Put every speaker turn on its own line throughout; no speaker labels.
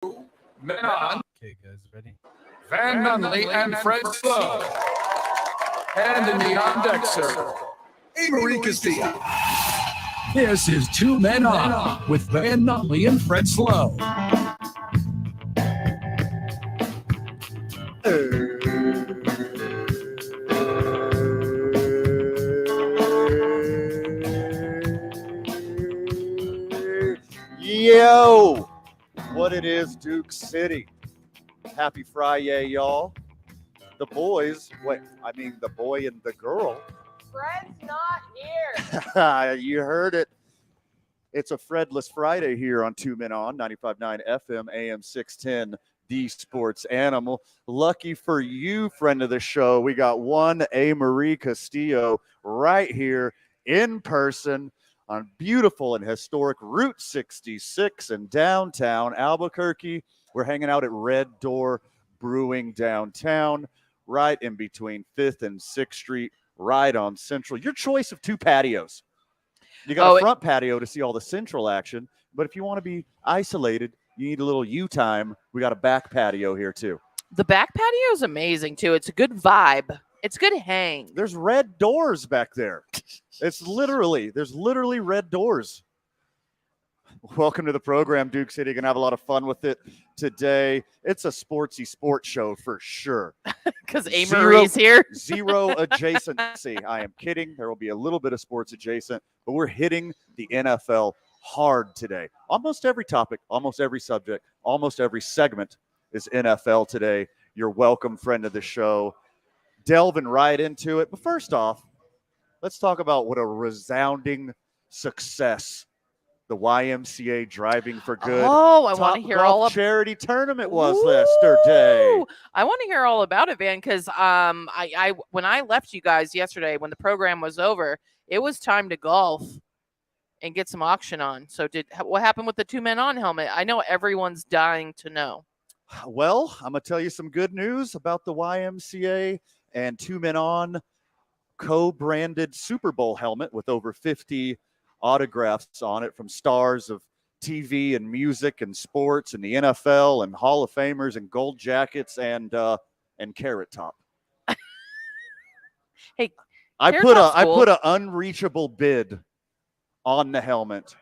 Men on.
Okay, guys, ready?
Van Nunley and Fred Slow. And in the on-deck circle, Avery Castillo.
This is Two Men On with Van Nunley and Fred Slow.
Yo, what it is, Duke City. Happy Friday, y'all. The boys, the boy and the girl.
Fred's not here.
You heard it. It's a Fredless Friday here on Two Men On, 95.9 FM, AM 610, the Sports Animal. Lucky for you, friend of the show, we got one Marie Castillo right here in person on beautiful and historic Route 66 in downtown Albuquerque. We're hanging out at Red Door Brewing downtown, right in between 5th and 6th Street, right on Central. Your choice of two patios. You got a front patio to see all the Central action, but if you want to be isolated, you need a little you time. We got a back patio here too.
The back patio is amazing too. It's a good vibe. It's good hang.
There's red doors back there. There's literally red doors. Welcome to the program, Duke City. Gonna have a lot of fun with it today. It's a sportsy sports show for sure.
Because Marie's here.
Zero adjacency. I am kidding. There will be a little bit of sports adjacent, but we're hitting the NFL hard today. Almost every topic, almost every subject, almost every segment is NFL today. You're welcome, friend of the show. Delving right into it. But first off, let's talk about what a resounding success the YMCA Driving for Good
I want to hear all about
charity tournament was yesterday.
I want to hear all about it, Van, because I when I left you guys yesterday, when the program was over, it was time to golf and get some auction on. So what happened with the Two Men On helmet? I know everyone's dying to know.
Well, I'm going to tell you some good news about the YMCA and Two Men On co-branded Super Bowl helmet with over 50 autographs on it from stars of TV and music and sports and the NFL and Hall of Famers and gold jackets and Carrot Top.
Hey,
I put an unreachable bid on the helmet.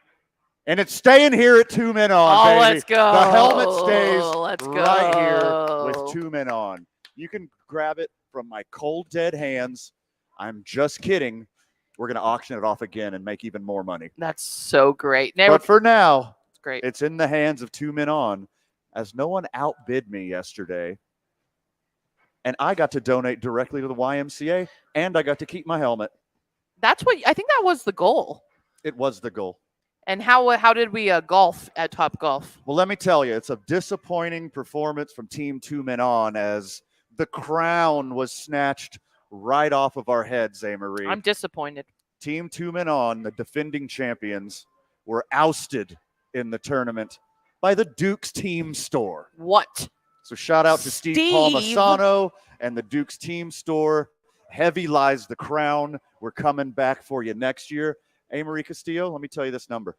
And it's staying here at Two Men On, baby.
Let's go.
The helmet stays right here with Two Men On. You can grab it from my cold, dead hands. I'm just kidding. We're going to auction it off again and make even more money.
That's so great.
But for now,
it's great.
It's in the hands of Two Men On, as no one outbid me yesterday. And I got to donate directly to the YMCA, and I got to keep my helmet.
That's what I think that was the goal.
It was the goal.
And how did we golf at Top Golf?
Well, let me tell you, it's a disappointing performance from Team Two Men On as the crown was snatched right off of our heads, Marie.
I'm disappointed.
Team Two Men On, the defending champions, were ousted in the tournament by the Duke's Team Store.
What?
So shout out to Steve Palmisano and the Duke's Team Store. Heavy lies the crown. We're coming back for you next year. Marie Castillo, let me tell you this number.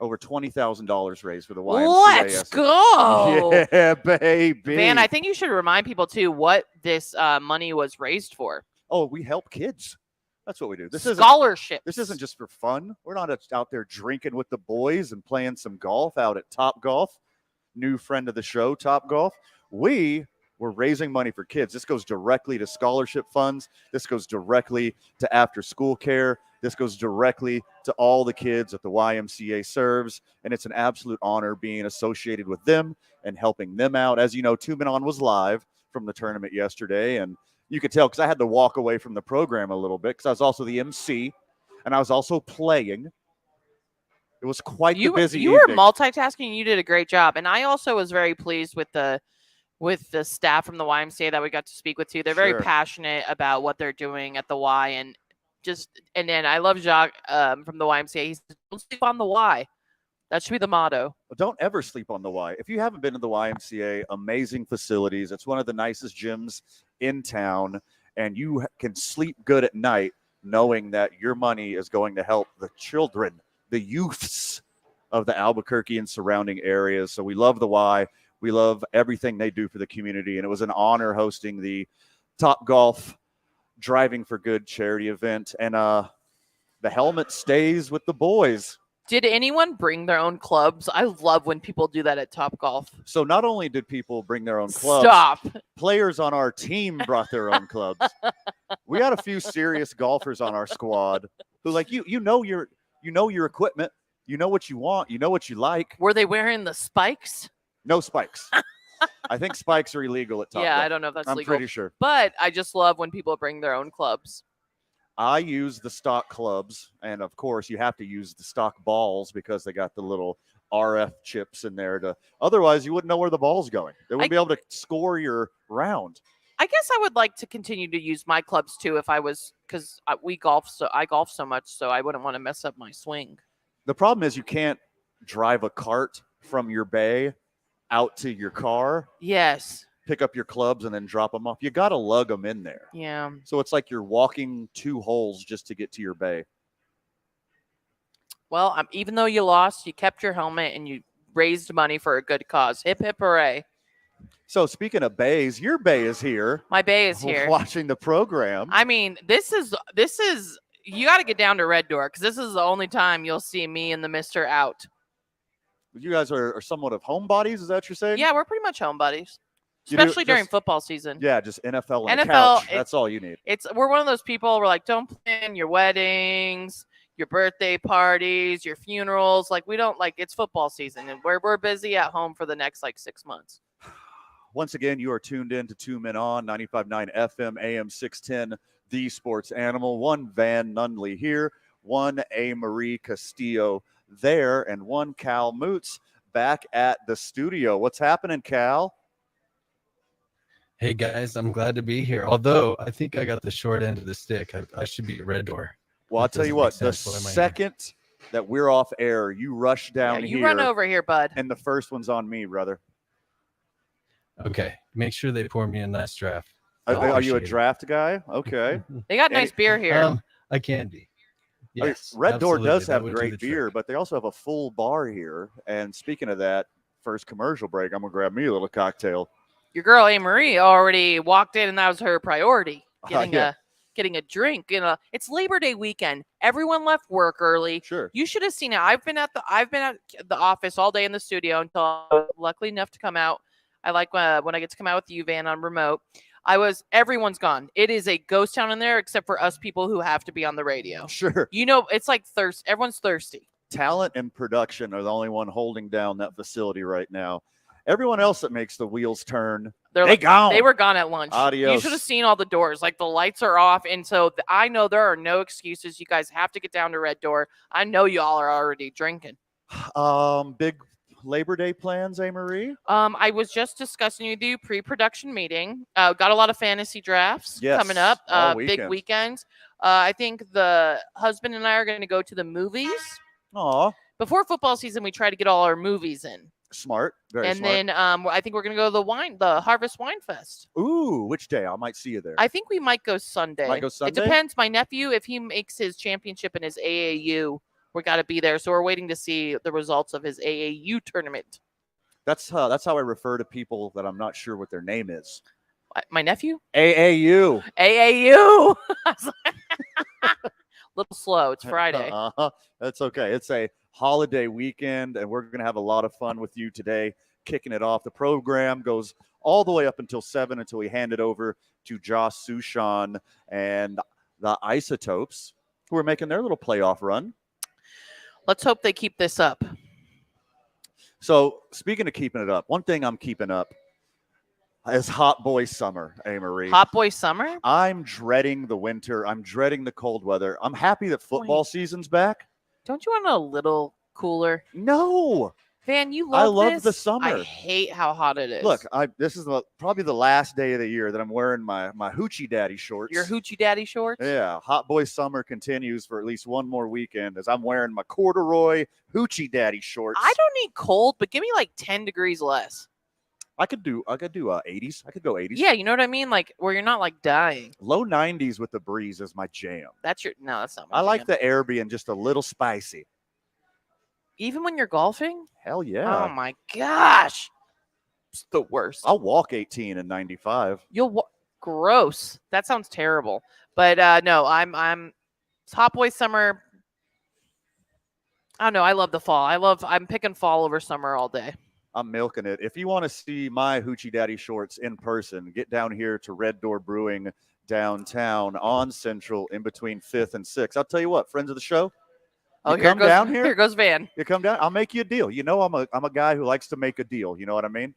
Over $20,000 raised for the YMCA.
Let's go.
Yeah, baby.
Man, I think you should remind people, too, what this money was raised for.
Oh, we help kids. That's what we do.
Scholarships.
This isn't just for fun. We're not out there drinking with the boys and playing some golf out at Top Golf. New friend of the show, Top Golf. We're raising money for kids. This goes directly to scholarship funds. This goes directly to after-school care. This goes directly to all the kids that the YMCA serves, and it's an absolute honor being associated with them and helping them out. As you know, Two Men On was live from the tournament yesterday, and you could tell because I had to walk away from the program a little bit because I was also the MC, and I was also playing. It was quite the busy evening.
You were multitasking. You did a great job, and I also was very pleased with the staff from the YMCA that we got to speak with too. They're very passionate about what they're doing at the Y, and then I love Jacques from the YMCA. He said, "Don't sleep on the Y." That should be the motto.
Don't ever sleep on the Y. If you haven't been to the YMCA, amazing facilities. It's one of the nicest gyms in town, and you can sleep good at night knowing that your money is going to help the children, the youths of the Albuquerque and surrounding areas. So we love the Y. We love everything they do for the community. And it was an honor hosting the Top Golf Driving for Good charity event. And the helmet stays with the boys.
Did anyone bring their own clubs? I love when people do that at Top Golf.
So not only did people bring their own clubs,
Stop.
Players on our team brought their own clubs. We had a few serious golfers on our squad who, like, you know your equipment, you know what you want, you know what you like.
Were they wearing the spikes?
No spikes. I think spikes are illegal at Top
Yeah,
Golf.
I don't know if that's
I'm
legal.
pretty sure.
But I just love when people bring their own clubs.
I use the stock clubs, and of course you have to use the stock balls because they got the little RF chips in there. Otherwise you wouldn't know where the ball's going. They wouldn't be able to score your round.
I guess I would like to continue to use my clubs too if I was, because I golf so much, so I wouldn't want to mess up my swing.
The problem is you can't drive a cart from your bay out to your car.
Yes.
Pick up your clubs and then drop them off. You got to lug them in there.
Yeah.
So it's like you're walking 2 holes just to get to your bay.
Well, even though you lost, you kept your helmet and you raised money for a good cause. Hip, hip, hooray.
So speaking of bays, your bay is here.
My bay is here.
Watching the program.
I mean, this is you got to get down to Red Door because this is the only time you'll see me and the Mister out.
You guys are somewhat of homebodies, is that what you're saying?
Yeah, we're pretty much homebodies. Especially during football season.
Yeah, just NFL and
NFL,
a couch. That's all you need.
We're one of those people. We're like, don't plan your weddings, your birthday parties, your funerals. Like we don't it's football season, and we're busy at home for the next 6 months.
Once again, you are tuned in to 2 Men On 95.9 FM, AM 610, The Sports Animal. One Van Nunley here, one A. Marie Castillo there, and one Cal Moots back at the studio. What's happening, Cal?
Hey guys, I'm glad to be here. Although I think I got the short end of the stick. I should be at Red Door.
Well, I'll tell you what, the second that we're off air, you rush down here.
You run over here, bud.
And the first one's on me, brother.
Okay. Make sure they pour me a nice draft.
Are you a draft guy? Okay.
They got nice beer here.
I can be. Yes,
Red Door does have
would
great beer, but they also have a full bar here. And speaking of that, first commercial break, I'm going to grab me a little cocktail.
Your girl, A. Marie, already walked in, and that was her priority, getting a drink. It's Labor Day weekend. Everyone left work early.
Sure.
You should have seen it. I've been at the office all day in the studio until I was lucky enough to come out. I like when I get to come out with you, Van, on remote. Everyone's gone. It is a ghost town in there, except for us people who have to be on the radio.
Sure.
It's like thirst. Everyone's thirsty.
Talent and production are the only one holding down that facility right now. Everyone else that makes the wheels turn, they gone.
They were gone at lunch.
Adios.
You should have seen all the doors. The lights are off. And so I know there are no excuses. You guys have to get down to Red Door. I know y'all are already drinking.
Big Labor Day plans, A. Marie?
I was just discussing with you pre-production meeting. Got a lot of fantasy drafts coming up. Big weekends. I think the husband and I are going to go to the movies.
Aw.
Before football season, we try to get all our movies in.
Smart. Very smart.
And then I think we're going to go to the Harvest Wine Fest.
Ooh, which day? I might see you there.
I think we might go Sunday. It depends. My nephew, if he makes his championship in his AAU, we got to be there. So we're waiting to see the results of his AAU tournament.
That's how I refer to people that I'm not sure what their name is.
My nephew?
AAU.
AAU. Little slow. It's Friday.
That's okay. It's a holiday weekend, and we're going to have a lot of fun with you today, kicking it off. The program goes all the way up until 7 until we hand it over to Josh Sushan and the Isotopes, who are making their little playoff run.
Let's hope they keep this up.
So, speaking of keeping it up, one thing I'm keeping up is Hot Boy Summer, A. Marie.
Hot Boy Summer?
I'm dreading the winter. I'm dreading the cold weather. I'm happy that football season's back.
Don't you want a little cooler?
No.
Van, you
I
love
love the summer.
I hate how hot it is.
Look, this is probably the last day of the year that I'm wearing my Hoochie Daddy shorts.
Your Hoochie Daddy shorts?
Yeah. Hot Boy Summer continues for at least one more weekend as I'm wearing my corduroy Hoochie Daddy shorts.
I don't need cold, but give me 10 degrees less.
I could do 80s. I could go 80s.
Yeah, you know what I mean? Where you're not dying.
Low 90s with the breeze is my jam.
That's not my jam.
I like the air being just a little spicy.
Even when you're golfing?
Hell yeah.
Oh my gosh. It's the worst.
I'll walk 18 and 95.
Gross. That sounds terrible. But no, I'm Hot Boy Summer. I don't know. I love the fall. I'm picking fall over summer all day.
I'm milking it. If you want to see my Hoochie Daddy shorts in person, get down here to Red Door Brewing downtown on Central in between 5th and 6th. I'll tell you what, friends of the show,
Oh,
you come down here.
Here goes Van.
You come down. I'll make you a deal. You know, I'm a guy who likes to make a deal. You know what I mean?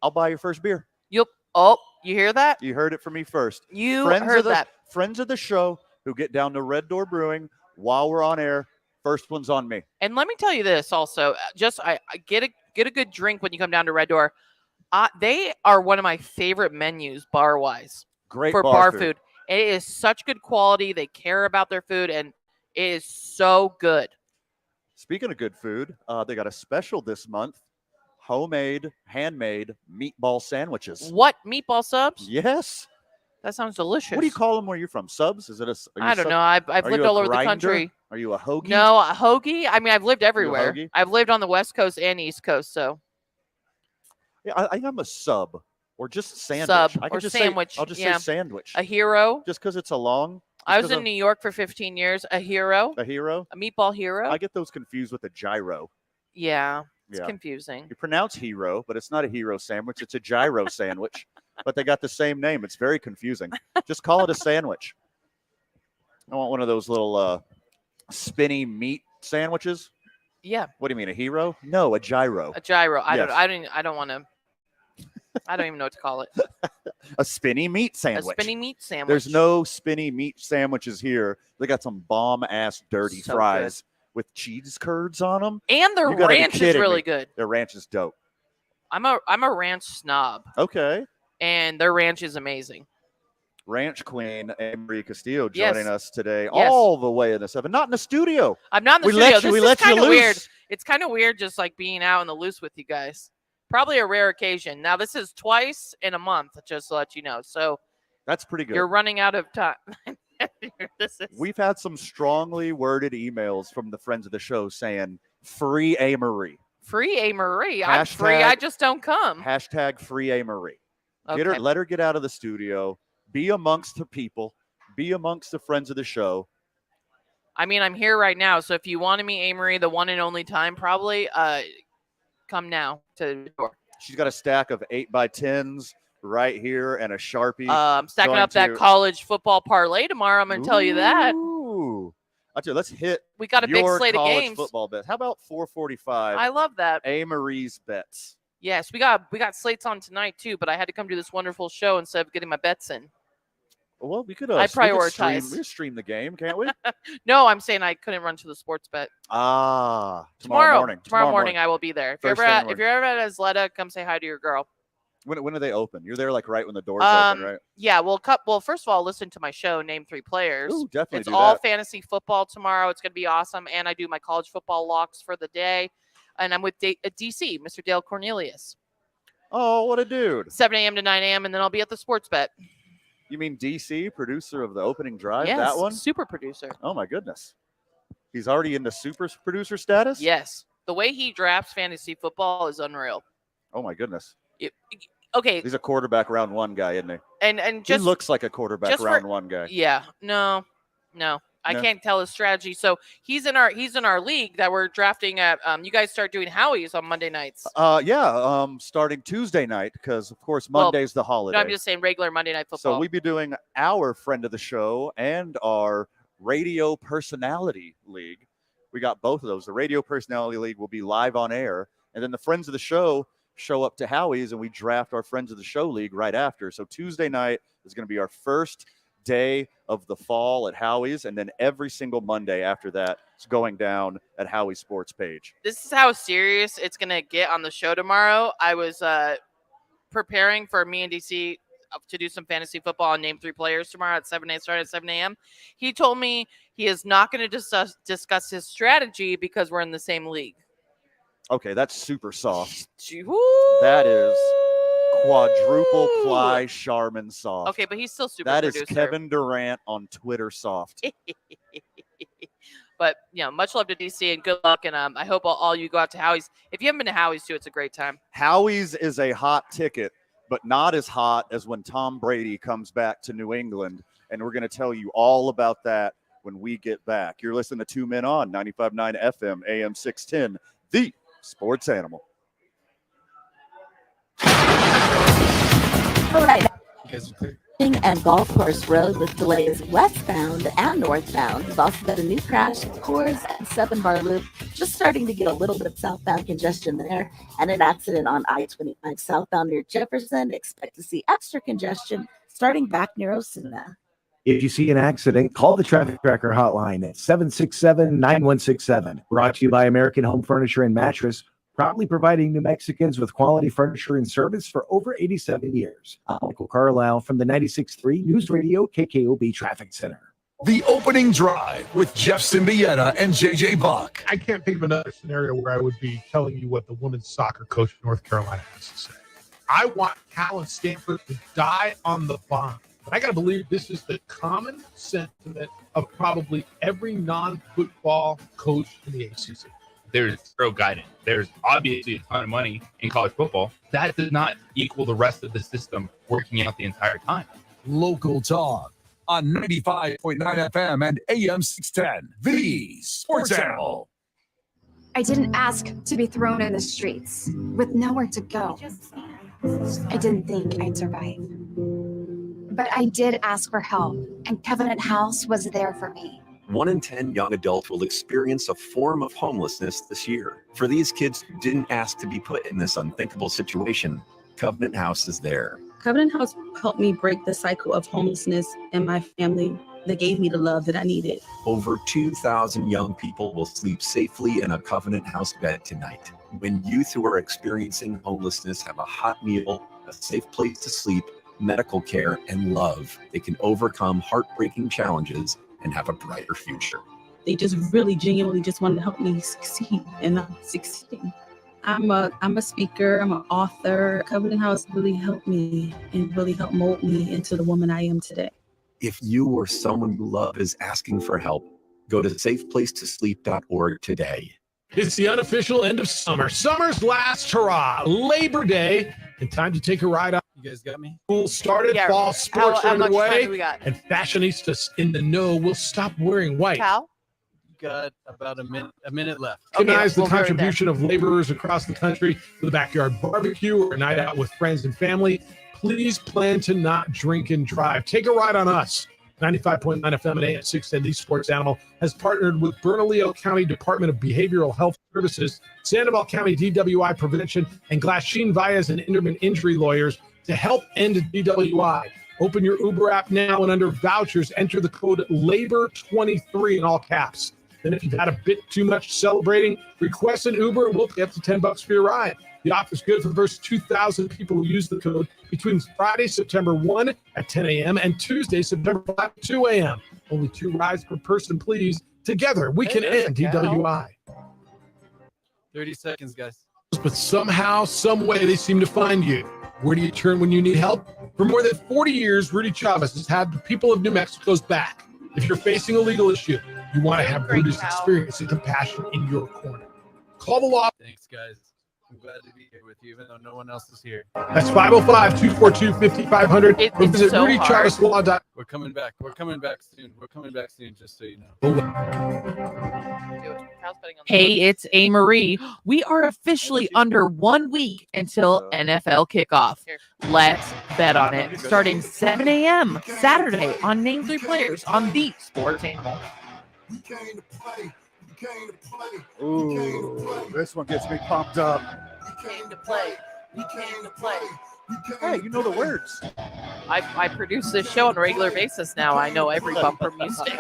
I'll buy your first beer.
Oh, you hear that?
You heard it from me first.
You heard that.
Friends of the show who get down to Red Door Brewing while we're on air, first one's on me.
And let me tell you this also. I get a good drink when you come down to Red Door. They are one of my favorite menus bar wise.
Great
for
bar
food. It is such good quality. They care about their food, and it is so good.
Speaking of good food, they got a special this month. Homemade, handmade meatball sandwiches.
What? Meatball subs?
Yes.
That sounds delicious.
What do you call them where you're from? Subs? Is it a?
I don't know. I've lived all over the country.
Are you a hoagie?
No, a hoagie. I mean, I've lived everywhere.
hoagie?
I've lived on the West Coast and East Coast. So
Yeah, I think I'm a sub or just sandwich.
Sub
I could
or
just
sandwich,
I'll just
yeah.
say sandwich.
a hero.
Just because it's a long.
I was in New York for 15 years. A hero.
A hero.
A meatball hero.
I get those confused with a gyro.
Yeah, it's
Yeah.
confusing.
You pronounce hero, but it's not a hero sandwich. It's a gyro sandwich. But they got the same name. It's very confusing. Just call it a sandwich. I want one of those little spinny meat sandwiches.
Yeah,
What do you mean, a hero? No, a gyro.
a gyro.
Yes.
I don't want to. I don't even know what to call it.
A spinny meat sandwich.
A spinny meat sandwich.
There's no spinny meat sandwiches here. They got some bomb ass dirty
So
fries with cheese curds on them.
And their
You gotta be
ranch is
kidding
really
me.
good.
Their ranch is dope.
I'm a ranch snob,
Okay.
and their ranch is amazing.
Ranch Queen Marie Castillo
Yes.
joining us today,
Yes.
all the way in the 7. Not in the studio.
I'm not in the
We
studio.
let you.
This
We
is
let you
kind of weird.
loose.
It's kind of weird just like being out in the loose with you guys. Probably a rare occasion. Now, this is twice in a month, just to let you know. So
That's pretty good.
you're running out of time. This is
We've had some strongly worded emails from the friends of the show saying free A Marie.
free A. Marie. I'm free. I just don't come.
Hashtag free A Marie.
Okay.
Let her get out of the studio. Be amongst the people. Be amongst the friends of the show.
I mean, I'm here right now. So if you want to meet A. Marie the one and only time, probably come now to the door.
She's got a stack of 8x10s right here and a Sharpie.
I'm stacking
Going
up that
to-
college football parlay tomorrow. I'm going to tell you that.
Ooh. I'll tell you, let's hit
We got a big
your
slate of
college
games.
football bet. How about 445?
I love that.
A. Marie's bets.
Yes, we got slates on tonight too, but I had to come to this wonderful show instead of getting my bets in.
Well, we could.
I
We
prioritize.
could stream the game, can't we?
No, I'm saying I couldn't run to the sports bet.
Tomorrow morning.
Tomorrow morning I will be there. If you're
First
ever
thing in
at,
the
if you're ever at Isleta, come say hi to your girl.
When are they open? You're there like right when the doors open, right?
Yeah, well, first of all, listen to my show, Name 3 Players.
Ooh, definitely
It's
do
all
that.
fantasy football tomorrow. It's going to be awesome, and I do my college football locks for the day, and I'm with DC, Mr. Dale Cornelius,
Oh, what a dude.
7 a.m. to 9 a.m., and then I'll be at the sports bet.
You mean DC, producer of the opening drive?
Yes,
That one?
super producer.
Oh, my goodness. He's already into super producer status?
Yes, the way he drafts fantasy football is unreal.
Oh, my goodness.
Okay,
He's a quarterback round one guy, isn't he?
and just
he looks like a quarterback
just for-
round one guy.
yeah, no, I
No.
can't tell his strategy. So he's in our league that we're drafting at. You guys start doing Howie's on Monday nights.
Starting Tuesday night, because, of course,
Well,
Monday's the holiday.
No, I'm just saying regular Monday night football.
So we'd be doing our friend of the show and our radio personality league. We got both of those. The radio personality league will be live on air, and then the friends of the show show up to Howie's, and we draft our friends of the show league right after. So Tuesday night is going to be our first day of the fall at Howie's, and then every single Monday after that it's going down at Howie's Sports page.
This is how serious it's gonna get on the show tomorrow. I was preparing for me and DC to do some fantasy football and name 3 players tomorrow at 7 a.m. Start at 7 a.m. He told me he is not going to discuss his strategy because we're in the same league.
Okay, that's super soft.
Woo!
That is quadruple ply Charmin soft.
Okay, but he's still super
That is
producer.
Kevin Durant on Twitter soft.
But much love to DC and good luck. And I hope all you go out to Howie's. If you haven't been to Howie's too, it's a great time.
Howie's is a hot ticket, but not as hot as when Tom Brady comes back to New England. And we're going to tell you all about that when we get back. You're listening to 2 Men On 95.9 FM, AM 610, the Sports Animal.
All right. And Golf Course Road with delays westbound and northbound. We've also got a new crash at Coors and 7 Bar Loop. Just starting to get a little bit of southbound congestion there. And an accident on I-25 southbound near Jefferson. Expect to see extra congestion starting back near Osuna.
If you see an accident, call the Traffic Tracker hotline at 767-9167. Brought to you by American Home Furniture and Mattress, proudly providing New Mexicans with quality furniture and service for over 87 years. I'm Michael Carlisle from the 96.3 News Radio KKOB Traffic Center.
The opening drive with Jeff Symbieta and JJ Buck.
I can't think of another scenario where I would be telling you what the women's soccer coach of North Carolina has to say. I want Cal and Stanford to die on the vine. But I got to believe this is the common sentiment of probably every non-football coach in the ACC.
There's zero guidance. There's obviously a ton of money in college football. That does not equal the rest of the system working out the entire time.
Local talk on 95.9 FM and AM 610, the Sports Animal.
I didn't ask to be thrown in the streets with nowhere to go. I didn't think I'd survive. But I did ask for help, and Covenant House was there for me.
1 in 10 young adults will experience a form of homelessness this year. For these kids who didn't ask to be put in this unthinkable situation, Covenant House is there.
Covenant House helped me break the cycle of homelessness in my family. That gave me the love that I needed.
Over 2,000 young people will sleep safely in a Covenant House bed tonight. When youth who are experiencing homelessness have a hot meal, a safe place to sleep, medical care, and love, they can overcome heartbreaking challenges and have a brighter future.
They just really genuinely just wanted to help me succeed, and I'm succeeding. I'm a speaker, I'm an author. Covenant House really helped me and really helped mold me into the woman I am today.
If you or someone you love is asking for help, go to safeplacetosleep.org today.
It's the unofficial end of summer. Summer's last hurrah, Labor Day, and time to take a ride out.
You guys got me?
School started, fall sports
how much time
underway,
do we got?
and fashionistas in the know will stop wearing white.
Cal?
Got about a minute left.
Recognize the contribution of laborers across the country to the backyard barbecue or a night out with friends and family. Please plan to not drink and drive. Take a ride on us. 95.9 FM and AM 610, the Sports Animal, has partnered with Bernalillo County Department of Behavioral Health Services, Sandoval County DWI Prevention, and Glasheen Valles and Inderman Injury Lawyers to help end DWI. Open your Uber app now and under vouchers, enter the code LABOR23 in all caps. Then if you've had a bit too much celebrating, request an Uber and we'll pay up to $10 for your ride. The offer is good for the first 2,000 people who use the code between Friday, September 1 at 10 a.m. and Tuesday, September 5 at 2 a.m. Only 2 rides per person, please. Together, we can end DWI.
30 seconds, guys.
But somehow, some way, they seem to find you. Where do you turn when you need help? For more than 40 years, Rudy Chavez has had the people of New Mexico's back. If you're facing a legal issue, you want to have Rudy's experience and compassion in your corner. Call the law.
Thanks, guys. I'm glad to be here with you, even though no one else is here.
That's 505-242-5500. Or visit RudyChavezLaw.com.
We're coming back. We're coming back soon. We're coming back soon, just so you know.
Hey, it's A. Marie. We are officially under 1 week until NFL kickoff. Let's bet on it. Starting 7 a.m. Saturday on Name 3 Players on the Sports Animal.
Ooh, this one gets me pumped up.
We came to play. We came to play.
Hey, you know the words.
I produce this show on a regular basis now. I know every bumper music.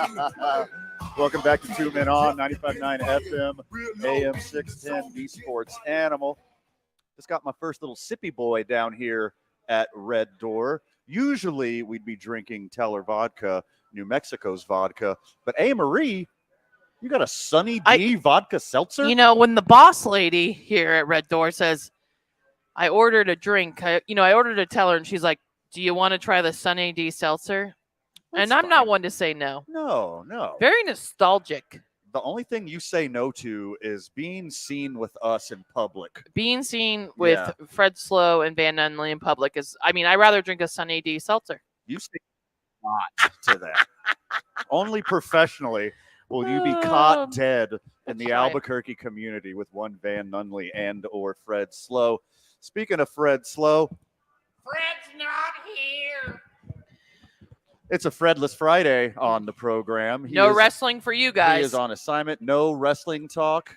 Welcome back to 2 Men On, 95.9 FM, AM 610, the Sports Animal. Just got my first little sippy boy down here at Red Door. Usually we'd be drinking Teller vodka, New Mexico's vodka, but A. Marie, you got a Sunny D vodka seltzer?
You know, when the boss lady here at Red Door says, I ordered a drink, I ordered a Teller, and she's like, do you want to try the Sunny D seltzer?
That's
and I'm
fine.
not one to say no.
No.
Very nostalgic.
the only thing you say no to is being seen with us in public.
Being seen with Fred Slow and Van Nunley in public is, I mean, I'd rather drink a Sunny D seltzer.
You say not to that. Only professionally will you be caught dead in the Albuquerque community with one Van Nunley and or Fred Slow. Speaking of Fred Slow,
Fred's not here.
It's a Fredless Friday on the program.
No wrestling for you guys.
He is on assignment. No wrestling talk.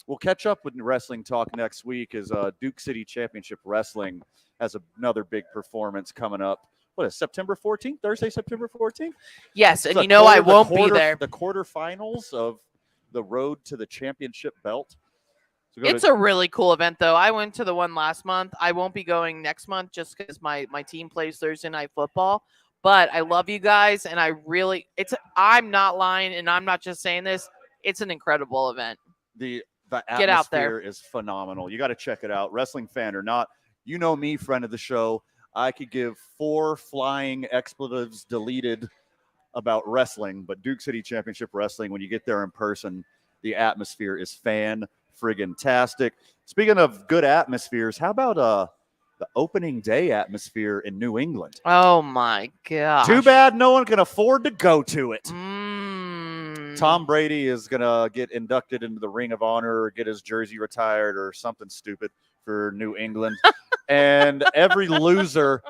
We'll catch up with wrestling talk next week as Duke City Championship Wrestling has another big performance coming up. What is September 14th? Thursday, September 14th?
Yes, and you know I won't be there.
The quarterfinals of the road to the championship belt. So
it's a really cool event, though. I went to the one last month. I won't be going next month just because my team plays Thursday Night Football. But I love you guys, and I'm not lying, and I'm not just saying this. It's an incredible event.
The atmosphere
out there.
is phenomenal. You got to check it out. Wrestling fan or not, you know me, friend of the show. I could give 4 flying expletives deleted about wrestling, but Duke City Championship Wrestling, when you get there in person, the atmosphere is fan-friggin-tastic. Speaking of good atmospheres, how about the opening day atmosphere in New England?
Oh, my gosh.
Too bad no one can afford to go to it. Tom Brady is going to get inducted into the Ring of Honor or get his jersey retired or something stupid for New England. And every loser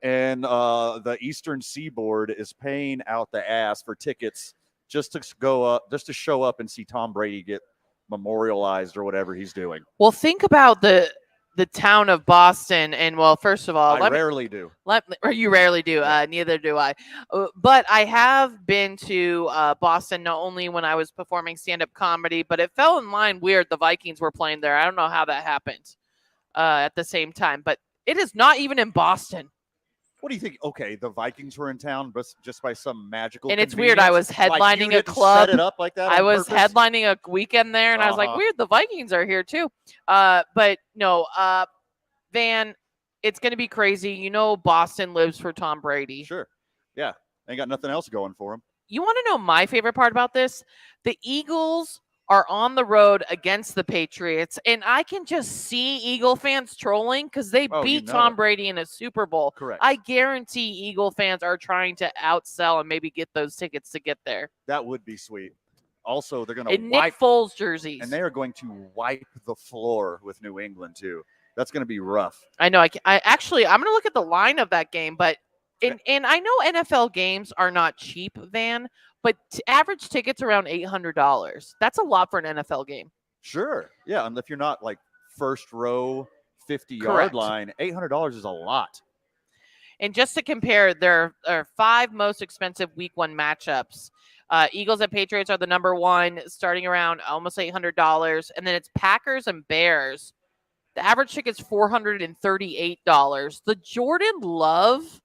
in the Eastern Seaboard is paying out the ass for tickets just to show up and see Tom Brady get memorialized or whatever he's doing.
Well, think about the town of Boston, and well, first of all,
I rarely do.
You rarely do. Neither do I. But I have been to Boston not only when I was performing stand-up comedy, but it fell in line weird. The Vikings were playing there. I don't know how that happened at the same time, but it is not even in Boston.
What do you think? Okay, the Vikings were in town, but just by some magical.
And it's weird. I was headlining a club.
Set it up like that.
I was
purpose?
headlining a weekend there, and I was like, weird. The Vikings are here too. But no, Van, it's gonna be crazy. You know, Boston lives for Tom Brady.
Sure. Yeah, ain't got nothing else going for him.
You want to know my favorite part about this? The Eagles are on the road against the Patriots, and I can just see Eagle fans trolling because they beat Tom Brady in a Super Bowl.
Correct.
I guarantee Eagle fans are trying to outsell and maybe get those tickets to get there.
That would be sweet. Also, they're going to
Nick Foles jerseys,
and they are going to wipe the floor with New England too. That's going to be rough.
I know. I'm going to look at the line of that game, but and I know NFL games are not cheap, Van. But average tickets around $800. That's a lot for an NFL game.
Sure. Yeah. And if you're not like first row, 50-yard line, $800 is a lot.
And just to compare, there are 5 most expensive week 1 matchups. Eagles and Patriots are the number 1, starting around almost $800. And then it's Packers and Bears. The average ticket's $438. The Jordan Love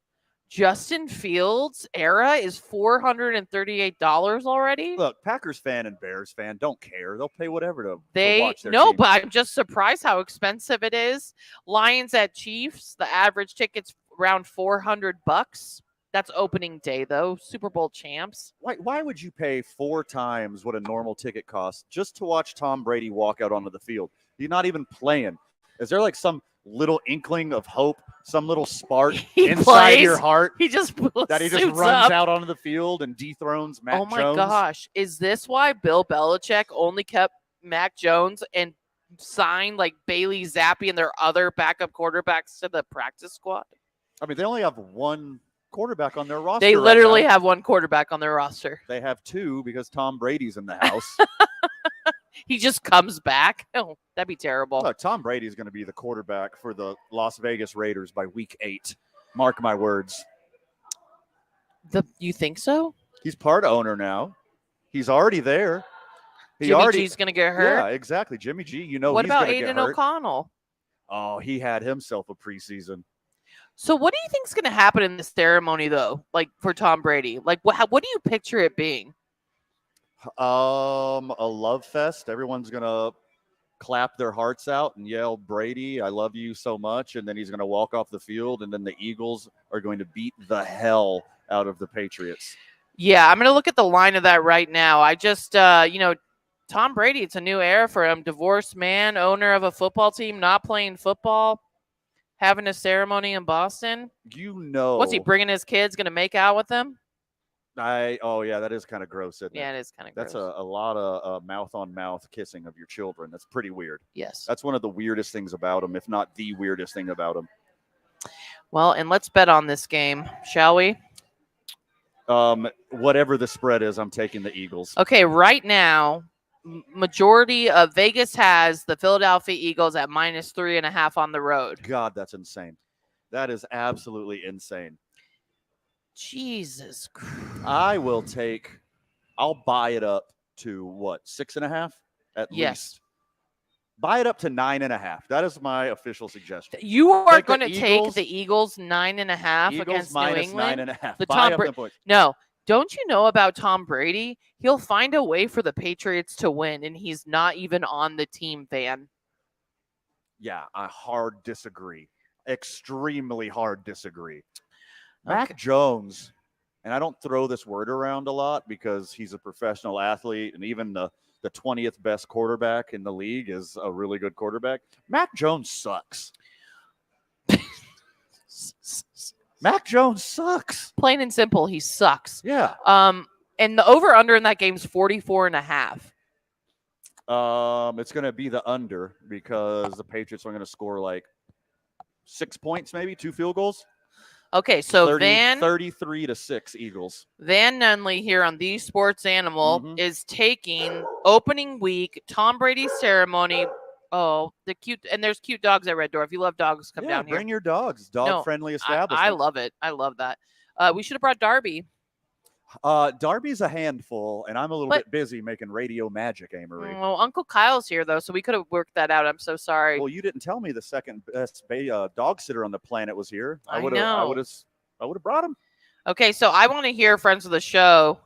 Justin Fields era is $438 already.
Look, Packers fan and Bears fan don't care. They'll pay whatever to watch their
no,
team.
but I'm just surprised how expensive it is. Lions at Chiefs, the average ticket's around $400. That's opening day though. Super Bowl champs.
Why would you pay 4 times what a normal ticket costs just to watch Tom Brady walk out onto the field? He's not even playing. Is there like some little inkling of hope, some little spark inside your heart
he just
runs out onto the field and dethrones Mac Jones?
Oh my gosh. Is this why Bill Belichick only kept Mac Jones and signed like Bailey Zappi and their other backup quarterbacks to the practice squad?
I mean, they only have 1 quarterback on their roster.
They literally have 1 quarterback on their roster.
They have 2 because Tom Brady's in the house.
He just comes back. Oh, that'd be terrible.
Look, Tom Brady is going to be the quarterback for the Las Vegas Raiders by week 8. Mark my words.
You think so?
He's part owner now. He's already there.
Jimmy G's going to get hurt?
Yeah, exactly. Jimmy G,
what
he's
about
going to get hurt.
Aiden O'Connell?
Oh, he had himself a preseason.
So what do you think's going to happen in this ceremony, though, like for Tom Brady? Like, what do you picture it being?
A love fest. Everyone's going to clap their hearts out and yell, Brady, I love you so much. And then he's going to walk off the field, and then the Eagles are going to beat the hell out of the Patriots.
Yeah, I'm going to look at the line of that right now. I just, Tom Brady, it's a new era for him. Divorced man, owner of a football team, not playing football, having a ceremony in Boston. What's he bringing his kids? Going to make out with them?
Oh yeah, that is kind of gross, isn't it?
Yeah, it is kind of gross.
That's a lot of mouth-on-mouth kissing of your children. That's pretty weird.
Yes.
That's one of the weirdest things about him, if not the weirdest thing about him.
Well, and let's bet on this game, shall we?
Whatever the spread is, I'm taking the Eagles.
Okay, right now, majority of Vegas has the Philadelphia Eagles at -3.5 on the road.
God, that's insane. That is absolutely insane.
Jesus Christ.
I'll buy it up to what, 6.5 at least. Buy it up to 9.5. That is my official suggestion.
You are going to take the Eagles 9.5 against New England.
9.5.
The
Buy
Tom
up
Brady.
them points.
No, don't you know about Tom Brady? He'll find a way for the Patriots to win, and he's not even on the team, Van.
Yeah, I hard disagree. Extremely hard disagree. Mac Jones, and I don't throw this word around a lot because he's a professional athlete, and even the 20th best quarterback in the league is a really good quarterback. Mac Jones sucks. Mac Jones sucks.
Plain and simple, he sucks.
Yeah.
And the over-under in that game is 44.5.
It's going to be the under because the Patriots are going to score like 6 points, maybe 2 field goals.
Okay, so
33-6 Eagles.
Van Nunley here on The Sports Animal is taking opening week Tom Brady ceremony. Oh, there's cute dogs at Red Door. If you love dogs, come down here.
Bring your dogs. Dog-friendly establishment.
I love it. I love that. We should have brought Darby.
Darby's a handful, and I'm a little bit busy making radio magic, Amory.
Well, Uncle Kyle's here, though, so we could have worked that out. I'm so sorry.
Well, you didn't tell me the second best dog sitter on the planet was here. I would
know.
have brought him.
Okay, so I want to hear, friends of the show,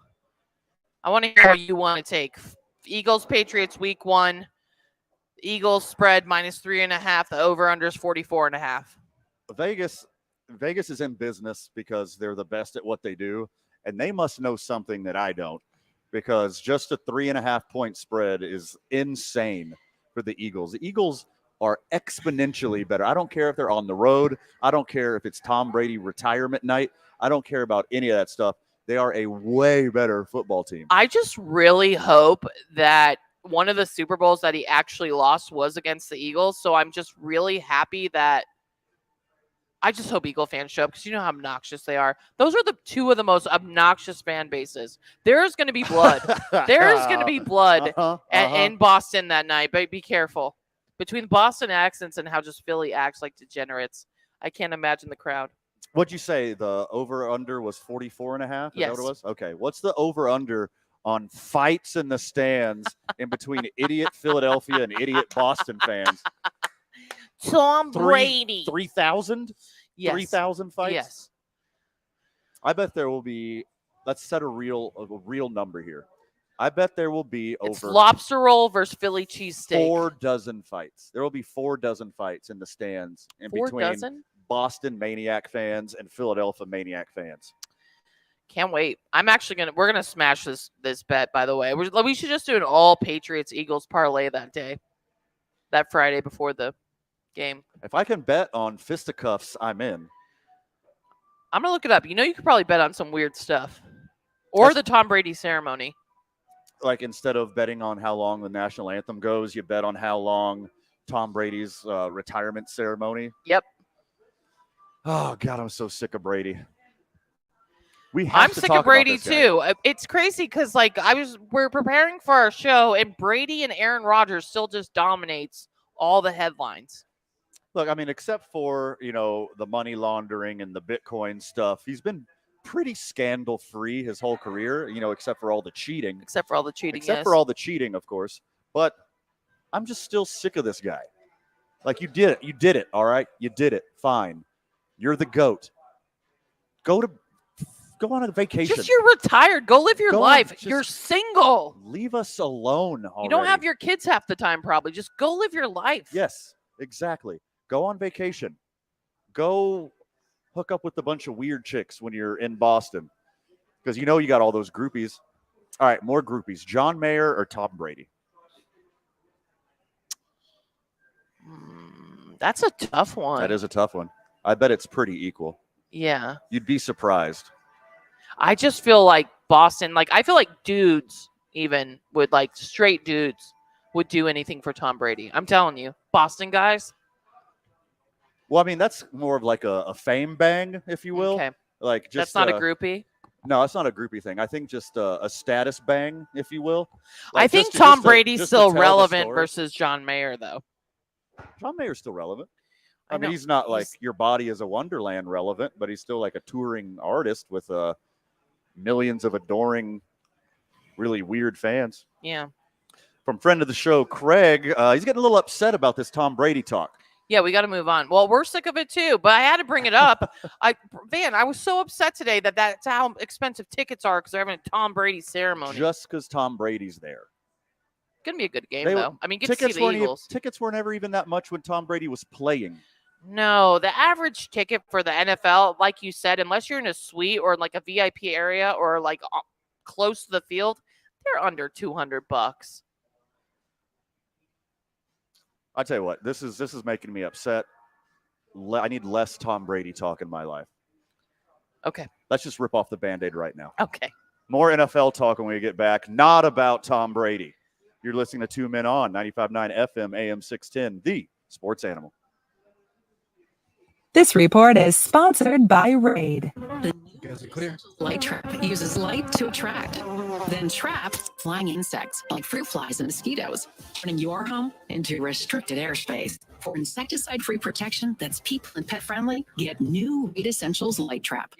I want to hear what you want to take. Eagles, Patriots, week 1. Eagles spread -3.5. The over-under is 44.5.
Vegas is in business because they're the best at what they do. And they must know something that I don't, because just a 3.5 point spread is insane for the Eagles. The Eagles are exponentially better. I don't care if they're on the road. I don't care if it's Tom Brady retirement night. I don't care about any of that stuff. They are a way better football team.
I just really hope that one of the Super Bowls that he actually lost was against the Eagles. So I'm just really happy that I just hope Eagle fans show up because you know how obnoxious they are. Those are the 2 of the most obnoxious fan bases. There's going to be blood. There's going to be blood in Boston that night, but be careful. Between Boston accents and how just Philly acts like degenerates, I can't imagine the crowd.
What'd you say? The over-under was 44.5? Is
yes.
that what it was? Okay. What's the over-under on fights in the stands in between idiot Philadelphia and idiot Boston fans?
Tom Brady.
3,000?
Yes.
3,000 fights?
Yes.
I bet there will be, let's set a real number here. I bet there will be
it's lobster roll versus Philly cheesesteak.
4 dozen fights. There will be 4 dozen fights in the stands in between Boston Maniac fans and Philadelphia Maniac fans.
Can't wait. We're gonna smash this bet, by the way. We should just do an all Patriots Eagles parlay that day. That Friday before the game.
If I can bet on fisticuffs, I'm in.
I'm gonna look it up. You know, you could probably bet on some weird stuff, or the Tom Brady ceremony.
Like instead of betting on how long the national anthem goes, you bet on how long Tom Brady's retirement ceremony.
Yep.
Oh God, I'm so sick of Brady.
I'm sick of Brady too. It's crazy because we're preparing for our show, and Brady and Aaron Rodgers still just dominates all the headlines.
Look, I mean, except for, the money laundering and the Bitcoin stuff, he's been pretty scandal-free his whole career, except for all the cheating.
Except for all the cheating,
for all the cheating, of course. But I'm just still sick of this guy. Like, you did it. You did it, all right? You did it. Fine. You're the GOAT. Go on a vacation.
You're retired. Go live your life. You're single.
Leave us alone already.
You don't have your kids half the time, probably. Just go live your life.
Yes, exactly. Go on vacation. Go hook up with a bunch of weird chicks when you're in Boston. Because you got all those groupies. All right, more groupies. John Mayer or Tom Brady?
That's a tough one.
That is a tough one. I bet it's pretty equal.
Yeah.
You'd be surprised.
I just feel like Boston, like I feel like dudes even would like straight dudes would do anything for Tom Brady. I'm telling you, Boston guys.
Well, I mean, that's more of like a fame bang, if you will.
Okay.
Like just
That's not a groupie.
No, it's not a groupie thing. I think just a status bang, if you will.
I think Tom Brady's still relevant versus John Mayer, though.
John Mayer's still relevant. I mean, he's not like Your Body is a Wonderland relevant, but he's still like a touring artist with millions of adoring, really weird fans.
Yeah.
From friend of the show, Craig, he's getting a little upset about this Tom Brady talk.
Yeah, we got to move on. Well, we're sick of it too, but I had to bring it up. I was so upset today that's how expensive tickets are because they're having a Tom Brady ceremony.
Just because Tom Brady's there.
Gonna be a good game, though. I mean, get to see the Eagles.
Tickets were never even that much when Tom Brady was playing.
No, the average ticket for the NFL, like you said, unless you're in a suite or like a VIP area or like close to the field, they're under $200.
I tell you what, this is making me upset. I need less Tom Brady talk in my life.
Okay.
Let's just rip off the Band-Aid right now.
Okay.
More NFL talk when we get back, not about Tom Brady. You're listening to 2 Men On, 95.9 FM, AM 610, the sports animal.
This report is sponsored by Raid.
You guys are clear.
Light trap uses light to attract, then trap flying insects like fruit flies and mosquitoes, turning your home into restricted airspace. For insecticide-free protection that's people and pet-friendly, get new Raid Essentials Light Trap.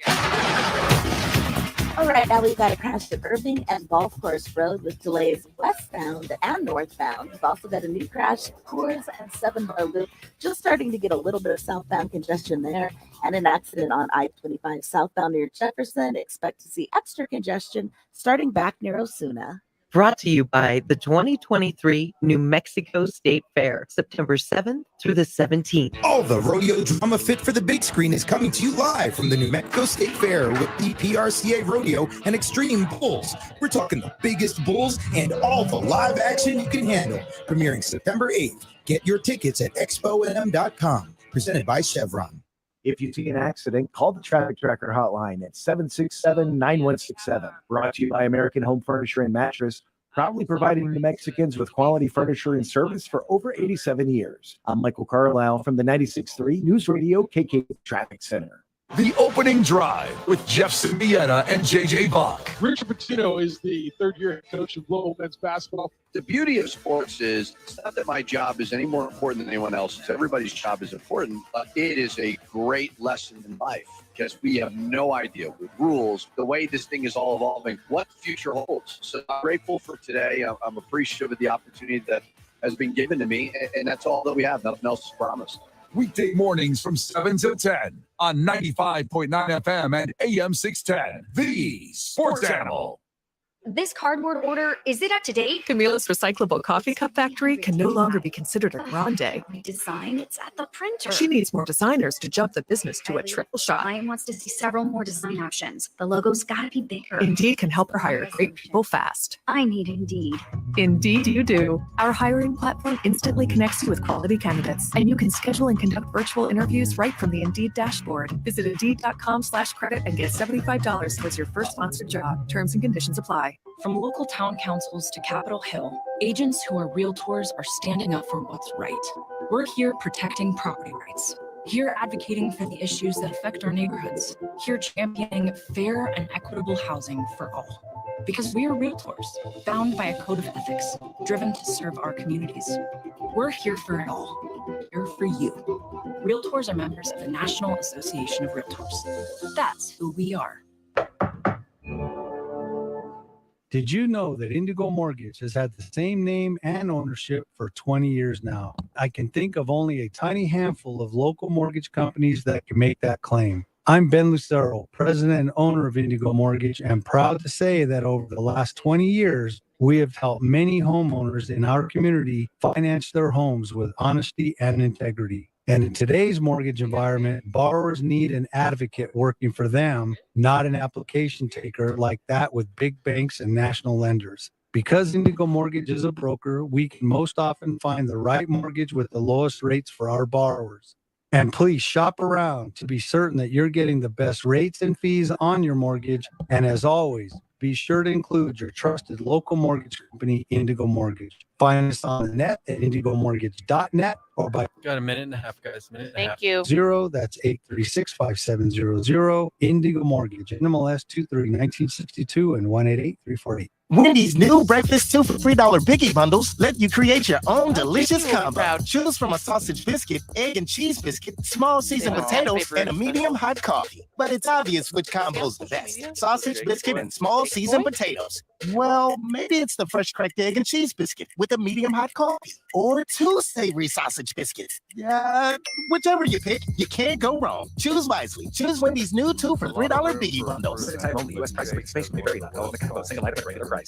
All right, now we've got a crash at Irving and Golf Course Road with delays westbound and northbound. We've also got a new crash at Coors and 7 Bar Loop, just starting to get a little bit of southbound congestion there, and an accident on I-25 southbound near Jefferson. Expect to see extra congestion starting back near Osuna.
Brought to you by the 2023 New Mexico State Fair, September 7th through the 17th.
All the rodeo drama fit for the big screen is coming to you live from the New Mexico State Fair with PPRCA Rodeo and Extreme Bulls. We're talking the biggest bulls and all the live action you can handle. Premiering September 8th. Get your tickets at exponm.com. Presented by Chevron.
If you see an accident, call the Traffic Tracker hotline at 767-9167. Brought to you by American Home Furniture and Mattress, proudly providing New Mexicans with quality furniture and service for over 87 years. I'm Michael Carlisle from the 96.3 News Radio KK Traffic Center.
The opening drive with Jeff Simieta and JJ Bach.
Richard Pitino is the third-year coach of Lowell men's basketball.
The beauty of sports is it's not that my job is any more important than anyone else's. Everybody's job is important, but it is a great lesson in life because we have no idea with rules, the way this thing is all evolving, what the future holds. So I'm grateful for today. I'm appreciative of the opportunity that has been given to me, and that's all that we have. Nothing else is promised.
Weekday mornings from 7 to 10 on 95.9 FM and AM 610. The Sports Animal.
This cardboard order, is it up to date?
Camila's recyclable coffee cup factory can no longer be considered a grande.
Design, it's at the printer.
She needs more designers to jump the business to a triple shot.
Client wants to see several more design options. The logo's gotta be bigger.
Indeed can help her hire great people fast.
I need Indeed.
Indeed you do. Our hiring platform instantly connects you with quality candidates, and you can schedule and conduct virtual interviews right from the Indeed dashboard. Visit Indeed.com/credit and get $75 towards your first sponsored job. Terms and conditions apply.
From local town councils to Capitol Hill, agents who are realtors are standing up for what's right. We're here protecting property rights. Here advocating for the issues that affect our neighborhoods. Here championing fair and equitable housing for all. Because we are realtors, bound by a code of ethics, driven to serve our communities. We're here for it all. Here for you. Realtors are members of the National Association of Realtors. That's who we are.
Did you know that Indigo Mortgage has had the same name and ownership for 20 years now? I can think of only a tiny handful of local mortgage companies that can make that claim. I'm Ben Lucero, president and owner of Indigo Mortgage, and proud to say that over the last 20 years, we have helped many homeowners in our community finance their homes with honesty and integrity. And in today's mortgage environment, borrowers need an advocate working for them, not an application taker like that with big banks and national lenders. Because Indigo Mortgage is a broker, we can most often find the right mortgage with the lowest rates for our borrowers. And please shop around to be certain that you're getting the best rates and fees on your mortgage. And as always, be sure to include your trusted local mortgage company, Indigo Mortgage. Find us on the net at indigomortgage.net or by
Got a minute and a half, guys. Minute and a half.
Thank you.
0. That's 836-5700. Indigo Mortgage, NMLS 23-1962 and 188-348.
Wendy's new breakfast 2 for $3 Biggie bundles let you create your own delicious combo.
Proud.
Choose from a sausage biscuit, egg and cheese biscuit, small seasoned potatoes, and a medium hot coffee. But it's obvious which combo's the best. Sausage biscuit and small seasoned potatoes. Well, maybe it's the fresh cracked egg and cheese biscuit with a medium hot coffee. Or 2 savory sausage biscuits. Yeah, whichever you pick, you can't go wrong. Choose wisely. Choose Wendy's new 2 for $3 Biggie bundles.
U.S. prices may vary. Single item at regular price.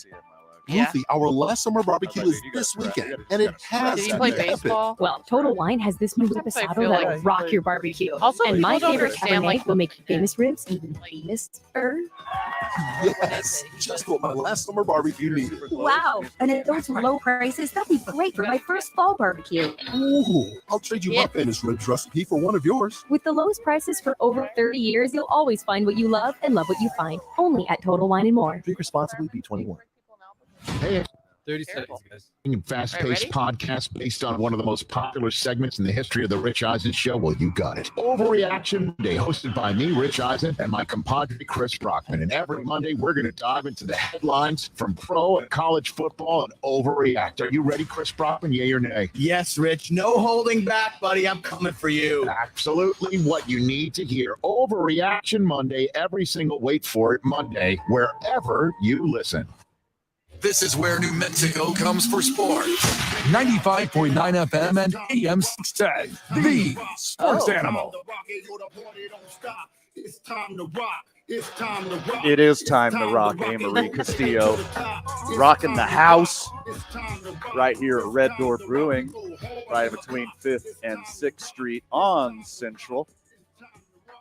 Luffy, our last summer barbecue is this weekend, and it has
Did you
to
play
be epic.
baseball?
Well, Total Wine has this new
Sometimes I
reposado
feel
that'll
like-
rock your barbecue.
Also,
and my
people don't
favorite
understand,
Cabernet
like-
will make your famous ribs even famouser.
Yes, just what my last summer barbecue needed.
Wow. And at those low prices, that'd be great for my first fall barbecue.
Ooh, I'll trade you my famous ribs recipe for one of yours.
With the lowest prices for over 30 years, you'll always find what you love and love what you find. Only at Total Wine and More.
Drink responsibly, be 21.
Hey, 30 seconds, guys.
Fast-paced podcast based on one of the most popular segments in the history of the Rich Eisen Show. Well, you got it. Overreaction Monday, hosted by me, Rich Eisen, and my compadre, Chris Brockman. And every Monday, we're going to dive into the headlines from pro and college football and overreact. Are you ready, Chris Brockman? Yay or nay?
Yes, Rich. No holding back, buddy. I'm coming for you.
Absolutely what you need to hear. Overreaction Monday, every single, wait for it, Monday, wherever you listen.
This is where New Mexico comes for sports. 95.9 FM and AM 610. The Sports Animal.
It's time to rock. It's time to rock.
It is time to rock. Amory Castillo rocking the house right here at Red Door Brewing, right between 5th and 6th Street on Central.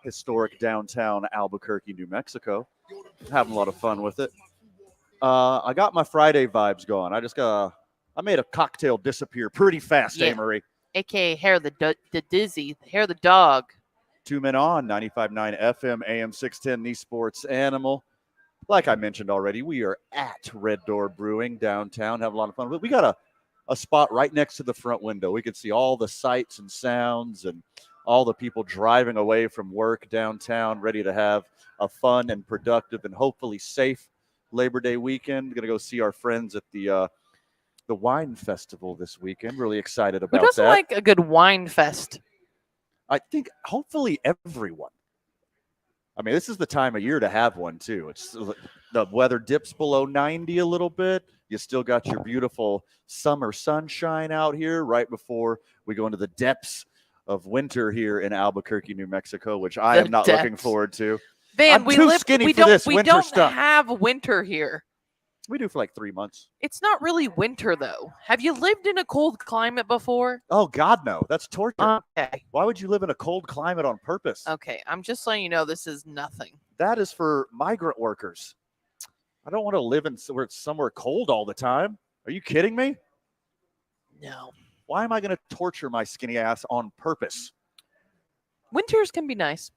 Historic downtown Albuquerque, New Mexico. Having a lot of fun with it. I got my Friday vibes going. I made a cocktail disappear pretty fast, Amory.
AKA Hair the Dizzy, Hair the Dog.
2 men on 95.9 FM, AM 610, the Sports Animal. Like I mentioned already, we are at Red Door Brewing downtown, having a lot of fun. We got a spot right next to the front window. We can see all the sights and sounds and all the people driving away from work downtown, ready to have a fun and productive and hopefully safe Labor Day weekend. Going to go see our friends at the wine festival this weekend. Really excited about that.
Who doesn't like a good wine fest?
I think hopefully everyone. I mean, this is the time of year to have one too. It's the weather dips below 90 a little bit. You still got your beautiful summer sunshine out here right before we go into the depths of winter here in Albuquerque, New Mexico, which I am not looking forward to.
Van,
I'm
we
too
live.
skinny
We
for
don't.
this
We
winter
don't
stuff.
have winter here.
We do for like 3 months.
It's not really winter though. Have you lived in a cold climate before?
Oh God, no! That's torture.
Okay.
Why would you live in a cold climate on purpose?
Okay, I'm just letting you know this is nothing.
That is for migrant workers. I don't want to live in where it's somewhere cold all the time. Are you kidding me?
No.
Why am I going to torture my skinny ass on purpose?
Winters can be nice.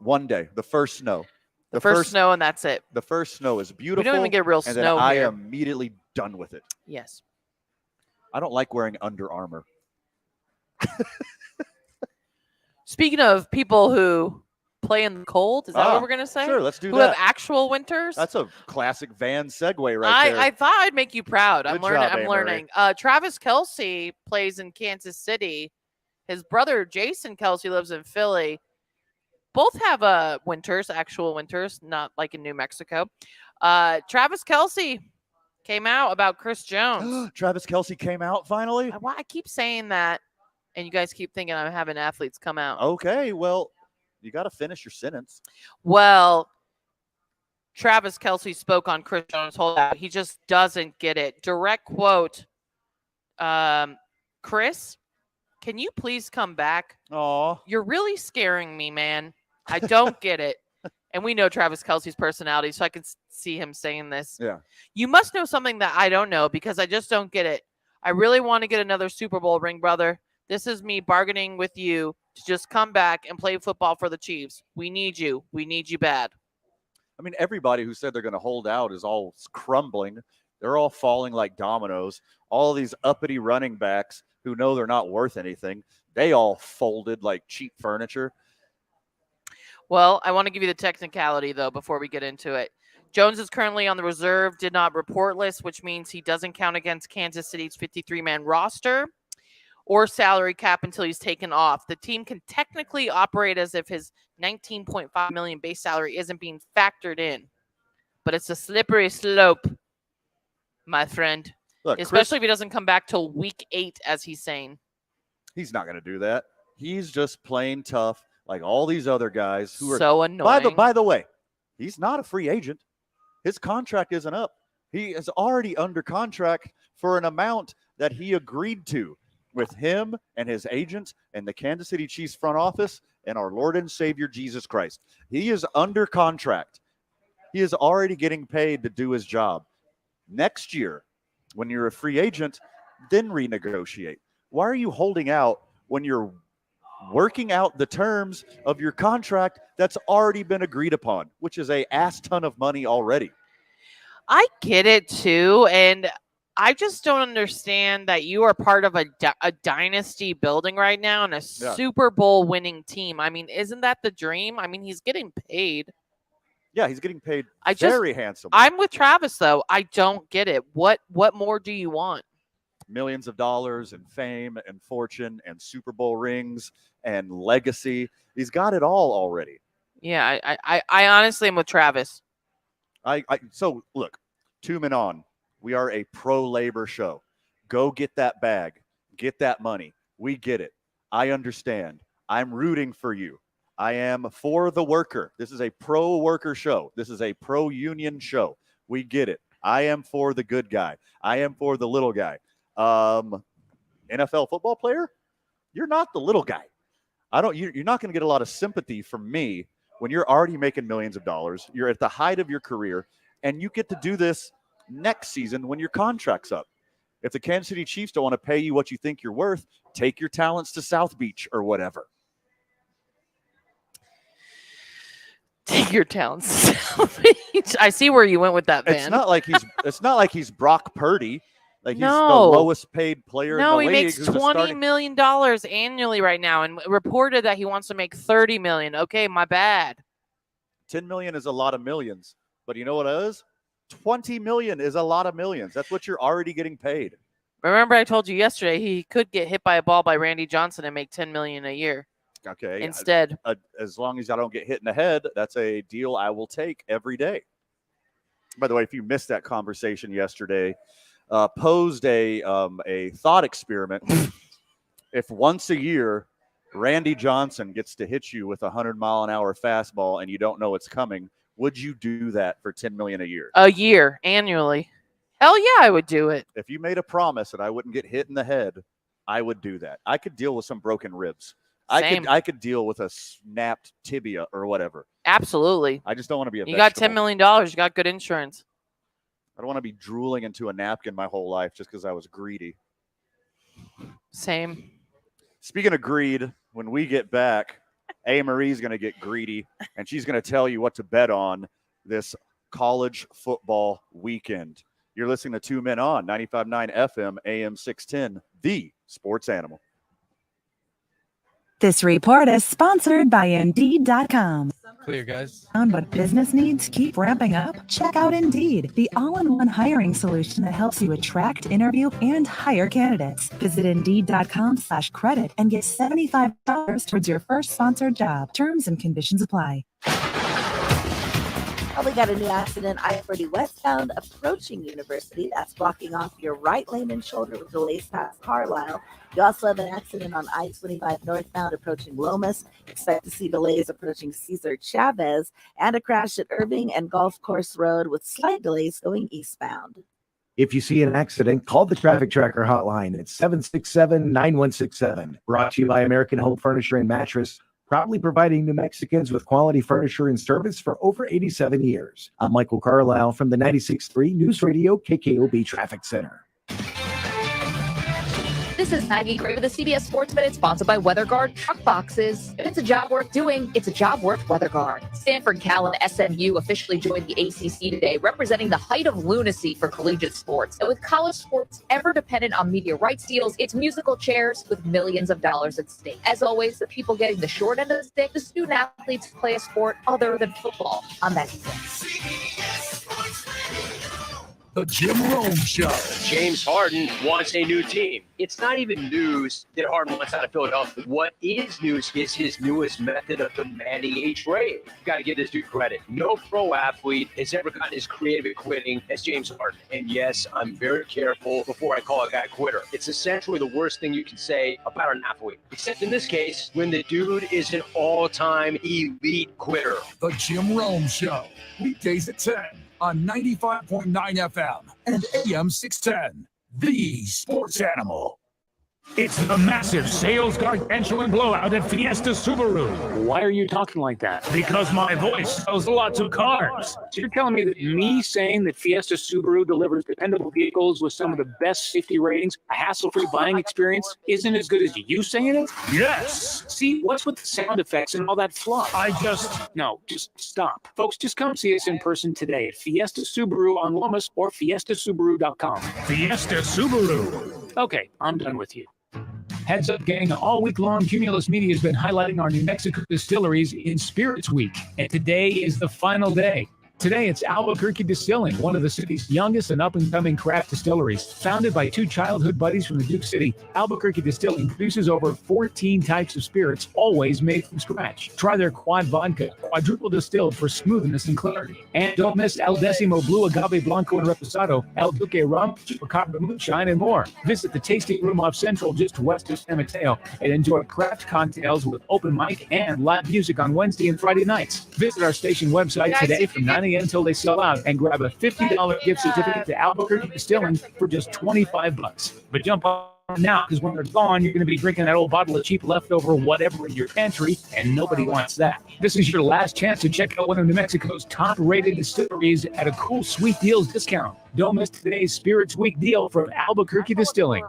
One day, the first snow.
The first snow, and that's it.
The first snow is beautiful.
We don't even get real
and
snow
then I
here.
am immediately done with it.
Yes.
I don't like wearing Under Armour.
Speaking of people who play in the cold, is that what we're gonna say?
Sure, let's do
who
that.
have actual winters?
That's a classic Van segue right there.
I thought I'd make you proud. I'm
Good
learning.
job,
I'm
Anne
learning. Travis Kelce plays in Kansas City. His brother Jason Kelce lives in Philly. Both have winters, actual winters, not like in New Mexico. Travis Kelce came out about Chris Jones.
Travis Kelce came out finally?
I keep saying that, and you guys keep thinking I'm having athletes come out.
Okay, well, you got to finish your sentence.
Well, Travis Kelce spoke on Chris Jones' holdout. He just doesn't get it. Direct quote, Chris, can you please come back?
Aw.
You're really scaring me, man. I don't get it. and we know Travis Kelce's personality, so I can see him saying this.
Yeah.
You must know something that I don't know because I just don't get it. I really want to get another Super Bowl ring, brother. This is me bargaining with you to just come back and play football for the Chiefs. We need you. We need you bad.
I mean, everybody who said they're going to hold out is all crumbling. They're all falling like dominoes. All these uppity running backs who know they're not worth anything, they all folded like cheap furniture.
Well, I want to give you the technicality, though, before we get into it. Jones is currently on the reserve, did not report list, which means he doesn't count against Kansas City's 53-man roster or salary cap until he's taken off. The team can technically operate as if his $19.5 million base salary isn't being factored in, but it's a slippery slope, my friend.
Look,
especially if he doesn't come back till week 8, as he's saying.
He's not going to do that. He's just playing tough, like all these other guys who are
so annoying.
By the way, he's not a free agent. His contract isn't up. He is already under contract for an amount that he agreed to with him and his agent and the Kansas City Chiefs front office and our Lord and Savior Jesus Christ. He is under contract. He is already getting paid to do his job. Next year, when you're a free agent, then renegotiate. Why are you holding out when you're working out the terms of your contract that's already been agreed upon, which is a ass ton of money already?
I get it too, and I just don't understand that you are part of a dynasty building right now and a Super Bowl winning team. I mean, isn't that the dream? I mean, he's getting paid.
Yeah, he's getting paid very handsomely.
I'm with Travis, though. I don't get it. What more do you want?
Millions of dollars and fame and fortune and Super Bowl rings and legacy. He's got it all already.
Yeah, I honestly am with Travis.
So, look, 2 men on. We are a pro-labor show. Go get that bag. Get that money. We get it. I understand. I'm rooting for you. I am for the worker. This is a pro-worker show. This is a pro-union show. We get it. I am for the good guy. I am for the little guy. NFL football player, you're not the little guy. You're not going to get a lot of sympathy from me when you're already making millions of dollars. You're at the height of your career, and you get to do this next season when your contract's up. If the Kansas City Chiefs don't want to pay you what you think you're worth, take your talents to South Beach or whatever.
Take your talents to South Beach. I see where you went with that, man.
It's not like he's Brock Purdy. Like he's the lowest paid player in the league.
No, he makes $20 million annually right now, and reported that he wants to make $30 million. Okay, my bad.
$10 million is a lot of millions, but you know what it is? $20 million is a lot of millions. That's what you're already getting paid.
Remember, I told you yesterday he could get hit by a ball by Randy Johnson and make $10 million a year.
Okay.
Instead,
as long as I don't get hit in the head, that's a deal I will take every day. By the way, if you missed that conversation yesterday, posed a thought experiment. If once a year Randy Johnson gets to hit you with a 100-mile-an-hour fastball and you don't know it's coming, would you do that for $10 million a year?
A year, annually. Hell yeah, I would do it.
If you made a promise that I wouldn't get hit in the head, I would do that. I could deal with some broken ribs.
Same.
I could deal with a snapped tibia or whatever.
Absolutely.
I just don't want to be a
You
vegetable.
got $10 million. You got good insurance.
I don't want to be drooling into a napkin my whole life just because I was greedy.
Same.
Speaking of greed, when we get back, A. Marie's going to get greedy, and she's going to tell you what to bet on this college football weekend. You're listening to 2 Men On, 95.9 FM, AM 610, the sports animal.
This report is sponsored by Indeed.com.
Clear, guys.
Found what business needs keep ramping up? Check out Indeed, the all-in-one hiring solution that helps you attract, interview, and hire candidates. Visit Indeed.com/credit and get $75 towards your first sponsored job. Terms and conditions apply.
Oh, we got a new accident, I-40 westbound approaching University. That's blocking off your right lane and shoulder with delays past Carlisle. You also have an accident on I-25 northbound approaching Lomas. Expect to see delays approaching Cesar Chavez, and a crash at Irving and Golf Course Road with slight delays going eastbound.
If you see an accident, call the Traffic Tracker hotline at 767-9167. Brought to you by American Home Furniture and Mattress, proudly providing New Mexicans with quality furniture and service for over 87 years. I'm Michael Carlisle from the 96.3 News Radio KKOB Traffic Center.
This is Maggie Gray with the CBS Sports Minute, sponsored by WeatherGuard Truck Boxes. If it's a job worth doing, it's a job worth WeatherGuard. Stanford, Cal, and SMU officially joined the ACC today, representing the height of lunacy for collegiate sports. And with college sports ever dependent on media rights deals, it's musical chairs with millions of dollars at stake. As always, the people getting the short end of the stick, the student athletes who play a sport other than football. I'm Maggie Gray.
The Jim Rome Show.
James Harden wants a new team. It's not even news that Harden wants out of Philadelphia. What is news is his newest method of demanding a trade. You got to give this dude credit. No pro athlete has ever gotten as creative at quitting as James Harden. And yes, I'm very careful before I call a guy a quitter. It's essentially the worst thing you can say about an athlete. Except in this case, when the dude is an all-time elite quitter.
The Jim Rome Show. Weekdays at 10 on 95.9 FM and AM 610. The Sports Animal.
It's the massive sales gargantuan blowout at Fiesta Subaru. Why are you talking like that? Because my voice sells lots of cars. So you're telling me that me saying that Fiesta Subaru delivers dependable vehicles with some of the best safety ratings, a hassle-free buying experience, isn't as good as you saying it? Yes. See, what's with the sound effects and all that fluff? No, just stop. Folks, just come see us in person today at Fiesta Subaru on Lomas or fiestasubaru.com. Fiesta Subaru. Okay, I'm done with you. Heads up, gang. All week long, Cumulus Media has been highlighting our New Mexico distilleries in Spirits Week, and today is the final day. Today, it's Albuquerque Distilling, one of the city's youngest and up-and-coming craft distilleries. Founded by two childhood buddies from the Duke City, Albuquerque Distilling produces over 14 types of spirits, always made from scratch. Try their quad vodka, quadruple distilled for smoothness and clarity. And don't miss El Decimo Blue Agave Blanco and Reposado, El Duque Rum, Chupacabra Moonshine, and more. Visit the tasting room off Central just west of San Mateo and enjoy craft cocktails with open mic and live music on Wednesday and Friday nights. Visit our station website today from 9 a.m. until they sell out and grab a $50 gift certificate to Albuquerque Distilling for just $25. But jump on now, because when they're gone, you're going to be drinking that old bottle of cheap leftover whatever in your pantry, and nobody wants that. This is your last chance to check out one of New Mexico's top-rated distilleries at a cool Sweet Deals discount. Don't miss today's Spirits Week deal from Albuquerque Distilling.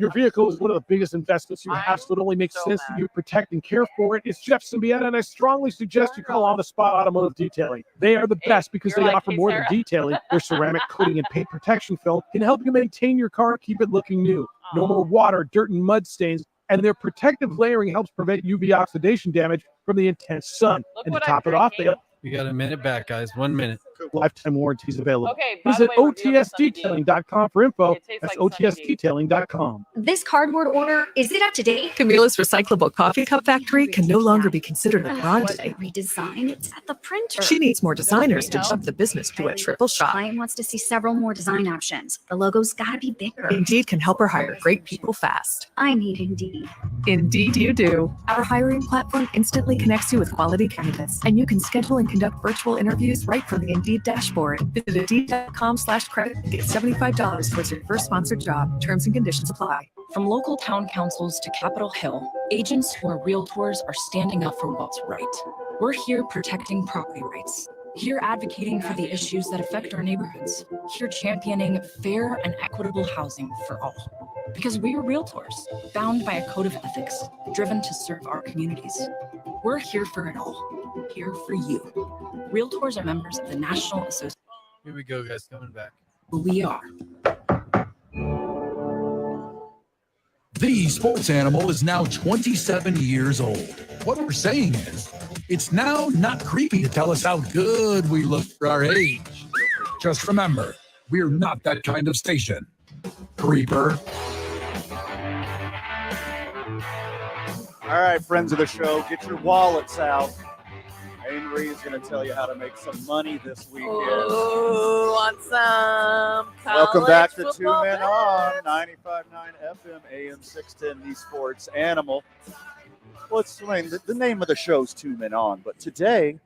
Your vehicle is one of the biggest investments you have, so it only makes sense that you protect and care for it. It's Jeff Symbieta, and I strongly suggest you call On the Spot Automotive Detailing. They are the best because they offer more than detailing. Their ceramic coating and paint protection film can help you maintain your car and keep it looking new. No more water, dirt, and mud stains, and their protective layering helps prevent UV oxidation damage from the intense sun. And to top it off, they have
We got a minute back, guys. 1 minute.
lifetime warranties available.
Okay, by the
Visit
way, we're doing
otsdetailing.com for info.
It tastes
That's
like
otsdetailing.com.
This cardboard order, is it up to date?
Camila's Recyclable Coffee Cup Factory can no longer be considered a grande.
Redesign? It's at the printer.
She needs more designers to jump the business to a triple shot.
Client wants to see several more design options. The logo's gotta be bigger.
Indeed can help her hire great people fast.
I need Indeed.
Indeed you do. Our hiring platform instantly connects you with quality candidates, and you can schedule and conduct virtual interviews right from the Indeed dashboard. Visit Indeed.com/credit and get $75 towards your first sponsored job. Terms and conditions apply.
From local town councils to Capitol Hill, agents who are realtors are standing up for what's right. We're here protecting property rights. Here advocating for the issues that affect our neighborhoods. Here championing fair and equitable housing for all. Because we are realtors, bound by a code of ethics, driven to serve our communities. We're here for it all. Here for you. Realtors are members of the National Association.
Here we go, guys. Coming back.
We are.
The Sports Animal is now 27 years old. What we're saying is, it's now not creepy to tell us how good we look for our age. Just remember, we're not that kind of station. Creeper.
All right, friends of the show, get your wallets out. Marie is going to tell you how to make some money this weekend.
Oh, want some
Welcome back to Two
football
Men
bets?
On, 95.9 FM, AM 610, The Sports Animal. Well, it's the name of the show's Two Men On, but today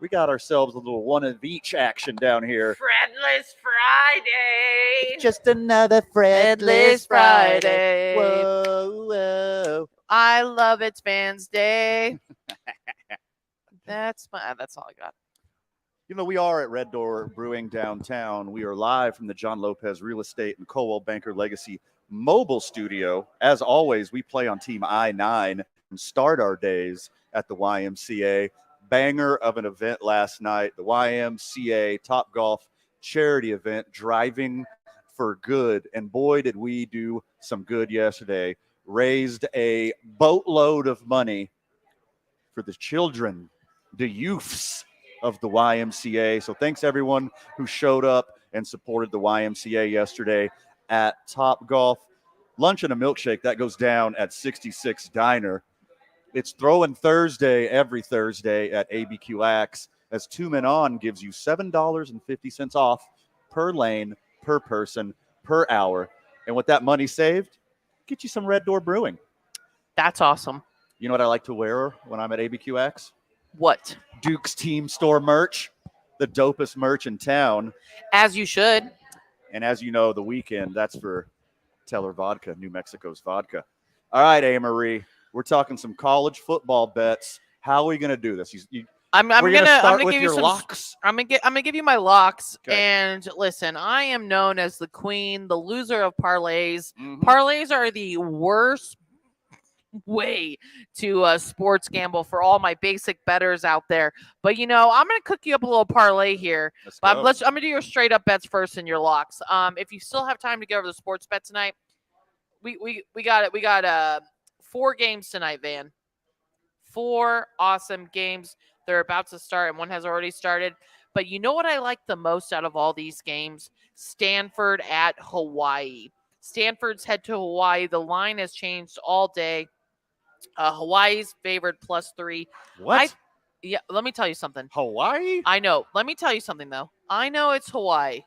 we got ourselves a little one of each action down here.
Fredless Friday.
Just another
Fredless Friday.
Whoa, whoa.
I love it's Vans Day. That's all I got.
You know, we are at Red Door Brewing downtown. We are live from the John Lopez Real Estate and Coldwell Banker Legacy mobile studio. As always, we play on Team I-9 and start our days at the YMCA. Banger of an event last night, the YMCA Top Golf charity event, Driving for Good. And boy, did we do some good yesterday. Raised a boatload of money for the children, the youths of the YMCA. So thanks everyone who showed up and supported the YMCA yesterday at Top Golf. Lunch and a milkshake, that goes down at 66 Diner. It's Throwing Thursday every Thursday at ABQ Axe, as 2 Men On gives you $7.50 off per lane, per person, per hour. And with that money saved, get you some Red Door Brewing.
That's awesome.
You know what I like to wear when I'm at ABQ Axe?
What?
Duke's Team Store merch, the dopest merch in town.
As you should.
And as you know, the weekend, that's for Teller Vodka, New Mexico's vodka. All right, Marie, we're talking some college football bets. How are we going to do this?
I'm gonna give you some
locks.
I'm gonna give you my locks.
Okay.
And listen, I am known as the queen, the loser of parlays.
Mm-hmm.
Parlays are the worst way to sports gamble for all my basic bettors out there. But I'm gonna cook you up a little parlay here. I'm gonna do your straight up bets first and your locks. If you still have time to get over the sports bet tonight, we got it. We got 4 games tonight, Van. 4 awesome games. They're about to start, and one has already started. But you know what I like the most out of all these games? Stanford at Hawaii. Stanford's head to Hawaii. The line has changed all day. Hawaii's favored +3.
What?
Yeah, let me tell you something.
Hawaii?
I know. Let me tell you something, though. I know it's Hawaii.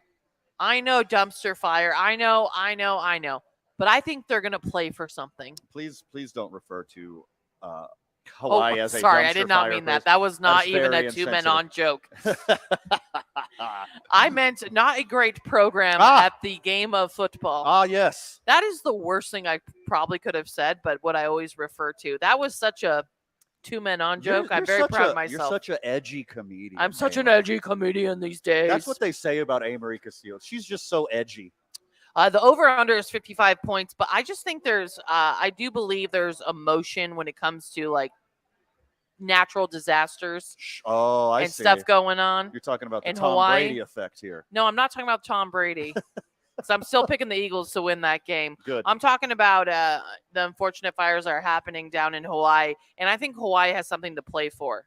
I know dumpster fire. I know. But I think they're going to play for something.
Please don't refer to Hawaii as a
sorry,
dumpster
I did not
fire
mean
place.
that. That was not
That's
even a
very
2 Men On
insensitive.
joke. I meant not a great program at the game of football.
Ah, yes.
That is the worst thing I probably could have said, but what I always refer to. That was such a 2 Men On joke. I'm very proud of myself.
You're such an edgy comedian.
I'm such an edgy comedian these days.
That's what they say about Marie Castillo. She's just so edgy.
The over-under is 55 points, but I just think I do believe there's emotion when it comes to, like, natural disasters
and
stuff going on.
You're talking about the
in
Tom
Hawaii.
Brady effect here.
No, I'm not talking about Tom Brady. Because I'm still picking the Eagles to win that game.
Good.
I'm talking about the unfortunate fires that are happening down in Hawaii, and I think Hawaii has something to play for.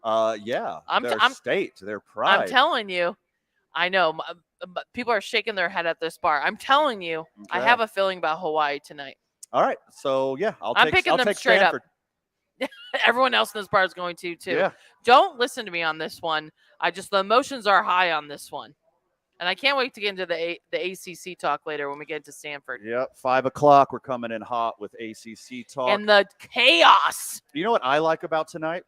Yeah, their state, their pride.
I'm telling you. I know. People are shaking their head at this bar. I'm telling you, I have a feeling about Hawaii tonight.
All right. So, yeah, I'll
I'm picking them straight
Stanford.
up. Everyone else in this bar is going to, too.
Yeah.
Don't listen to me on this one. The emotions are high on this one. And I can't wait to get into the ACC talk later when we get into Stanford.
Yep, 5 o'clock. We're coming in hot with ACC talk.
And the chaos.
You know what I like about tonight?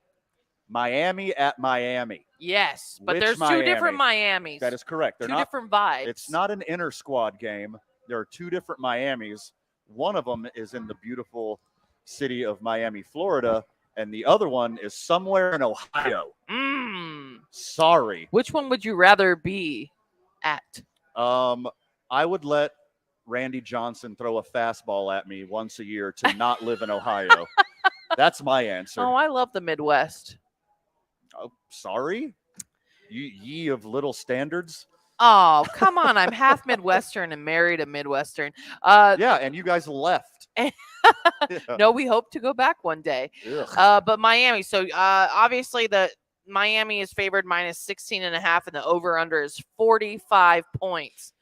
Miami at Miami.
Yes, but
Which
there's
Miami?
2 different Miamis.
That is correct. They're
two
not
different vibes.
It's not an inter-squad game. There are 2 different Miamis. One of them is in the beautiful city of Miami, Florida, and the other one is somewhere in Ohio. Sorry.
Which one would you rather be at?
I would let Randy Johnson throw a fastball at me once a year to not live in Ohio. That's my answer.
Oh, I love the Midwest.
Oh, sorry? Ye of little standards?
Oh, come on. I'm half Midwestern and married a Midwestern.
Yeah, and you guys left.
No, we hope to go back one day. But Miami. So obviously the Miami is favored -16.5, and the over/under is 45 points.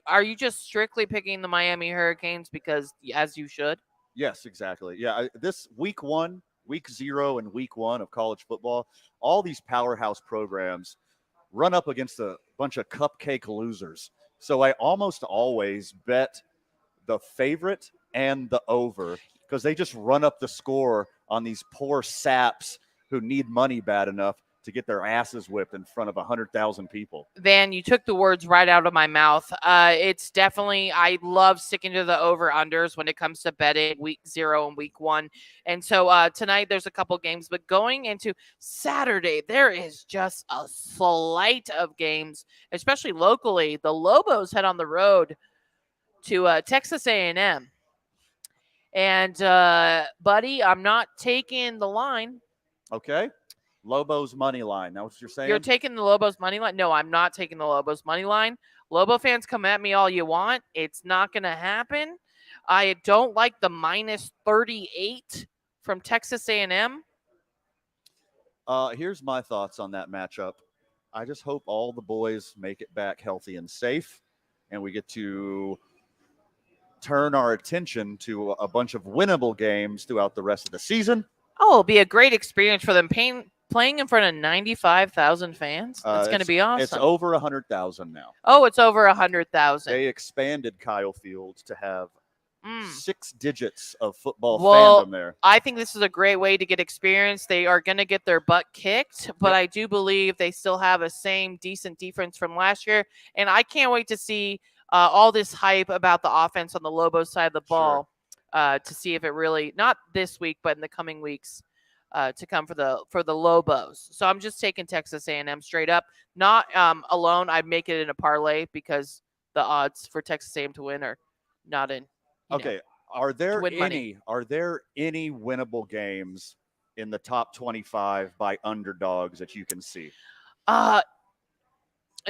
Are you just strictly picking the Miami Hurricanes because, as you should?
Yes, exactly. Yeah, this week 0, and week 1 of college football, all these powerhouse programs run up against a bunch of cupcake losers. So I almost always bet the favorite and the over because they just run up the score on these poor saps who need money bad enough to get their asses whipped in front of 100,000 people.
Van, you took the words right out of my mouth. It's definitely, I love sticking to the over-unders when it comes to betting week 0 and week 1. And so tonight there's a couple games, but going into Saturday, there is just a slate of games, especially locally. The Lobos head on the road to Texas A&M. And, buddy, I'm not taking the line.
Okay. Lobos money line. That's what you're saying?
You're taking the Lobos money line? No, I'm not taking the Lobos money line. Lobo fans, come at me all you want. It's not going to happen. I don't like the minus 38 from Texas A&M.
Here's my thoughts on that matchup. I just hope all the boys make it back healthy and safe, and we get to turn our attention to a bunch of winnable games throughout the rest of the season.
Oh, it'll be a great experience for them playing in front of 95,000 fans. That's going to be awesome.
It's over 100,000 now.
Oh, it's over 100,000.
They expanded Kyle Fields to have 6 digits of football
fandom
there.
I think this is a great way to get experience. They are going to get their butt kicked, but I do believe they still have a same decent defense from last year. And I can't wait to see all this hype about the offense on the Lobos side of the ball to see if it really, not this week, but in the coming weeks to come for the Lobos. So I'm just taking Texas A&M straight up. Not alone. I'd make it in a parlay because the odds for Texas A&M to win are not in.
Okay. Are there
money.
any winnable games in the top 25 by underdogs that you can see?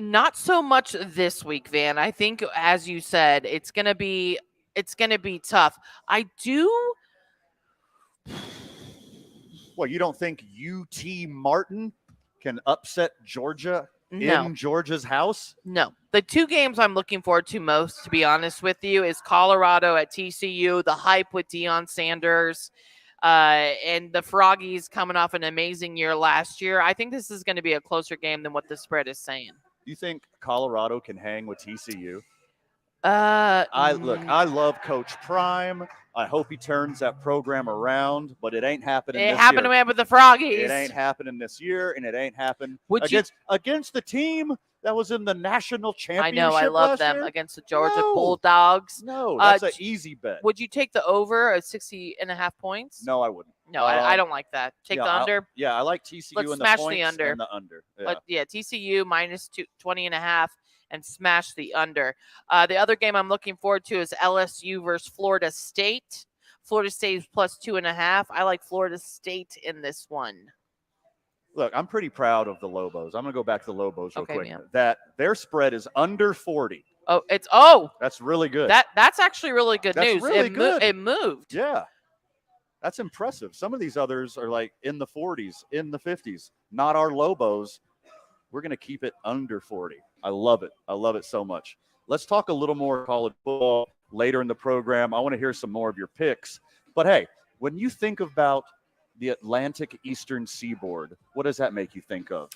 Not so much this week, Van. I think, as you said, it's gonna be tough. I do.
Well, you don't think UT Martin can upset Georgia in Georgia's house?
No. The 2 games I'm looking forward to most, to be honest with you, is Colorado at TCU, the hype with Deion Sanders, and the Froggies coming off an amazing year last year. I think this is going to be a closer game than what the spread is saying.
You think Colorado can hang with TCU? I love Coach Prime. I hope he turns that program around, but it ain't happening this year.
It happened to with the Froggies.
It ain't happening this year, and it ain't happened against the team that was in the national championship.
I know, I love them
year?
against the Georgia Bulldogs.
No, that's an easy bet.
Would you take the over at 60.5 points?
No, I wouldn't.
No, I don't like that. Take the under.
I like TCU
Let's
and the
smash
points
the under.
and the under.
TCU minus 20.5 and smash the under. The other game I'm looking forward to is LSU versus Florida State. Florida State is plus 2.5. I like Florida State in this one.
Look, I'm pretty proud of the Lobos. I'm going to go back to the Lobos real quick.
Man.
That their spread is under 40.
That's
really good.
That's actually really good news.
Really good.
It moved.
Yeah. That's impressive. Some of these others are like in the 40s, in the 50s. Not our Lobos. We're going to keep it under 40. I love it. I love it so much. Let's talk a little more college football later in the program. I want to hear some more of your picks. But hey, when you think about the Atlantic Eastern Seaboard, what does that make you think of?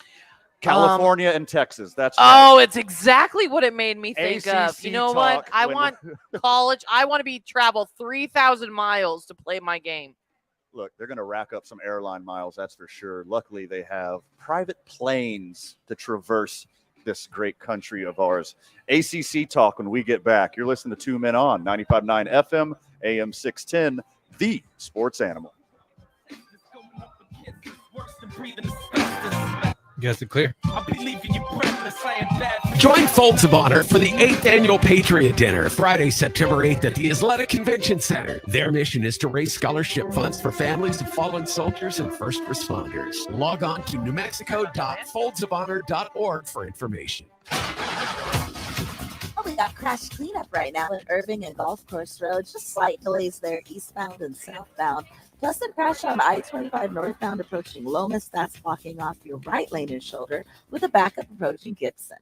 California and Texas. That's right.
Oh, it's exactly what it made me think of. You know what? I want college. I want to travel 3,000 miles to play my game.
Look, they're going to rack up some airline miles, that's for sure. Luckily, they have private planes to traverse this great country of ours. ACC talk when we get back. You're listening to 2 Men On, 95.9 FM, AM 610, the sports animal.
You guys are clear.
Join Folds of Honor for the 8th Annual Patriot Dinner, Friday, September 8th at the Isleta Convention Center. Their mission is to raise scholarship funds for families of fallen soldiers and first responders. Log on to newmexico.foldsofhonor.org for information.
We got crash cleanup right now in Irving and Golf Course Road. Just slight delays there, eastbound and southbound. Plus a crash on I-25 northbound approaching Lomas. That's blocking off your right lane and shoulder with a backup approaching Gibson.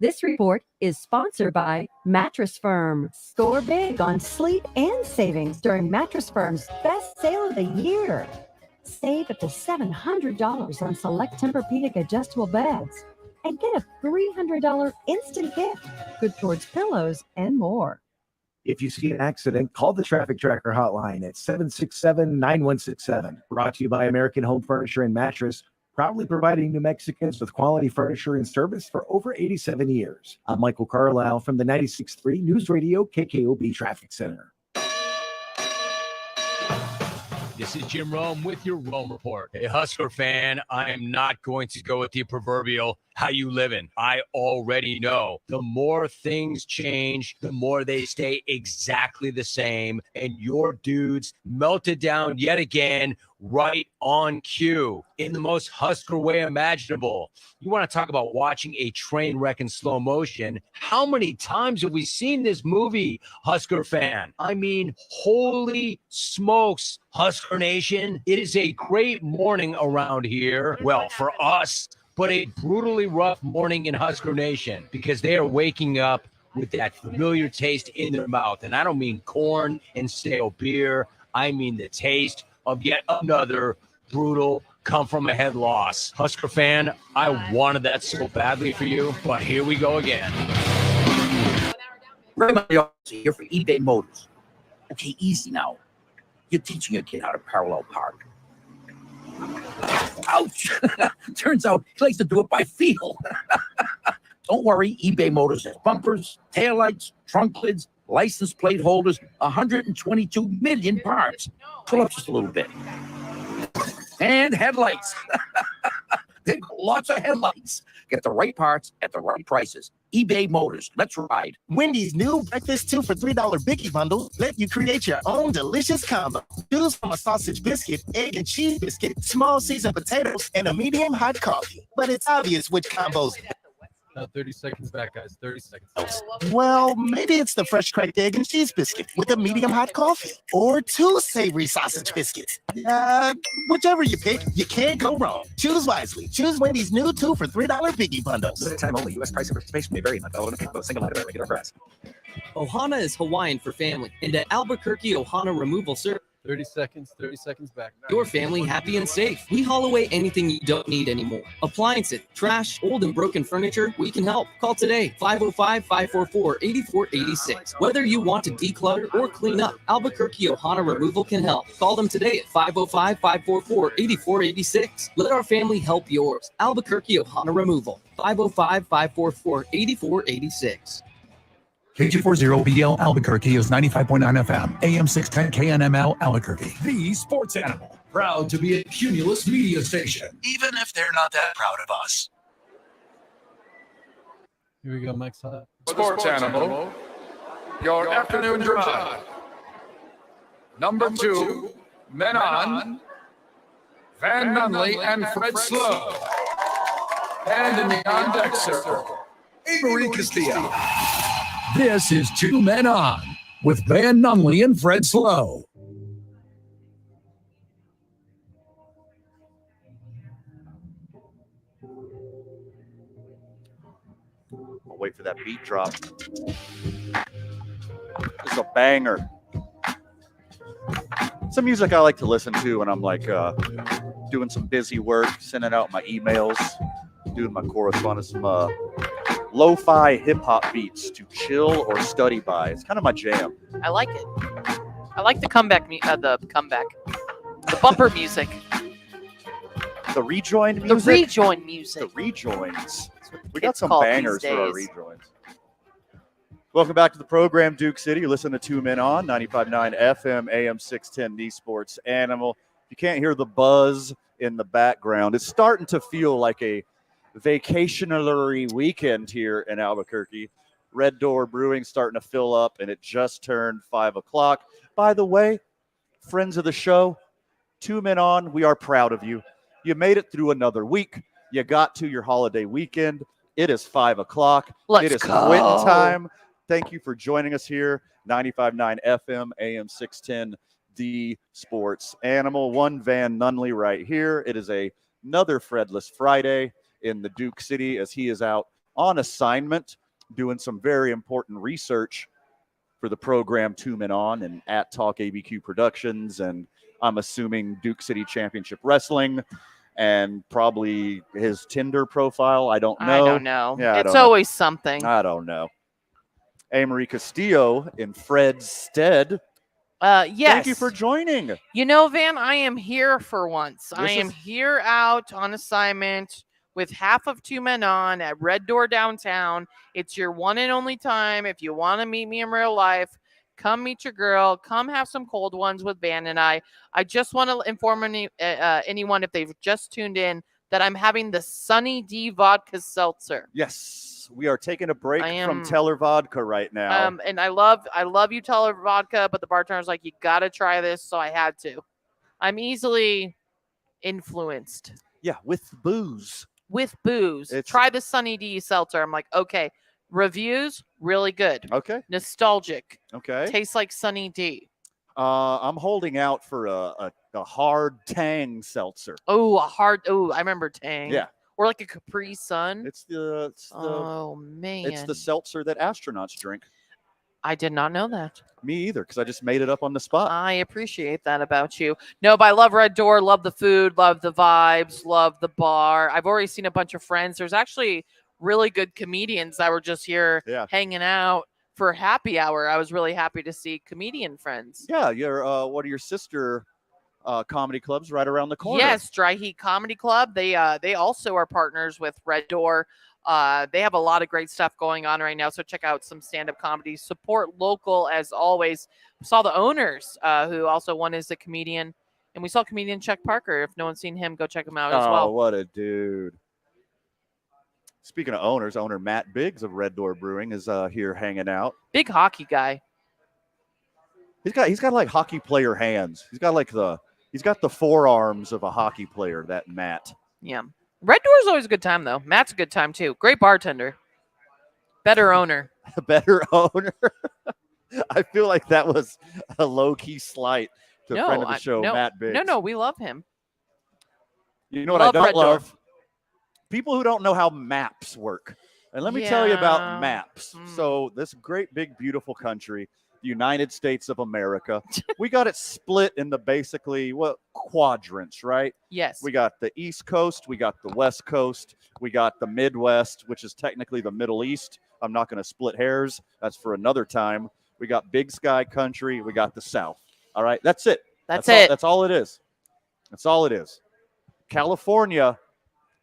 This report is sponsored by Mattress Firm. Score big on sleep and savings during Mattress Firm's best sale of the year. Save up to $700 on select Tempur-Pedic adjustable beds and get a $300 instant gift, good towards pillows and more.
If you see an accident, call the Traffic Tracker hotline at 767-9167. Brought to you by American Home Furniture and Mattress, proudly providing New Mexicans with quality furniture and service for over 87 years. I'm Michael Carlisle from the 96.3 News Radio KKOB Traffic Center.
This is Jim Rome with your Rome Report. Hey, Husker fan, I am not going to go with the proverbial how you living. I already know the more things change, the more they stay exactly the same. And your dudes melted down yet again, right on cue, in the most Husker way imaginable. You want to talk about watching a train wreck in slow motion? How many times have we seen this movie, Husker fan? I mean, holy smokes, Husker Nation. It is a great morning around here. Well, for us, but a brutally rough morning in Husker Nation because they are waking up with that familiar taste in their mouth. And I don't mean corn and stale beer. I mean the taste of yet another brutal come-from-ahead loss. Husker fan, I wanted that so badly for you, but here we go again.
Raymond here for eBay Motors. Okay, easy now. You're teaching your kid how to parallel park. Ouch! Turns out he likes to do it by feel. Don't worry, eBay Motors has bumpers, taillights, trunk lids, license plate holders, 122 million parts. Pull up just a little bit. And headlights. They've got lots of headlights. Get the right parts at the right prices. eBay Motors. Let's ride.
Wendy's new breakfast 2 for $3 Biggie Bundle let you create your own delicious combo. Choose from a sausage biscuit, egg and cheese biscuit, small seasoned potatoes, and a medium hot coffee. But it's obvious which combos.
30 seconds back, guys. 30 seconds.
Well, maybe it's the fresh cracked egg and cheese biscuit with a medium hot coffee. Or 2 savory sausage biscuits. Whichever you pick, you can't go wrong. Choose wisely. Choose Wendy's new 2 for $3 Biggie Bundles.
Limited time only. U.S. price and participation may vary. Not valid on a single item at regular price.
Ohana is Hawaiian for family, and at Albuquerque Ohana Removal Service,
30 seconds back.
your family happy and safe. We haul away anything you don't need anymore. Appliances, trash, old and broken furniture, we can help. Call today, 505-544-8486. Whether you want to declutter or clean up, Albuquerque Ohana Removal can help. Call them today at 505-544-8486. Let our family help yours. Albuquerque Ohana Removal, 505-544-8486.
KG40BL Albuquerque is 95.9 FM, AM 610 KNML Albuquerque. The sports animal. Proud to be a Cumulus media station, even if they're not that proud of us.
Here we go, Mike.
Sports animal. Your afternoon drive. Number 2, Men On, Van Nunley and Fred Slow. And in the on-deck circle, Avery Castillo. This is 2 Men On with Van Nunley and Fred Slow.
I'll wait for that beat drop. It's a banger. Some music I like to listen to when I'm like doing some busy work, sending out my emails, doing my correspondence, some lo-fi hip-hop beats to chill or study by. It's kind of my jam.
I like it. I like the comeback, the bumper music.
The rejoin music?
The rejoin music.
The rejoins. We
It's
got some
called
bangers
these
for our
days.
rejoins. Welcome back to the program, Duke City. You listen to 2 Men On, 95.9 FM, AM 610, the Sports Animal. If you can't hear the buzz in the background, it's starting to feel like a vacationary weekend here in Albuquerque. Red Door Brewing starting to fill up, and it just turned 5 o'clock. By the way, friends of the show, 2 Men On, we are proud of you. You made it through another week. You got to your holiday weekend. It is 5 o'clock.
Let's
it is
go.
quitting time. Thank you for joining us here. 95.9 FM, AM 610, the Sports Animal. One Van Nunley right here. It is another Fredless Friday in the Duke City as he is out on assignment doing some very important research for the program 2 Men On and at Talk ABQ Productions, and I'm assuming Duke City Championship Wrestling and probably his Tinder profile. I don't know.
I don't know.
Yeah,
It's always something.
I don't know. Amory Castillo in Fred's stead.
Yes.
Thank you for joining.
You know, Van, I am here for once. I am
is-
here out on assignment with half of Two Men On at Red Door downtown. It's your one and only time. If you want to meet me in real life, come meet your girl. Come have some cold ones with Van and I. I just want to inform anyone, if they've just tuned in, that I'm having the Sunny D vodka seltzer.
Yes, we are taking a break from Teller Vodka right now.
And I love you, Teller Vodka, but the bartender's like, you got to try this, so I had to. I'm easily influenced.
Yeah, with booze.
Try the Sunny D seltzer. I'm like, okay. Reviews, really good.
Okay.
Nostalgic.
Okay.
Tastes like Sunny D.
I'm holding out for a hard Tang seltzer.
I remember Tang.
Yeah.
Or like a Capri Sun.
It's the
oh man.
It's the seltzer that astronauts drink.
I did not know that.
Me either, because I just made it up on the spot.
I appreciate that about you. No, but I love Red Door, love the food, love the vibes, love the bar. I've already seen a bunch of friends. There's actually really good comedians that were just here hanging out for happy hour. I was really happy to see comedian friends.
Yeah, one of your sister comedy clubs right around the corner.
Yes, Dry Heat Comedy Club. They also are partners with Red Door. They have a lot of great stuff going on right now, so check out some stand-up comedy. Support local as always. We saw the owners, who also one is a comedian, and we saw comedian Chuck Parker. If no one's seen him, go check him out as well.
Oh, what a dude! Speaking of owners, owner Matt Biggs of Red Door Brewing is here hanging out.
Big hockey guy.
He's got like hockey player hands. He's got the forearms of a hockey player. That Matt.
Yeah. Red Door is always a good time, though. Matt's a good time, too. Great bartender. Better owner.
Better owner. I feel like that was a low-key slight to a friend of the show, Matt Biggs.
No, we love him.
You know what I don't love? People who don't know how maps work. And let me tell you about maps. So this great, big, beautiful country, the United States of America, we got it split into basically quadrants, right?
Yes.
We got the East Coast, we got the West Coast, we got the Midwest, which is technically the Middle East. I'm not going to split hairs. That's for another time. We got Big Sky Country, we got the South. All right, that's it.
That's it.
That's all it is. That's all it is. California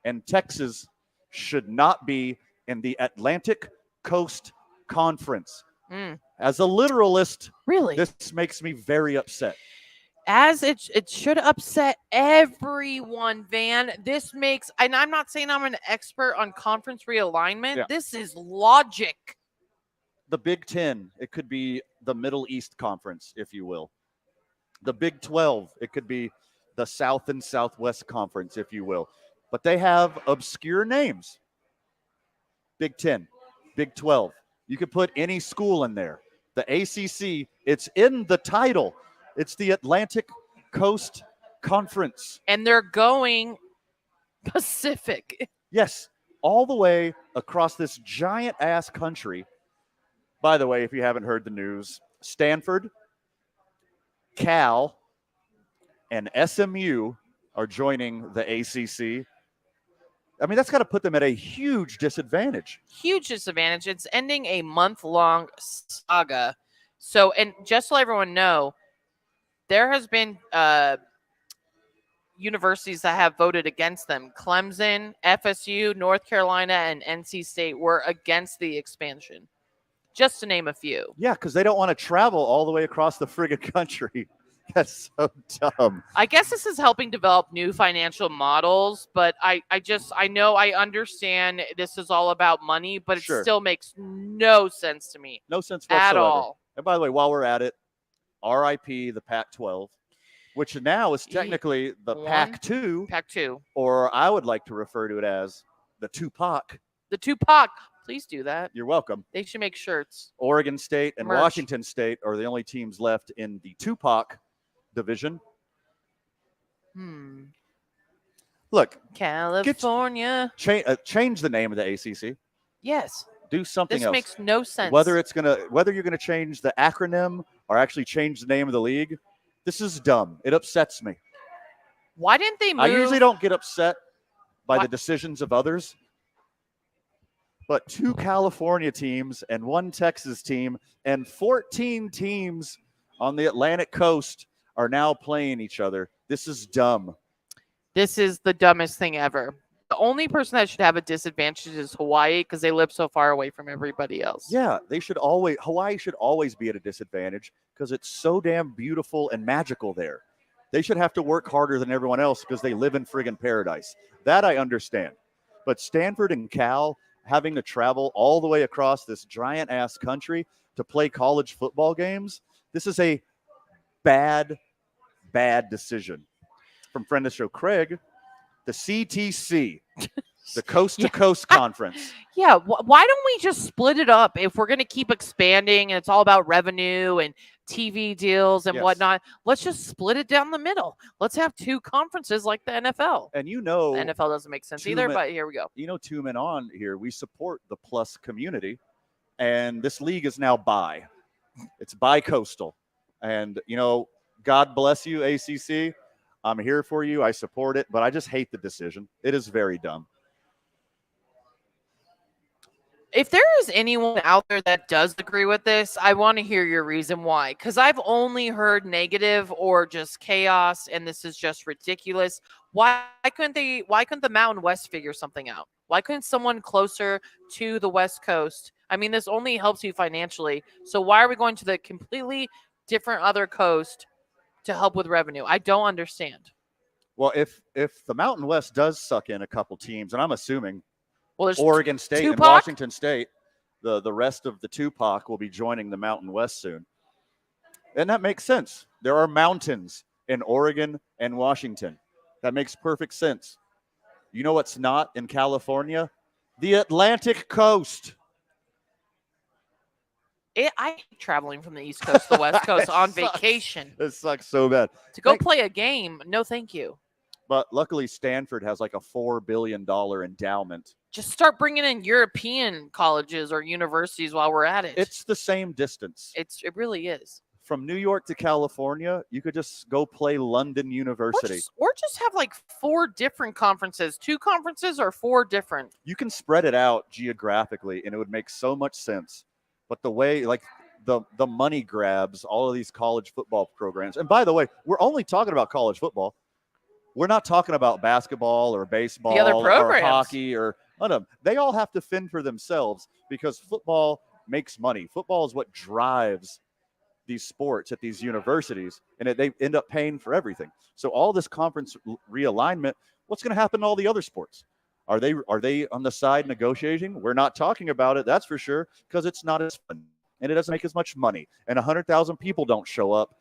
and Texas should not be in the Atlantic Coast Conference. As a literalist,
really,
this makes me very upset.
As it should upset everyone, Van. This makes, and I'm not saying I'm an expert on conference realignment.
Yeah.
This is logic.
The Big Ten, it could be the Middle East Conference, if you will. The Big 12, it could be the South and Southwest Conference, if you will. But they have obscure names. Big 10, Big 12. You could put any school in there. The ACC, it's in the title. It's the Atlantic Coast Conference.
And they're going Pacific.
Yes, all the way across this giant-ass country. By the way, if you haven't heard the news, Stanford, Cal, and SMU are joining the ACC. I mean, that's got to put them at a huge disadvantage.
Huge disadvantage. It's ending a month-long saga. So, and just to let everyone know, there has been universities that have voted against them. Clemson, FSU, North Carolina, and NC State were against the expansion, just to name a few.
Yeah, because they don't want to travel all the way across the friggin' country. That's so dumb.
I guess this is helping develop new financial models, but I know I understand this is all about money, but it still makes no sense to me.
No sense whatsoever.
At all.
And by the way, while we're at it, RIP the Pac-12, which now is technically the Pac-2.
Pac-2.
Or I would like to refer to it as the Tupac.
The Tupac. Please do that.
You're welcome.
They should make shirts.
Oregon State and
Merch.
Washington State are the only teams left in the Tupac division. Look,
California.
Change the name of the ACC.
Yes.
Do something
this
else.
This makes no sense.
Whether you're gonna change the acronym or actually change the name of the league, this is dumb. It upsets me.
Why didn't they move?
I usually don't get upset by the decisions of others, but 2 California teams and 1 Texas team and 14 teams on the Atlantic coast are now playing each other. This is dumb.
This is the dumbest thing ever. The only person that should have a disadvantage is Hawaii because they live so far away from everybody else.
Yeah, Hawaii should always be at a disadvantage because it's so damn beautiful and magical there. They should have to work harder than everyone else because they live in friggin' paradise. That I understand. But Stanford and Cal having to travel all the way across this giant-ass country to play college football games, this is a bad decision. From friend of the show, Craig, the CTC, the Coast to Coast Conference.
Yeah, why don't we just split it up if we're going to keep expanding and it's all about revenue and TV deals and whatnot? Let's just split it down the middle. Let's have two conferences like the NFL.
And
the NFL doesn't make sense either, but here we go.
2 men on here, we support the plus community, and this league is now bi. It's bi-coastal. And, God bless you, ACC. I'm here for you. I support it, but I just hate the decision. It is very dumb.
If there is anyone out there that does agree with this, I want to hear your reason why. Because I've only heard negative or just chaos, and this is just ridiculous. Why couldn't the Mountain West figure something out? Why couldn't someone closer to the West Coast? I mean, this only helps you financially. So why are we going to the completely different other coast to help with revenue? I don't understand.
Well, if the Mountain West does suck in a couple teams, and I'm assuming
there's
Oregon State and Washington State, the rest of the Tupac will be joining the Mountain West soon. And that makes sense. There are mountains in Oregon and Washington. That makes perfect sense. You know what's not in California? The Atlantic coast.
I hate traveling from the East Coast to the West Coast on vacation.
It sucks so bad.
To go play a game, no thank you.
But luckily, Stanford has like a $4 billion endowment.
Just start bringing in European colleges or universities while we're at it.
It's the same distance.
It really is.
From New York to California, you could just go play London University.
Or just have like 4 different conferences. 2 conferences or 4 different.
You can spread it out geographically, and it would make so much sense. But the way, like, the money grabs all of these college football programs. And by the way, we're only talking about college football. We're not talking about basketball or baseball or hockey or none of them. They all have to fend for themselves because football makes money. Football is what drives these sports at these universities, and they end up paying for everything. So all this conference realignment, what's going to happen to all the other sports? Are they on the side negotiating? We're not talking about it, that's for sure, because it's not as fun, and it doesn't make as much money. And 100,000 people don't show up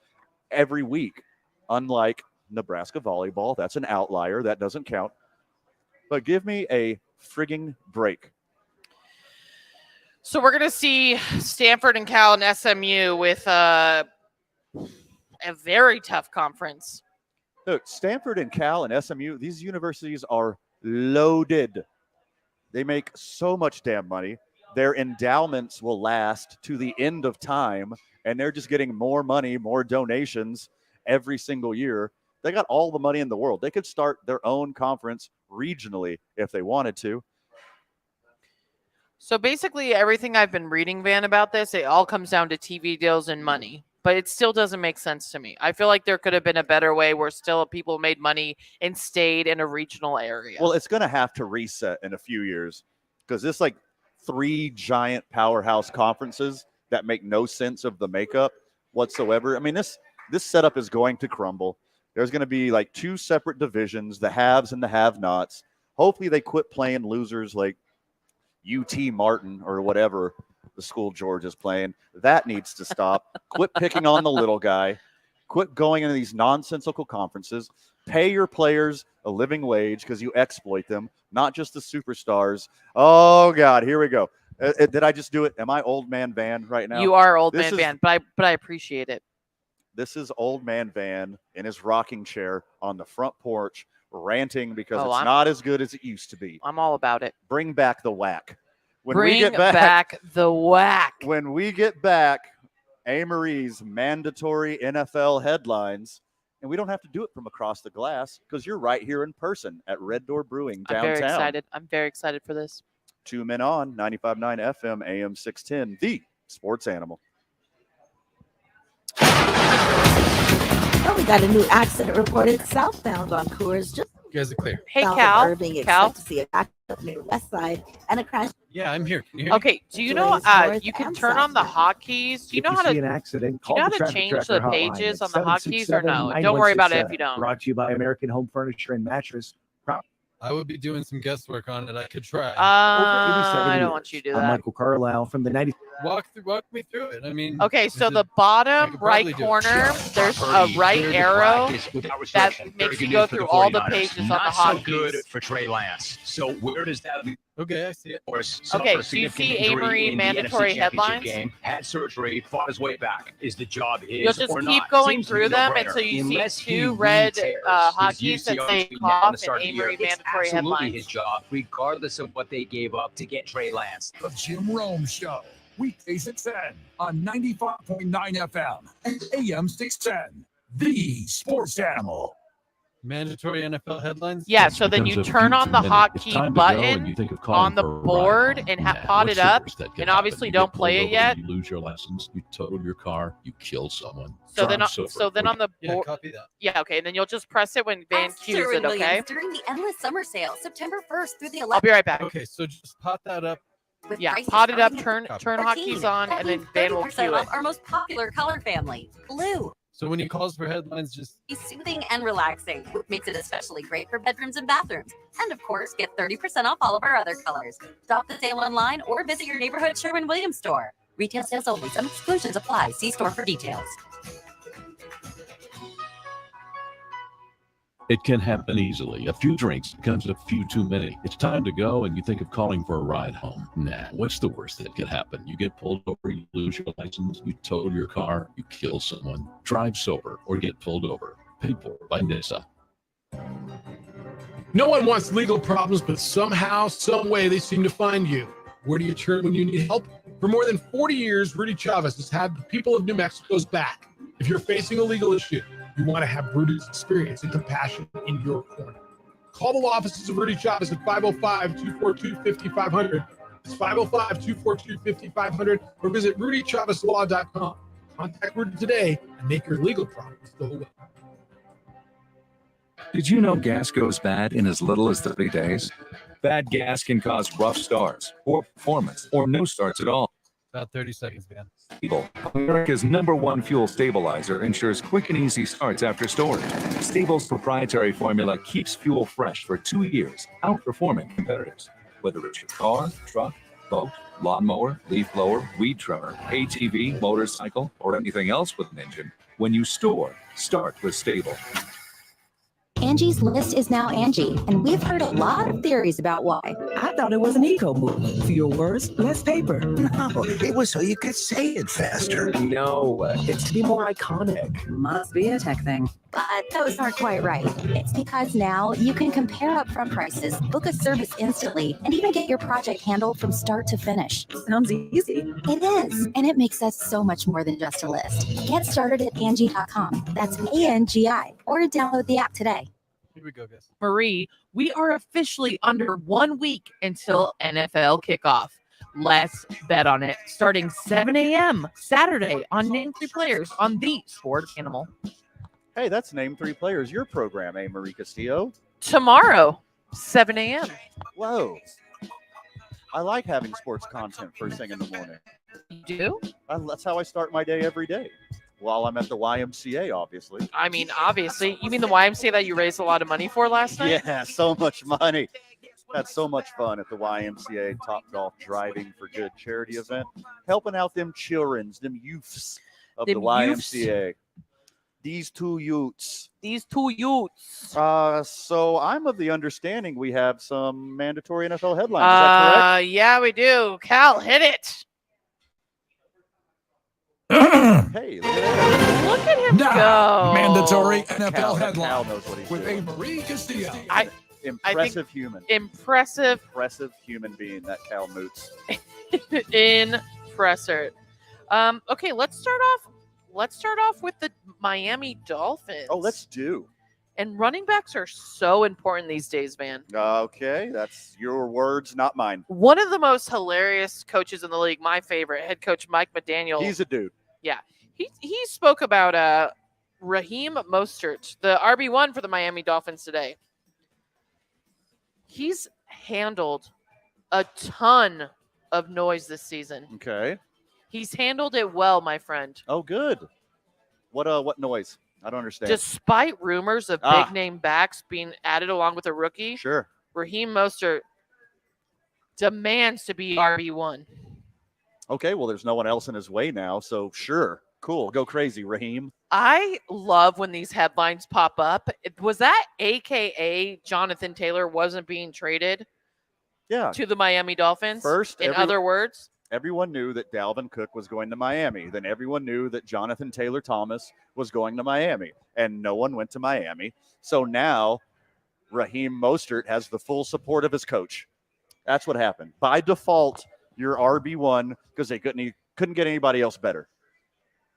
every week, unlike Nebraska volleyball. That's an outlier. That doesn't count. But give me a frigging break.
So we're going to see Stanford and Cal and SMU with a very tough conference.
Look, Stanford and Cal and SMU, these universities are loaded. They make so much damn money. Their endowments will last to the end of time, and they're just getting more money, more donations every single year. They got all the money in the world. They could start their own conference regionally if they wanted to.
So basically everything I've been reading, Van, about this, it all comes down to TV deals and money. But it still doesn't make sense to me. I feel like there could have been a better way where still people made money and stayed in a regional area.
Well, it's going to have to reset in a few years because this like 3 giant powerhouse conferences that make no sense of the makeup whatsoever. I mean, this setup is going to crumble. There's going to be like 2 separate divisions, the haves and the have-nots. Hopefully they quit playing losers like UT Martin or whatever the school George is playing. That needs to stop. Quit picking on the little guy. Quit going into these nonsensical conferences. Pay your players a living wage because you exploit them, not just the superstars. Oh, God, here we go. Did I just do it? Am I old man Van right now?
You are old man Van, but I appreciate it.
This is old man Van in his rocking chair on the front porch ranting because it's not as good as it used to be.
I'm all about it.
Bring back the whack.
Bring back the whack.
When we get back, Amory's mandatory NFL headlines, and we don't have to do it from across the glass because you're right here in person at Red Door Brewing downtown.
I'm very excited. I'm very excited for this.
2 men on 95.9 FM, AM 610, the sports animal.
Oh, we got a new accident reported southbound on Coors. Just
You guys are clear.
Hey,
south of
Cal.
Irving.
Cal.
Expect to see a backup near West Side and a crash.
Yeah, I'm here. Can you hear me?
Okay, do you know you can turn on the hotkeys? Do you know how to
see an accident,
do you know how
call the
to
traffic
change
tracker
the
hotline
pages
at
on the hotkeys or no?
767-9167.
Don't worry about it if you don't.
Brought to you by American Home Furniture and Mattress.
I would be doing some guesswork on it. I could try.
I don't want you to do
I'm
that.
Michael Carlisle from the 90s.
Walk me through it. I mean,
Okay, so the bottom right
probably do it.
corner, there's a right arrow that makes you go through all the pages on the
Not so
hotkeys.
good for Trey Lance. So where does that leave?
Okay, I see it.
Okay, do you see Amory mandatory headlines?
Game, had surgery, fought his way back. Is the job his
You'll just
or
keep
not?
going
Seems to
through
be
them
no-brainer.
until you
Unless
see
he
two red
re-tears
hotkeys that
his
say
UCL
cough
at the
and
start of the year.
Amory
It's
mandatory
absolutely
headlines.
his job, regardless of what they gave up to get Trey Lance.
The Jim Rome Show, weekdays at 10 on 95.9 FM and AM 610. The Sports Animal.
Mandatory NFL headlines?
Yeah, so then you turn on the hotkey button on the board and pot it up, and obviously don't play it yet.
You lose your license, you total your car, you kill someone.
So then on the board,
copy that.
yeah, okay, and then you'll just press it when Van cues it, okay?
During the endless summer sale, September 1st through the 11th.
I'll be right back.
Okay, so just pot that up.
Yeah,
prices
pot it up,
starting at
turn
14.
hotkeys on,
That
and then
means
Van will
30%
cue it.
off our most popular color family, blue.
So when he calls for headlines, just
It's soothing and relaxing, which makes it especially great for bedrooms and bathrooms. And of course, get 30% off all of our other colors. Shop the sale online or visit your neighborhood Sherwin-Williams store. Retail sales only. Some exclusions apply. See store for details.
It can happen easily. A few drinks becomes a few too many. It's time to go and you think of calling for a ride home. Nah, what's the worst that could happen? You get pulled over, you lose your license, you total your car, you kill someone. Drive sober or get pulled over. Paid for by NISA.
No one wants legal problems, but somehow, some way, they seem to find you. Where do you turn when you need help? For more than 40 years, Rudy Chavez has had the people of New Mexico's back. If you're facing a legal issue, you want to have Rudy's experience and compassion in your corner. Call the law offices of Rudy Chavez at 505-242-5500. It's 505-242-5500 or visit rudychavezlaw.com. Contact Rudy today and make your legal problems go away.
Did you know gas goes bad in as little as 30 days? Bad gas can cause rough starts, poor performance, or no starts at all.
about 30 seconds, man.
Stable, America's #1 fuel stabilizer, ensures quick and easy starts after storage. Stable's proprietary formula keeps fuel fresh for 2 years, outperforming competitors. Whether it's your car, truck, boat, lawnmower, leaf blower, weed trimmer, ATV, motorcycle, or anything else with an engine, when you store, start with Stable.
Angie's List is now Angie, and we've heard a lot of theories about why.
I thought it was an eco move. Fewer words, less paper.
No, it was so you could say it faster.
No, it's to be more iconic.
Must be a tech thing. But those aren't quite right. It's because now you can compare upfront prices, book a service instantly, and even get your project handled from start to finish.
Sounds easy.
It is, and it makes us so much more than just a list. Get started at Angie.com. That's ANGI, or download the app today.
Here we go, guys.
Marie, we are officially under 1 week until NFL kickoff. Let's bet on it. Starting 7 a.m. Saturday on Name 3 Players on the Sports Animal.
Hey, that's Name 3 Players, your program, Marie Castillo.
Tomorrow, 7 a.m.
Whoa. I like having sports content first thing in the morning.
You do?
That's how I start my day every day. While I'm at the YMCA, obviously.
I mean, obviously. You mean the YMCA that you raised a lot of money for last night?
Yeah, so much money. Had so much fun at the YMCA Top Golf Driving for Good charity event. Helping out them childrens, them youths of the YMCA. These two youths. So I'm of the understanding we have some mandatory NFL headlines. Is that correct?
Yeah, we do. Cal, hit it.
Hey,
look at him
now,
go.
Mandatory NFL
Cal
headlines
knows what he's
with
doing.
Marie Castillo.
Impressive human.
Impressive
human being, that Cal Moots.
Impressive. Okay, let's start off with the Miami Dolphins.
Oh, let's do.
And running backs are so important these days, man.
Okay, that's your words, not mine.
One of the most hilarious coaches in the league, my favorite, head coach Mike McDaniel.
He's a dude.
Yeah. He spoke about Raheem Mostert, the RB1 for the Miami Dolphins today. He's handled a ton of noise this season.
Okay.
He's handled it well, my friend.
Oh, good. What noise? I don't understand.
Despite rumors of big name backs being added along with a rookie,
sure.
Raheem Mostert demands to be RB1.
Okay, well, there's no one else in his way now, so sure. Cool. Go crazy, Raheem.
I love when these headlines pop up. Was that AKA Jonathan Taylor wasn't being traded to the Miami Dolphins?
First,
in other words,
everyone knew that Dalvin Cook was going to Miami. Then everyone knew that Jonathan Taylor Thomas was going to Miami, and no one went to Miami. So now Raheem Mostert has the full support of his coach. That's what happened. By default, you're RB1 because they couldn't get anybody else better.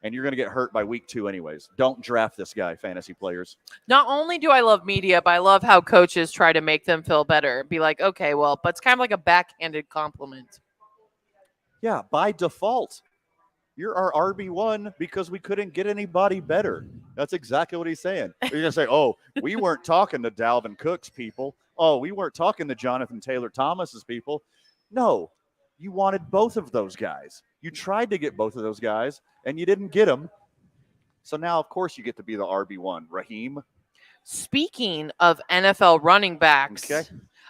And you're going to get hurt by week 2 anyways. Don't draft this guy, fantasy players.
not only do I love media, but I love how coaches try to make them feel better. Be like, okay, well, but it's kind of like a backhanded compliment.
Yeah, by default, you're our RB1 because we couldn't get anybody better. That's exactly what he's saying. You're going to say, oh, we weren't talking to Dalvin Cook's people. Oh, we weren't talking to Jonathan Taylor Thomas's people. No, you wanted both of those guys. You tried to get both of those guys, and you didn't get them. So now, of course, you get to be the RB1. Raheem?
Speaking of NFL running backs,
Okay.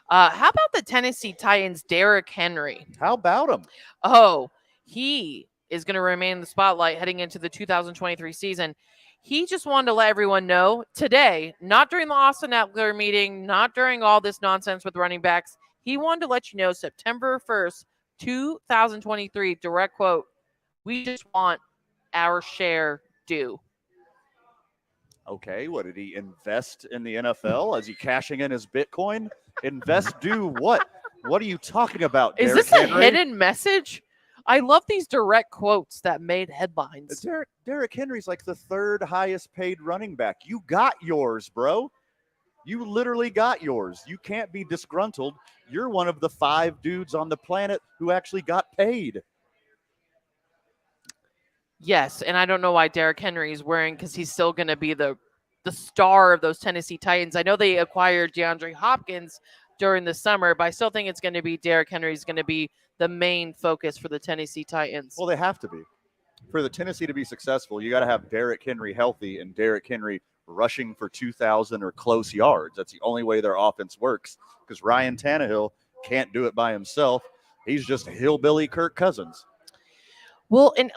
How about the Tennessee Titans' Derrick Henry?
How about him?
Oh, he is going to remain in the spotlight heading into the 2023 season. He just wanted to let everyone know today, not during the Austin Eckler meeting, not during all this nonsense with running backs. He wanted to let you know September 1st, 2023, direct quote, we just want our share due.
Okay, what did he invest in the NFL? Is he cashing in his Bitcoin? Invest do what? What are you talking about,
Is
Derrick
this a
Henry?
hidden message? I love these direct quotes that made headlines.
Derrick Henry's like the 3rd highest paid running back. You got yours, bro. You literally got yours. You can't be disgruntled. You're one of the 5 dudes on the planet who actually got paid.
Yes, and I don't know why Derrick Henry is wearing, because he's still going to be the star of those Tennessee Titans. I know they acquired DeAndre Hopkins during the summer, but I still think it's going to be Derrick Henry's going to be the main focus for the Tennessee Titans.
Well, they have to be. For the Tennessee to be successful, you got to have Derrick Henry healthy and Derrick Henry rushing for 2,000 or close yards. That's the only way their offense works, because Ryan Tannehill can't do it by himself. He's just hillbilly Kirk Cousins.
Well, and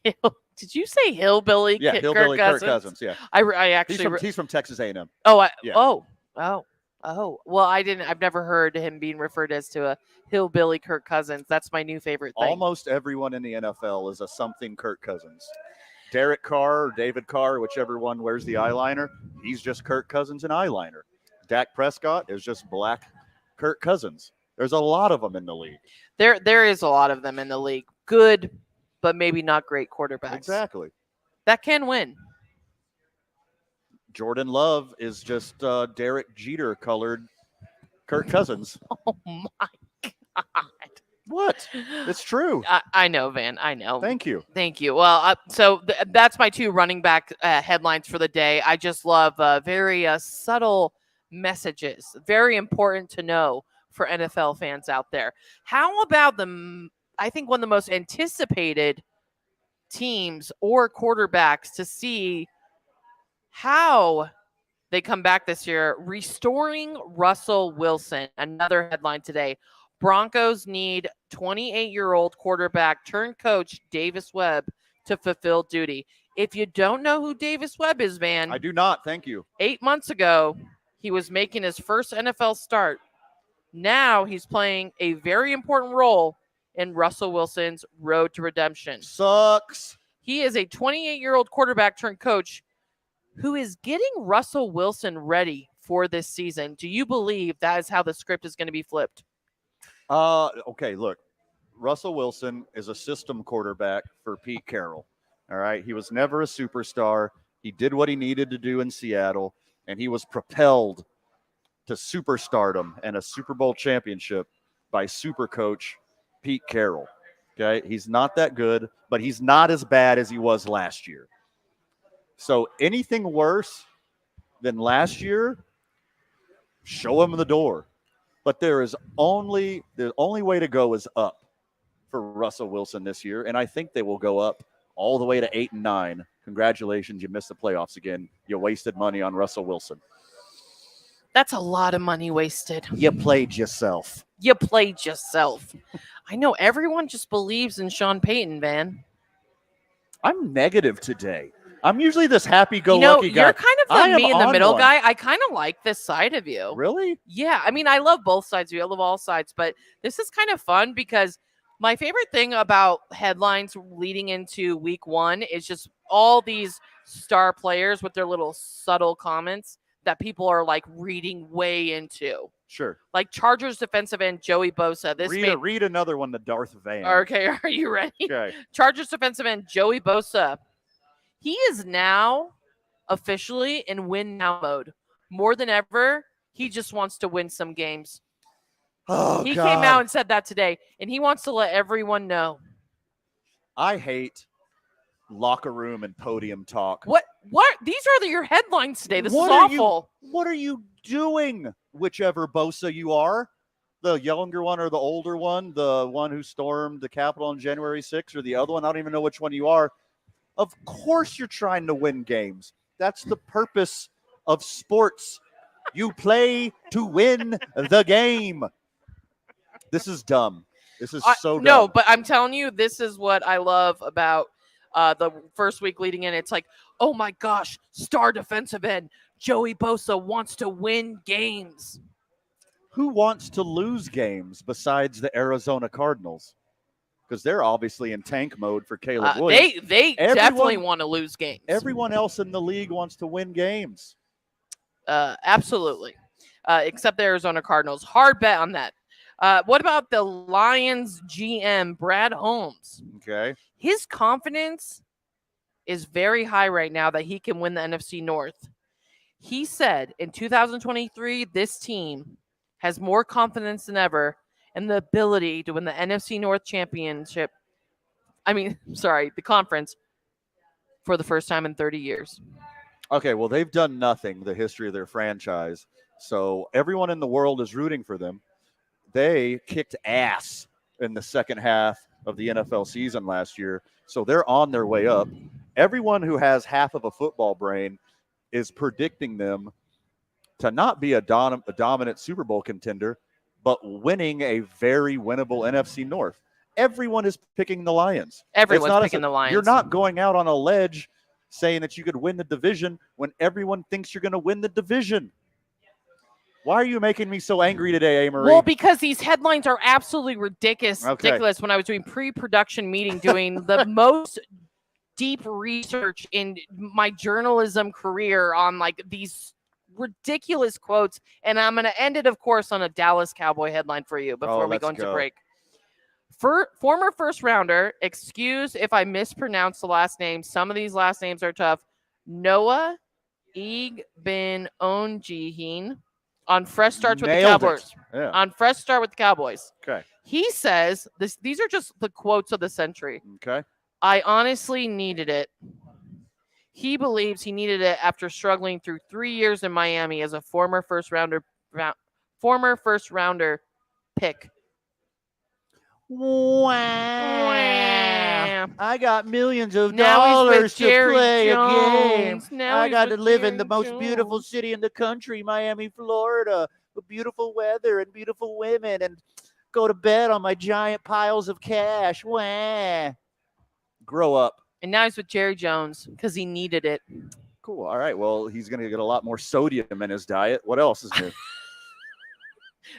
did you say hillbilly?
Yeah, hillbilly Kirk Cousins. Yeah,
I actually
he's from Texas A&M.
Oh,
Yeah.
Oh. Well, I've never heard him being referred as to a hillbilly Kirk Cousins. That's my new favorite thing.
Almost everyone in the NFL is a something Kirk Cousins. Derek Carr or David Carr, whichever one wears the eyeliner, he's just Kirk Cousins and eyeliner. Dak Prescott is just black Kirk Cousins. There's a lot of them in the league.
There is a lot of them in the league. Good, but maybe not great quarterbacks.
Exactly.
That can win.
Jordan Love is just Derek Jeter colored Kirk Cousins.
Oh my God.
What? It's true.
I know, Van. I know.
Thank you.
Thank you. Well, so that's my 2 running back headlines for the day. I just love very subtle messages. Very important to know for NFL fans out there. How about I think one of the most anticipated teams or quarterbacks to see how they come back this year, restoring Russell Wilson. Another headline today. Broncos need 28-year-old quarterback turned coach Davis Webb to fulfill duty. If you don't know who Davis Webb is, Van.
I do not. Thank you.
8 months ago, he was making his first NFL start. Now he's playing a very important role in Russell Wilson's road to redemption.
Sucks.
He is a 28-year-old quarterback turned coach who is getting Russell Wilson ready for this season. Do you believe that is how the script is going to be flipped?
Okay, look. Russell Wilson is a system quarterback for Pete Carroll. All right. He was never a superstar. He did what he needed to do in Seattle, and he was propelled to superstardom and a Super Bowl championship by super coach Pete Carroll. Okay. He's not that good, but he's not as bad as he was last year. So anything worse than last year, show them the door. But the only way to go is up for Russell Wilson this year, and I think they will go up all the way to 8-9. Congratulations, you missed the playoffs again. You wasted money on Russell Wilson.
That's a lot of money wasted.
You played yourself.
You played yourself. I know everyone just believes in Sean Payton, Van.
I'm negative today. I'm usually this happy-go-lucky guy.
You're kind of the me in the middle guy. I kind of like this side of you.
Really?
Yeah. I mean, I love both sides of you. I love all sides, but this is kind of fun because my favorite thing about headlines leading into week 1 is just all these star players with their little subtle comments that people are like reading way into.
Sure.
Like Chargers defensive end Joey Bosa.
Read another one to Darth Van.
Okay, are you ready?
Okay.
Chargers defensive end Joey Bosa. He is now officially in win now mode. More than ever, he just wants to win some games.
Oh,
he
God.
came out and said that today, and he wants to let everyone know.
I hate locker room and podium talk.
What? These are your headlines today. This is
What
awful.
What are you doing, whichever Bosa you are? The younger one or the older one? The one who stormed the Capitol on January 6th or the other one? I don't even know which one you are. Of course you're trying to win games. That's the purpose of sports. You play to win the game. This is dumb. This is so dumb.
No, but I'm telling you, this is what I love about the first week leading in. It's like, oh my gosh, star defensive end Joey Bosa wants to win games.
Who wants to lose games besides the Arizona Cardinals? Because they're obviously in tank mode for Caleb Williams.
They definitely want to lose games.
Everyone else in the league wants to win games.
Absolutely. Except the Arizona Cardinals. Hard bet on that. What about the Lions GM, Brad Holmes?
Okay.
His confidence is very high right now that he can win the NFC North. He said in 2023, this team has more confidence than ever in the ability to win the NFC North championship. The conference for the first time in 30 years.
Okay, well, they've done nothing, the history of their franchise. So everyone in the world is rooting for them. They kicked ass in the second half of the NFL season last year. So they're on their way up. Everyone who has half of a football brain is predicting them to not be a dominant Super Bowl contender, but winning a very winnable NFC North. Everyone is picking the Lions.
Everyone's picking the Lions.
You're not going out on a ledge saying that you could win the division when everyone thinks you're going to win the division. Why are you making me so angry today, Amory?
Well, because these headlines are absolutely ridiculous. When I was doing pre-production meeting, doing the most deep research in my journalism career on like these ridiculous quotes, and I'm going to end it, of course, on a Dallas Cowboy headline for you before we go into break. Former first rounder, excuse if I mispronounce the last name. Some of these last names are tough. Noah Igbenogjihin on fresh starts with the Cowboys.
Yeah.
On fresh start with the Cowboys.
Okay.
He says these are just the quotes of the century.
Okay.
I honestly needed it. He believes he needed it after struggling through 3 years in Miami as a former first rounder pick.
Wow. I got millions of dollars to play a game. I got to live in the most beautiful city in the country, Miami, Florida, with beautiful weather and beautiful women, and go to bed on my giant piles of cash. Wow. Grow up.
And now he's with Jerry Jones because he needed it.
Cool. All right. Well, he's going to get a lot more sodium in his diet. What else is new?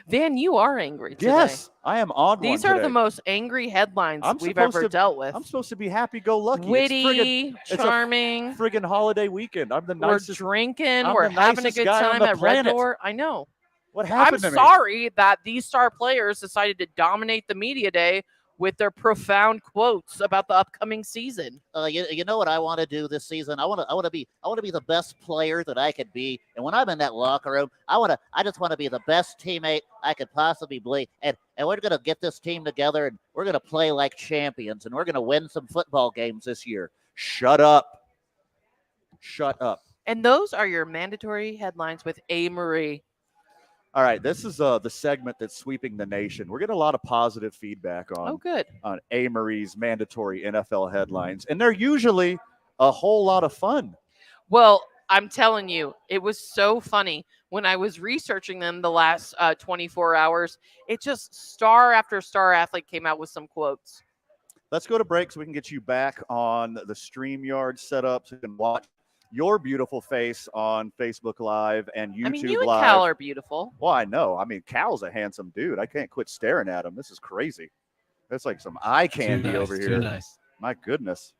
Van, you are angry today.
Yes, I am on
These
one
are
today.
the most angry headlines we've ever dealt with.
I'm supposed to be happy-go-lucky.
Witty, charming.
It's a friggin' holiday weekend. I'm the
We're
nicest.
drinking.
I'm
We're
the
having a
nicest
good
guy on
time
the
at
planet.
Red Door. I know.
What happened
I'm
to me?
sorry that these star players decided to dominate the media day with their profound quotes about the upcoming season.
You know what I want to do this season? I want to be the best player that I could be. And when I'm in that locker room, I just want to be the best teammate I could possibly be. And we're going to get this team together, and we're going to play like champions, and we're going to win some football games this year.
Shut up. Shut up.
And those are your mandatory headlines with A. Marie.
All right, this is the segment that's sweeping the nation. We're getting a lot of positive feedback on A. Marie's mandatory NFL headlines, and they're usually a whole lot of fun.
Well, I'm telling you, it was so funny when I was researching them the last 24 hours. It just star after star athlete came out with some quotes.
Let's go to break so we can get you back on the StreamYard setup so you can watch your beautiful face on Facebook Live and YouTube Live.
I mean, you and Cal are beautiful.
Well, I know. I mean, Cal's a handsome dude. I can't quit staring at him. This is crazy. That's like some eye candy over here.
Too nice.
My goodness.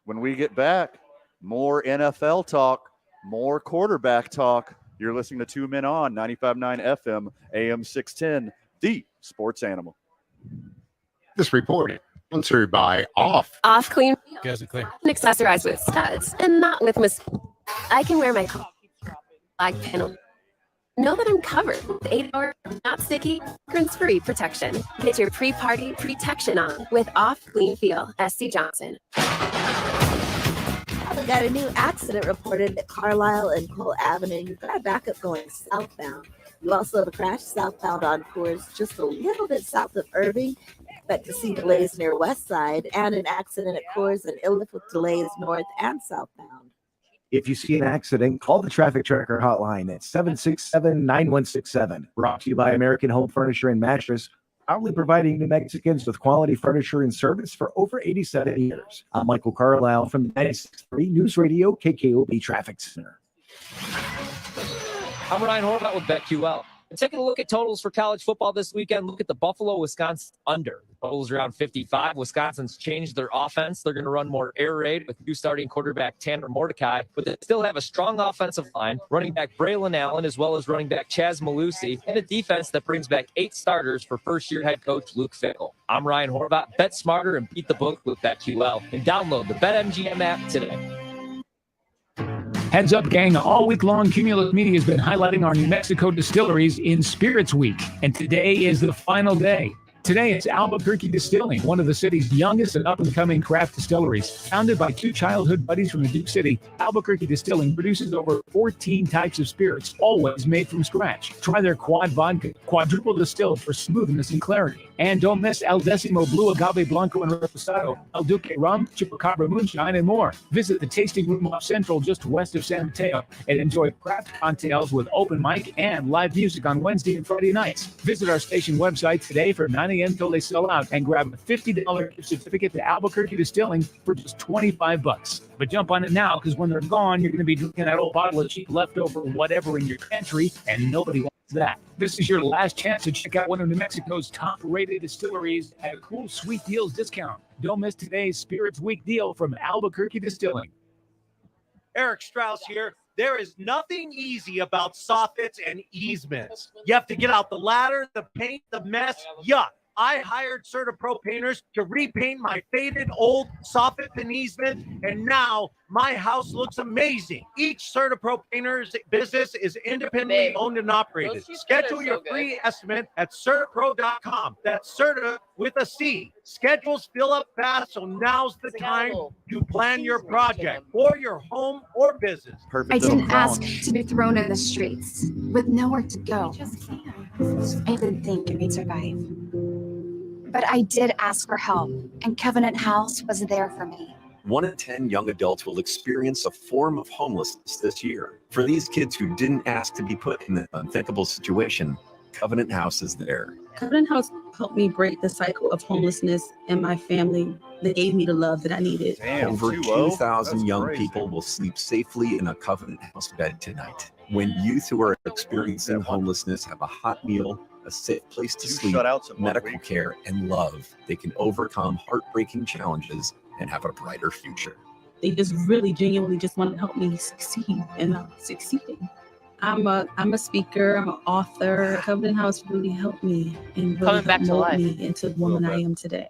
When we get back, more NFL talk, more quarterback talk. You're listening to 2 Men On, 95.9 FM, AM 610, the sports animal.
This report sponsored by Off.
Off Clean.
Guys are clear.
And accessorize with studs and not with I can wear my flag panel. Know that I'm covered with 8-hour, not sticky, rinse-free protection. Get your pre-party protection on with Off Clean Feel. SC Johnson.
We got a new accident reported at Carlisle and Cole Avenue. You've got a backup going southbound. You also have a crash southbound on Coors just a little bit south of Irving. Expect to see delays near West Side and an accident at Coors and Iliff with delays north and southbound.
If you see an accident, call the Traffic Tracker hotline at 767-9167. Brought to you by American Home Furniture and Mattress, proudly providing New Mexicans with quality furniture and service for over 87 years. I'm Michael Carlisle from 96.3 News Radio KKOB Traffic Center.
I'm Ryan Horvat with BetQL. And taking a look at totals for college football this weekend, look at the Buffalo-Wisconsin under. The total's around 55. Wisconsin's changed their offense. They're going to run more air raid with new starting quarterback Tanner Mordecai, but they still have a strong offensive line, running back Braylon Allen, as well as running back Chaz Malusi, and a defense that brings back 8 starters for first-year head coach Luke Fickell. I'm Ryan Horvat. Bet smarter and beat the book with BetQL. And download the BetMGM app today.
Heads up, gang. All week long, Cumulus Media has been highlighting our New Mexico distilleries in Spirits Week, and today is the final day. Today, it's Albuquerque Distilling, one of the city's youngest and up-and-coming craft distilleries. Founded by 2 childhood buddies from the Duke City, Albuquerque Distilling produces over 14 types of spirits, always made from scratch. Try their quad vodka, quadruple distilled for smoothness and clarity. And don't miss El Decimo Blue Agave Blanco and Reposado, El Duque Rum, Chupacabra Moonshine, and more. Visit the Tasting Room off Central just west of San Mateo and enjoy craft cocktails with open mic and live music on Wednesday and Friday nights. Visit our station website today from 9 a.m. till they sell out and grab a $50 gift certificate to Albuquerque Distilling for just $25. But jump on it now, because when they're gone, you're going to be drinking that old bottle of cheap leftover whatever in your pantry, and nobody wants that. This is your last chance to check out one of New Mexico's top-rated distilleries at a cool Sweet Deals discount. Don't miss today's Spirits Week deal from Albuquerque Distilling.
Eric Strauss here. There is nothing easy about soffits and easements. You have to get out the ladder, the paint, the mess. Yuck. I hired CertaPro painters to repaint my faded old soffit and easement, and now my house looks amazing. Each CertaPro painter's business is independently owned and operated. Schedule your free estimate at CertaPro.com. That's Certa with a C. Schedules fill up fast, so now's the time to plan your project for your home or business.
I didn't ask to be thrown in the streets with nowhere to go. I didn't think we'd survive. But I did ask for help, and Covenant House was there for me.
1 in 10 young adults will experience a form of homelessness this year. For these kids who didn't ask to be put in an unthinkable situation, Covenant House is there.
Covenant House helped me break the cycle of homelessness in my family. They gave me the love that I needed.
Over 2,000 young people will sleep safely in a Covenant House bed tonight. When youth who are experiencing homelessness have a hot meal, a safe place to sleep, medical care, and love, they can overcome heartbreaking challenges and have a brighter future.
They just really genuinely just want to help me succeed, and I'm succeeding. I'm a speaker, I'm an author. Covenant House really helped me and really helped mold me into the woman I am today.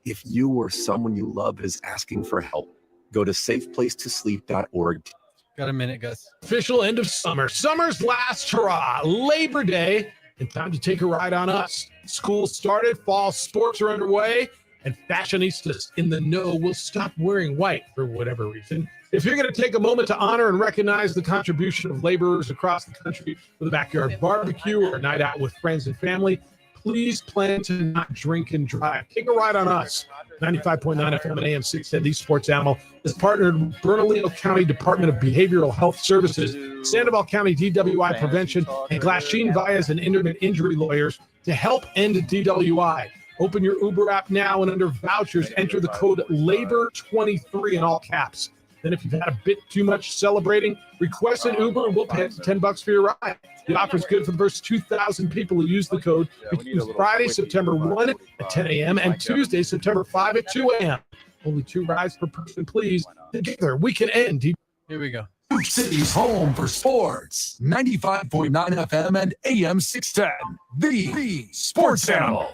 If you or someone you love is asking for help, go to safeplacetosleep.org.
Got a minute, Gus. Official end of summer. Summer's last hurrah. Labor Day. And time to take a ride on us. School started. Fall sports are underway. and fashionistas in the know will stop wearing white for whatever reason. If you're going to take a moment to honor and recognize the contribution of laborers across the country with a backyard barbecue or a night out with friends and family, please plan to not drink and drive. Take a ride on us. 95.9 FM and AM 610, the Sports Animal, is partnered with Bernalillo County Department of Behavioral Health Services, Sandoval County DWI Prevention, and Glasheen Vias and Intimate Injury Lawyers to help end DWI. Open your Uber app now and under vouchers, enter the code LABOR23 in all caps. Then if you've had a bit too much celebrating, request an Uber and we'll pay up to $10 for your ride. The offer is good for the first 2,000 people who use the code between Friday, September 1 at 10 a.m. and Tuesday, September 5 at 2 a.m. Only 2 rides per person, please. Together, we can end.
Here we go.
Sioux City's home for sports. 95.9 FM and AM 610. The Sports Animal.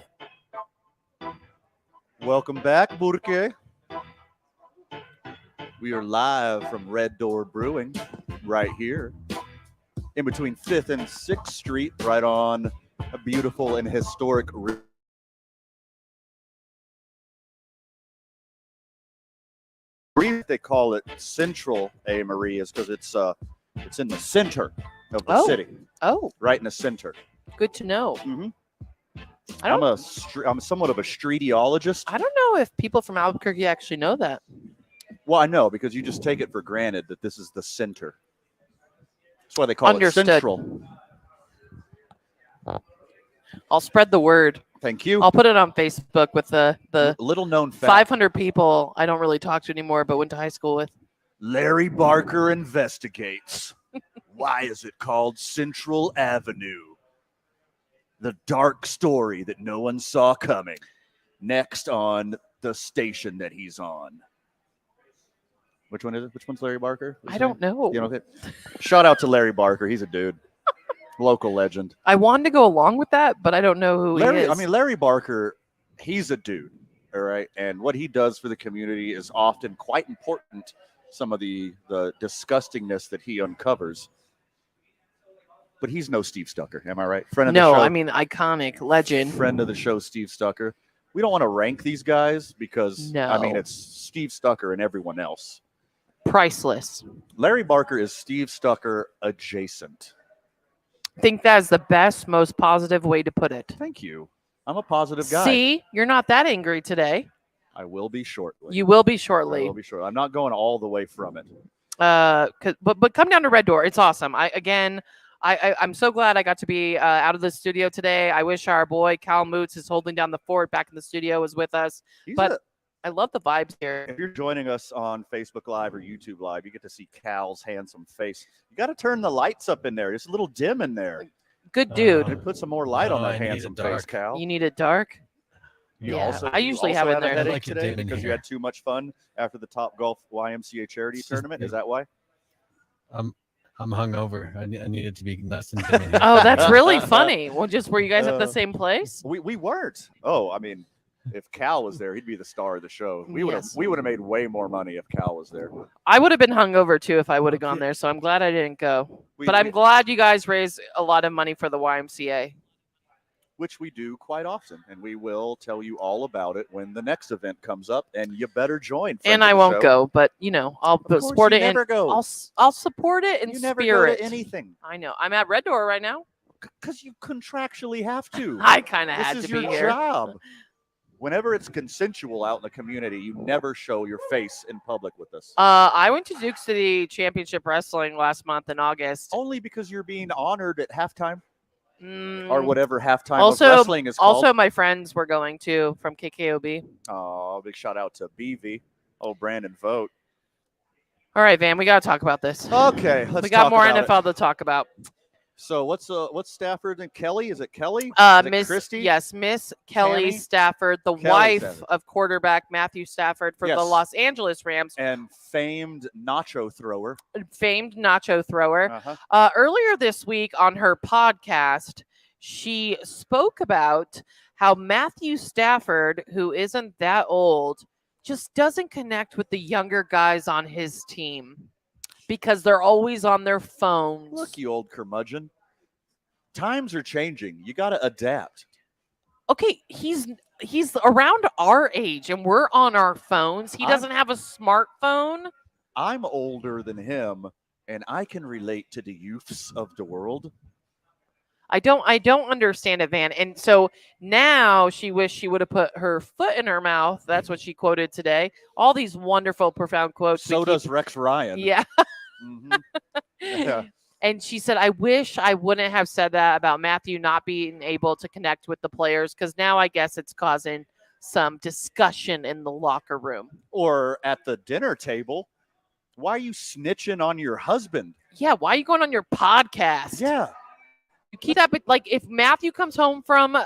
Welcome back, Burke. We are live from Red Door Brewing right here in between 5th and 6th Street, right on a beautiful and historic they call it Central A. Marie is because it's in the center of the city.
Oh,
right in the center.
Good to know.
Mm-hmm. I'm somewhat of a streetiologist.
I don't know if people from Albuquerque actually know that.
Well, I know because you just take it for granted that this is the center. That's why they call
Understood.
it Central.
I'll spread the word.
Thank you.
I'll put it on Facebook with the
little known fact.
500 people I don't really talk to anymore, but went to high school with.
Larry Barker investigates. Why is it called Central Avenue? The dark story that no one saw coming. Next on the station that he's on. Which one is it? Which one's Larry Barker?
I don't know.
You know, shout out to Larry Barker. He's a dude. Local legend.
I wanted to go along with that, but I don't know who he is.
I mean, Larry Barker, he's a dude. All right. And what he does for the community is often quite important. Some of the disgustingness that he uncovers. But he's no Steve Stucker. Am I right? Friend of the show.
No, I mean, iconic legend.
Friend of the show, Steve Stucker. We don't want to rank these guys because, I mean, it's Steve Stucker and everyone else.
Priceless.
Larry Barker is Steve Stucker adjacent.
I think that's the best, most positive way to put it.
Thank you. I'm a positive guy.
See, you're not that angry today.
I will be shortly.
You will be shortly.
I will be shortly. I'm not going all the way from it.
But come down to Red Door. It's awesome. I'm so glad I got to be out of the studio today. I wish our boy Cal Moots is holding down the fort back in the studio was with us. I love the vibes here.
If you're joining us on Facebook Live or YouTube Live, you get to see Cal's handsome face. You got to turn the lights up in there. It's a little dim in there.
Good dude.
Put some more light on that handsome face, Cal.
You need it dark? I usually have it in there.
Like today because you had too much fun after the Top Golf YMCA charity tournament. Is that why?
I'm hungover. I needed to be less than.
Oh, that's really funny. Well, were you guys at the same place?
We weren't. Oh, I mean, if Cal was there, he'd be the star of the show. We would have made way more money if Cal was there.
I would have been hungover too if I would have gone there. So I'm glad I didn't go. But I'm glad you guys raised a lot of money for the YMCA.
Which we do quite often, and we will tell you all about it when the next event comes up, and you better join.
And I won't go, but I'll support it.
Never go.
I'll support it in
you
spirit.
Never go to anything.
I know. I'm at Red Door right now.
Because you contractually have to.
I kind of had to be here.
This is your job. Whenever it's consensual out in the community, you never show your face in public with us.
I went to Duke City Championship Wrestling last month in August.
Only because you're being honored at halftime? Or whatever halftime of
also,
wrestling is called.
Also, my friends were going to from KKOB.
Oh, big shout out to BV. Oh, Brandon Vogt.
All right, Van, we got to talk about this.
Okay,
we got more NFL to talk about.
So what's Stafford and Kelly? Is it Kelly?
Miss
Christy?
Yes, Miss Kelly
Tammy?
Stafford, the
Kelly
wife
Stafford.
of quarterback Matthew Stafford for the Los Angeles Rams.
And famed nacho thrower.
Earlier this week on her podcast, she spoke about how Matthew Stafford, who isn't that old, just doesn't connect with the younger guys on his team. Because they're always on their phones.
Look, you old curmudgeon. Times are changing. You got to adapt.
Okay, he's around our age and we're on our phones. He doesn't have a smartphone.
I'm older than him, and I can relate to the youths of the world.
I don't understand it, Van. And so now she wished she would have put her foot in her mouth. That's what she quoted today. All these wonderful, profound quotes.
So does Rex Ryan.
Yeah.
Mhm. Yeah.
And she said, I wish I wouldn't have said that about Matthew not being able to connect with the players, because now I guess it's causing some discussion in the locker room.
Or at the dinner table. Why are you snitching on your husband?
Yeah, why are you going on your podcast?
Yeah.
You keep that, but like if Matthew comes home from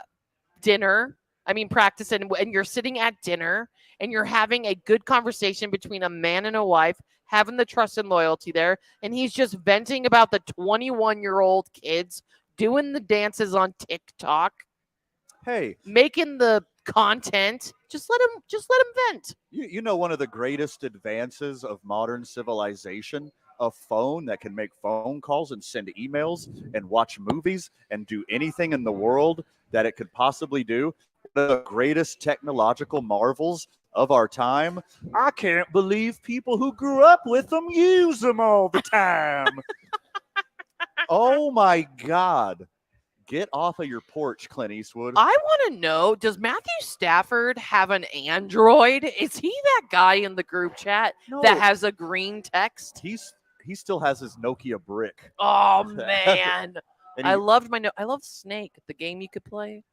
practice, and you're sitting at dinner and you're having a good conversation between a man and a wife, having the trust and loyalty there, and he's just venting about the 21-year-old kids doing the dances on TikTok.
Hey,
making the content, just let him vent.
You know, one of the greatest advances of modern civilization, a phone that can make phone calls and send emails and watch movies and do anything in the world that it could possibly do. One of the greatest technological marvels of our time. I can't believe people who grew up with them use them all the time. Oh my God. Get off of your porch, Clint Eastwood.
I want to know, does Matthew Stafford have an Android? Is he that guy in the group chat that has a green text?
He still has his Nokia brick.
Oh man.
I
loved Snake, the game you could play.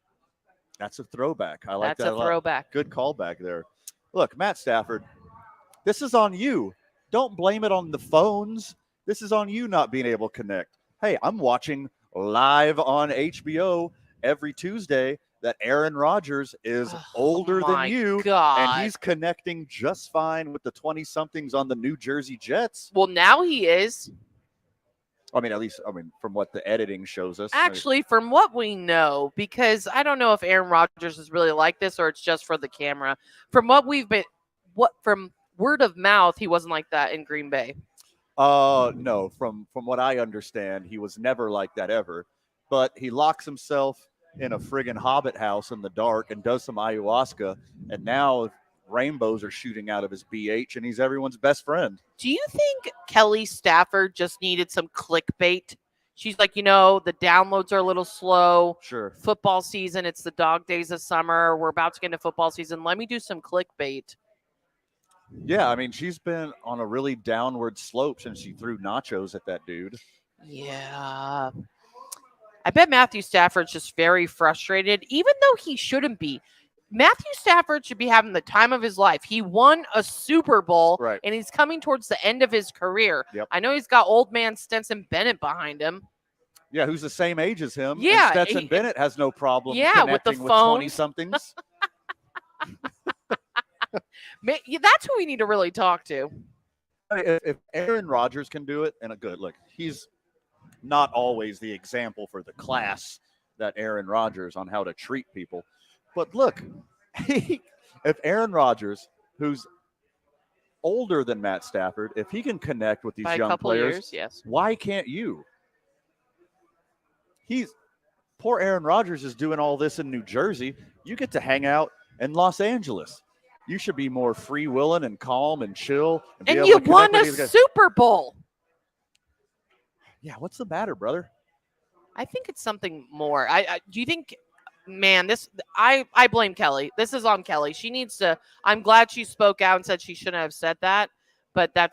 That's a throwback. I like that.
That's a throwback.
Good callback there. Look, Matt Stafford, this is on you. Don't blame it on the phones. This is on you not being able to connect. Hey, I'm watching live on HBO every Tuesday that Aaron Rodgers is older than you, and he's connecting just fine with the 20-somethings on the New Jersey Jets.
Well, now he is.
I mean, from what the editing shows us.
Actually, from what we know, because I don't know if Aaron Rodgers is really like this or it's just for the camera. From from word of mouth, he wasn't like that in Green Bay.
No, from what I understand, he was never like that ever. But he locks himself in a friggin' hobbit house in the dark and does some ayahuasca, and now rainbows are shooting out of his BH, and he's everyone's best friend.
Do you think Kelly Stafford just needed some clickbait? She's like, the downloads are a little slow.
Sure.
Football season, it's the dog days of summer. We're about to get into football season. Let me do some clickbait.
Yeah, I mean, she's been on a really downward slope since she threw nachos at that dude.
Yeah. I bet Matthew Stafford's just very frustrated, even though he shouldn't be. Matthew Stafford should be having the time of his life. He won a Super Bowl,
right,
and he's coming towards the end of his career.
Yep.
I know he's got old man Stetson Bennett behind him.
Yeah, who's the same age as him.
Yeah.
And Stetson Bennett has no problem
with the phone.
20-somethings.
That's who we need to really talk to.
If Aaron Rodgers can do it, and look, he's not always the example for the class that Aaron Rodgers on how to treat people. But look, if Aaron Rodgers, who's older than Matt Stafford, if he can connect with these
By
young
a couple
players,
years, yes.
Why can't you? Poor Aaron Rodgers is doing all this in New Jersey. You get to hang out in Los Angeles. You should be more free-willing and calm and chill.
And you won a Super Bowl.
Yeah, what's the matter, brother?
I think it's something more. Do you think, man, I blame Kelly. This is on Kelly. She needs to. I'm glad she spoke out and said she shouldn't have said that, but that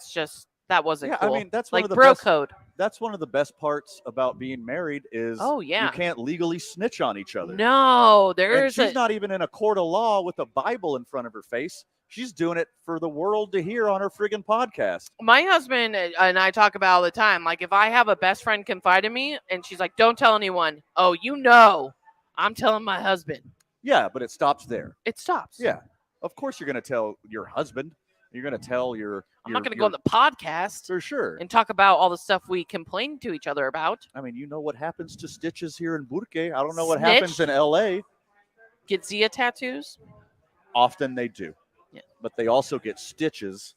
wasn't cool.
I mean, that's
like
one of the
bro
best,
code.
That's one of the best parts about being married is
you
can't legally snitch on each other.
No,
she's not even in a court of law with a Bible in front of her face. She's doing it for the world to hear on her friggin' podcast.
My husband and I talk about all the time. Like, if I have a best friend confide in me and she's like, don't tell anyone. Oh, I'm telling my husband.
Yeah, but it stops there.
It stops.
Yeah. Of course you're going to tell your husband. You're going to tell
I'm not going to go on the podcast.
For sure.
And talk about all the stuff we complain to each other about.
I mean, you know what happens to stitches here in Burke. I don't know what happens in L.A.
Get Zia tattoos?
Often they do.
Yeah.
But they also get stitches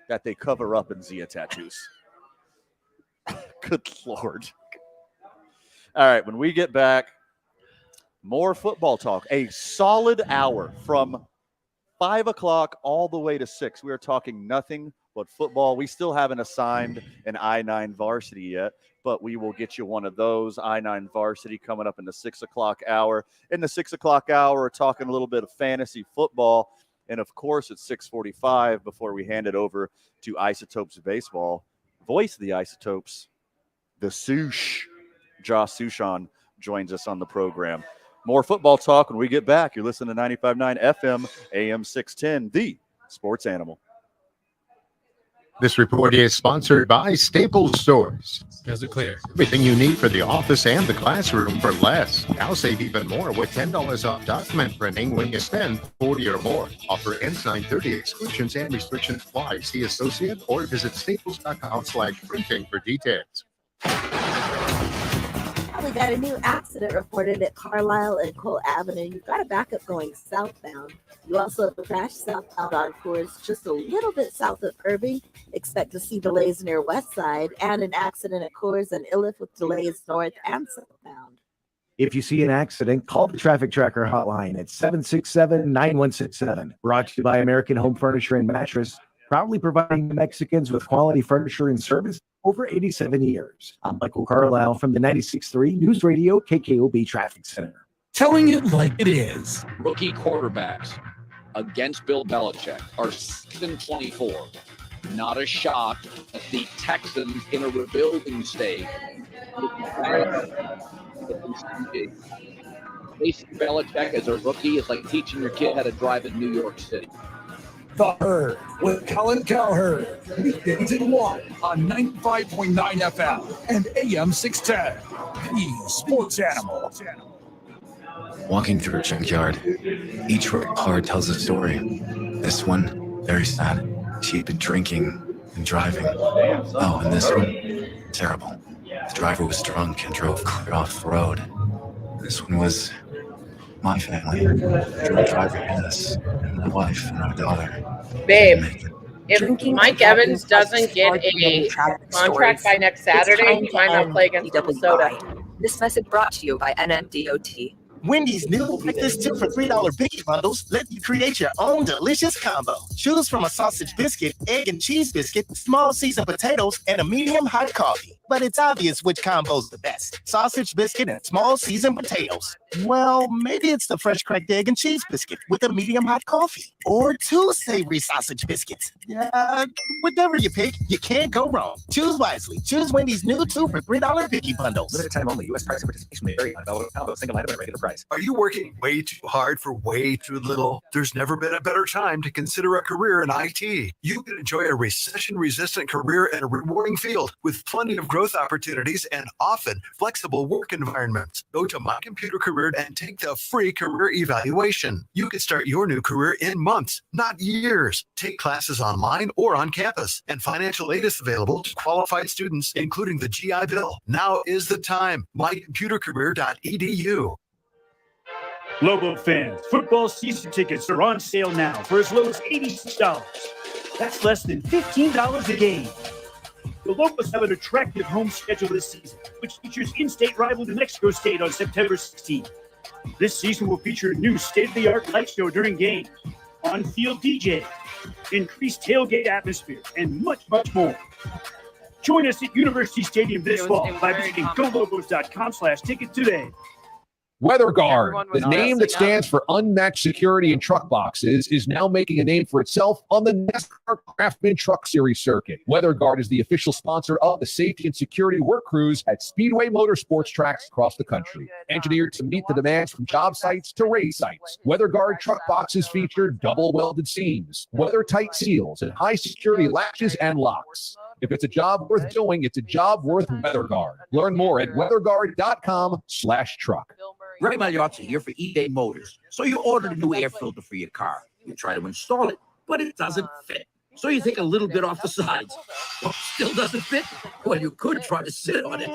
that they cover up in Zia tattoos. Good Lord. All right, when we get back, More football talk. A solid hour from 5 o'clock all the way to 6. We are talking nothing but football. We still haven't assigned an I-9 varsity yet, but we will get you one of those. I-9 varsity coming up in the 6 o'clock hour. In the 6 o'clock hour, we're talking a little bit of fantasy football. And, of course, at 6:45, before we hand it over to Isotopes Baseball, voice of the Isotopes, the Swoosh, Josh Sushan, joins us on the program. More football talk when we get back. You're listening to 95.9 FM, AM 610, the Sports Animal.
This report is sponsored by Staples Stores.
Guys are clear.
Everything you need for the office and the classroom for less. Now save even more with $10 off document printing when you spend $40 or more. Offer ends 9/30. Exclusions and restrictions apply. See associate or visit staples.com/printing for details.
We got a new accident reported at Carlisle and Cole Avenue. You've got a backup going southbound. You also have a crash southbound on Coors just a little bit south of Irving. Expect to see delays near West Side, and an accident at Coors and Iliff with delays north and southbound.
If you see an accident, call the Traffic Tracker hotline at 767-9167. Brought to you by American Home Furniture and Mattress, proudly providing New Mexicans with quality furniture and service over 87 years. I'm Michael Carlisle from the 96.3 News Radio KKOB Traffic Center.
Telling it like it is.
Rookie quarterbacks against Bill Belichick are 6-24. Not a shock that the Texans in a rebuilding stage. Facing Belichick as a rookie is like teaching your kid how to drive in New York City.
The Herd with Colin Cowherd. Weekdays at 1 on 95.9 FM and AM 610. The Sports Animal.
Walking through a junkyard, each car tells a story. This one, very sad. She'd been drinking and driving. Oh, and this one, terrible. The driver was drunk and drove clear off the road. This one was my family. Drunk driver, yes, and my wife and our daughter.
Babe, if Mike Evans doesn't get a contract by next Saturday, he might not play against Minnesota.
This message brought to you by NMDOT.
Wendy's new breakfast 2 for $3 Biggie Bundles let you create your own delicious combo. Choose from a sausage biscuit, egg and cheese biscuit, small seasoned potatoes, and a medium hot coffee. But it's obvious which combo's the best. Sausage biscuit and small seasoned potatoes. Well, maybe it's the fresh cracked egg and cheese biscuit with a medium hot coffee. Or 2 savory sausage biscuits. Whatever you pick, you can't go wrong. Choose wisely. Choose Wendy's new 2 for $3 Biggie Bundles.
Limited time only. U.S. price and participation may vary on combo, single item at regular price.
Are you working way too hard for way too little? There's never been a better time to consider a career in IT. You can enjoy a recession-resistant career in a rewarding field with plenty of growth opportunities and often flexible work environments. Go to My Computer Career and take the free career evaluation. You can start your new career in months, not years. Take classes online or on campus, and financial aid is available to qualified students, including the GI Bill. Now is the time. mycomputercareer.edu.
Lobo fans, football season tickets are on sale now for as low as $86. That's less than $15 a game. The Lobos have an attractive home schedule this season, which features in-state rival New Mexico State on September 16th. This season will feature a new state-of-the-art light show during games, on-field DJ, increased tailgate atmosphere, and much, much more. Join us at University Stadium this fall by visiting golobos.com/ticket today.
WeatherGuard, the name that stands for unmatched security in truck boxes, is now making a name for itself on the NASCAR Craftsman Truck Series circuit. WeatherGuard is the official sponsor of the safety and security work crews at Speedway Motorsports tracks across the country. Engineered to meet the demands from job sites to race sites, WeatherGuard truck boxes feature double welded seams, weather-tight seals, and high security latches and locks. If it's a job worth doing, it's a job worth WeatherGuard. Learn more at weatherguard.com/truck.
Ray Magliotti here for eBay Motors. So you ordered a new air filter for your car. You try to install it, but it doesn't fit. So you take a little bit off the sides. Well, still doesn't fit? Well, you could try to sit on it.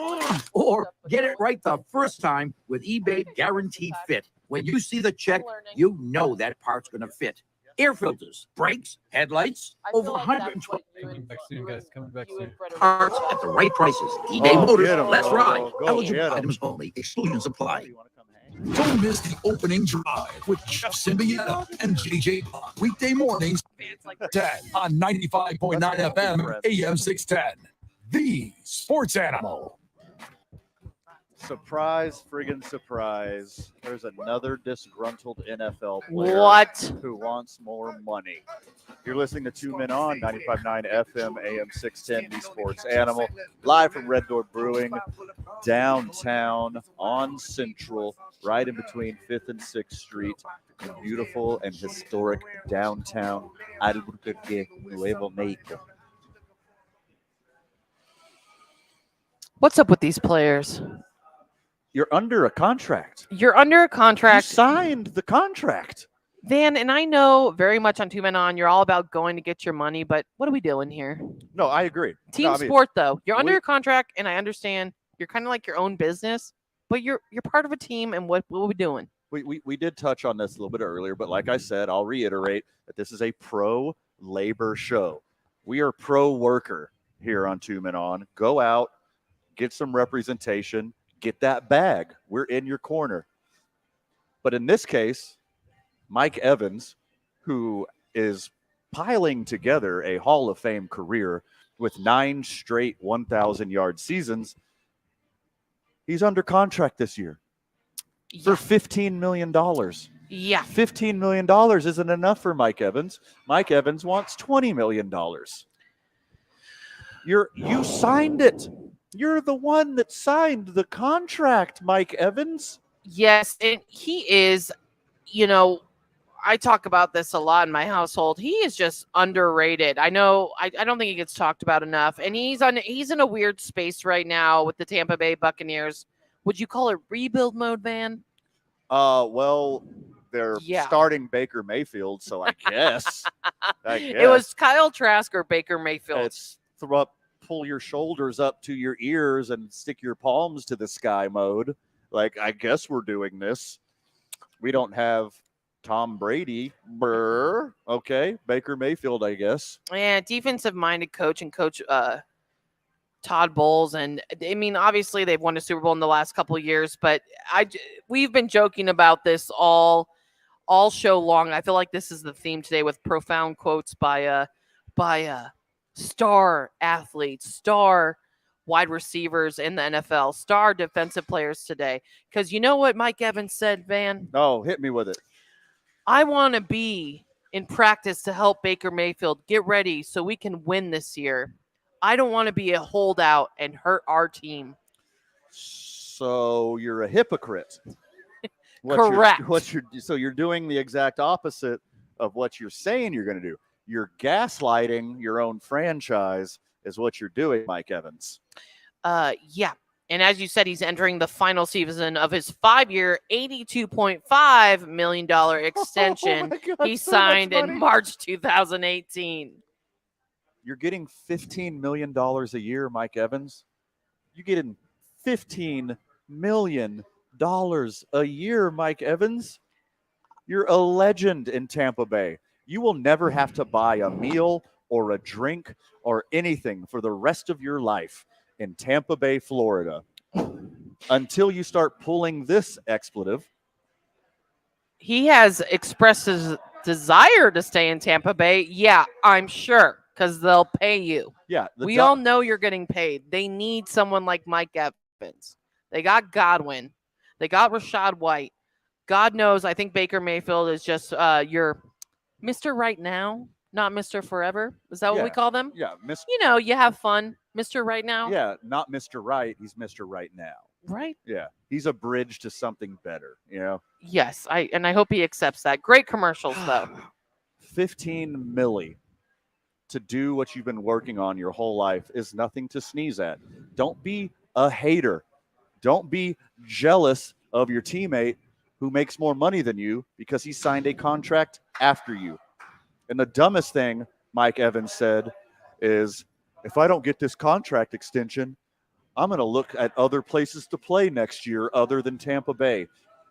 Or get it right the first time with eBay Guaranteed Fit. When you see the check, you know that part's going to fit. Air filters, brakes, headlights, over 120
Coming back soon, guys. Coming back soon.
parts at the right prices. eBay Motors, let's ride. Eligible items only. Exclusions apply.
Don't miss the opening drive with Jeff Symbieta and JJ Buck. Weekday mornings at 10 on 95.9 FM, AM 610. The Sports Animal.
Surprise, friggin' surprise. There's another disgruntled NFL player who wants more money. You're listening to Two Men On, 95.9 FM, AM 610, The Sports Animal. Live from Red Door Brewing, downtown on Central, right in between 5th and 6th Street, in beautiful and historic downtown Albuquerque, Nuevo Mexico.
What's up with these players?
You're under a contract.
You're under a contract.
You signed the contract.
Van, and I know very much on Two Men On, you're all about going to get your money, but what are we doing here?
No, I agree.
Team sport, though. You're under a contract, and I understand you're kind of like your own business, but you're part of a team, and what are we doing?
We did touch on this a little bit earlier, but like I said, I'll reiterate that this is a pro-labor show. We are pro-worker here on Two Men On. Go out, get some representation, get that bag. We're in your corner. But in this case, Mike Evans, who is piling together a Hall of Fame career with 9 straight 1,000-yard seasons, he's under contract this year for $15 million.
Yeah.
$15 million isn't enough for Mike Evans. Mike Evans wants $20 million. You signed it. You're the one that signed the contract, Mike Evans.
Yes, and he is, I talk about this a lot in my household. He is just underrated. I know I don't think he gets talked about enough. And he's in a weird space right now with the Tampa Bay Buccaneers. Would you call it rebuild mode, Van?
Well, they're starting Baker Mayfield, so I guess.
It was Kyle Trask or Baker Mayfield.
It's pull your shoulders up to your ears and stick your palms to the sky mode. Like, I guess we're doing this. We don't have Tom Brady. Brr. Okay, Baker Mayfield, I guess.
Yeah, defensive-minded coach and coach Todd Bowles. And, I mean, obviously they've won a Super Bowl in the last couple of years, but we've been joking about this all show long. I feel like this is the theme today with profound quotes by star athletes, star wide receivers in the NFL, star defensive players today. Because you know what Mike Evans said, Van?
Oh, hit me with it.
I want to be in practice to help Baker Mayfield get ready so we can win this year. I don't want to be a holdout and hurt our team.
So you're a hypocrite.
Correct.
So you're doing the exact opposite of what you're saying you're going to do. You're gaslighting your own franchise is what you're doing, Mike Evans.
Yeah. And as you said, he's entering the final season of his 5-year, $82.5 million extension he signed in March 2018.
You're getting $15 million a year, Mike Evans. You're getting $15 million a year, Mike Evans. You're a legend in Tampa Bay. You will never have to buy a meal or a drink or anything for the rest of your life in Tampa Bay, Florida, until you start pulling this expletive.
He has expressed his desire to stay in Tampa Bay. Yeah, I'm sure, because they'll pay you.
Yeah.
We all know you're getting paid. They need someone like Mike Evans. They got Godwin. They got Rashad White. God knows, I think Baker Mayfield is just your Mr. Right Now, not Mr. Forever. Is that what we call them?
Yeah.
You have fun. Mr. Right Now?
Yeah, not Mr. Right. He's Mr. Right Now.
Right?
Yeah. He's a bridge to something better,
Yes, I hope he accepts that. Great commercials, though.
15 milli to do what you've been working on your whole life is nothing to sneeze at. Don't be a hater. Don't be jealous of your teammate who makes more money than you because he signed a contract after you. And the dumbest thing Mike Evans said is, if I don't get this contract extension, I'm going to look at other places to play next year other than Tampa Bay.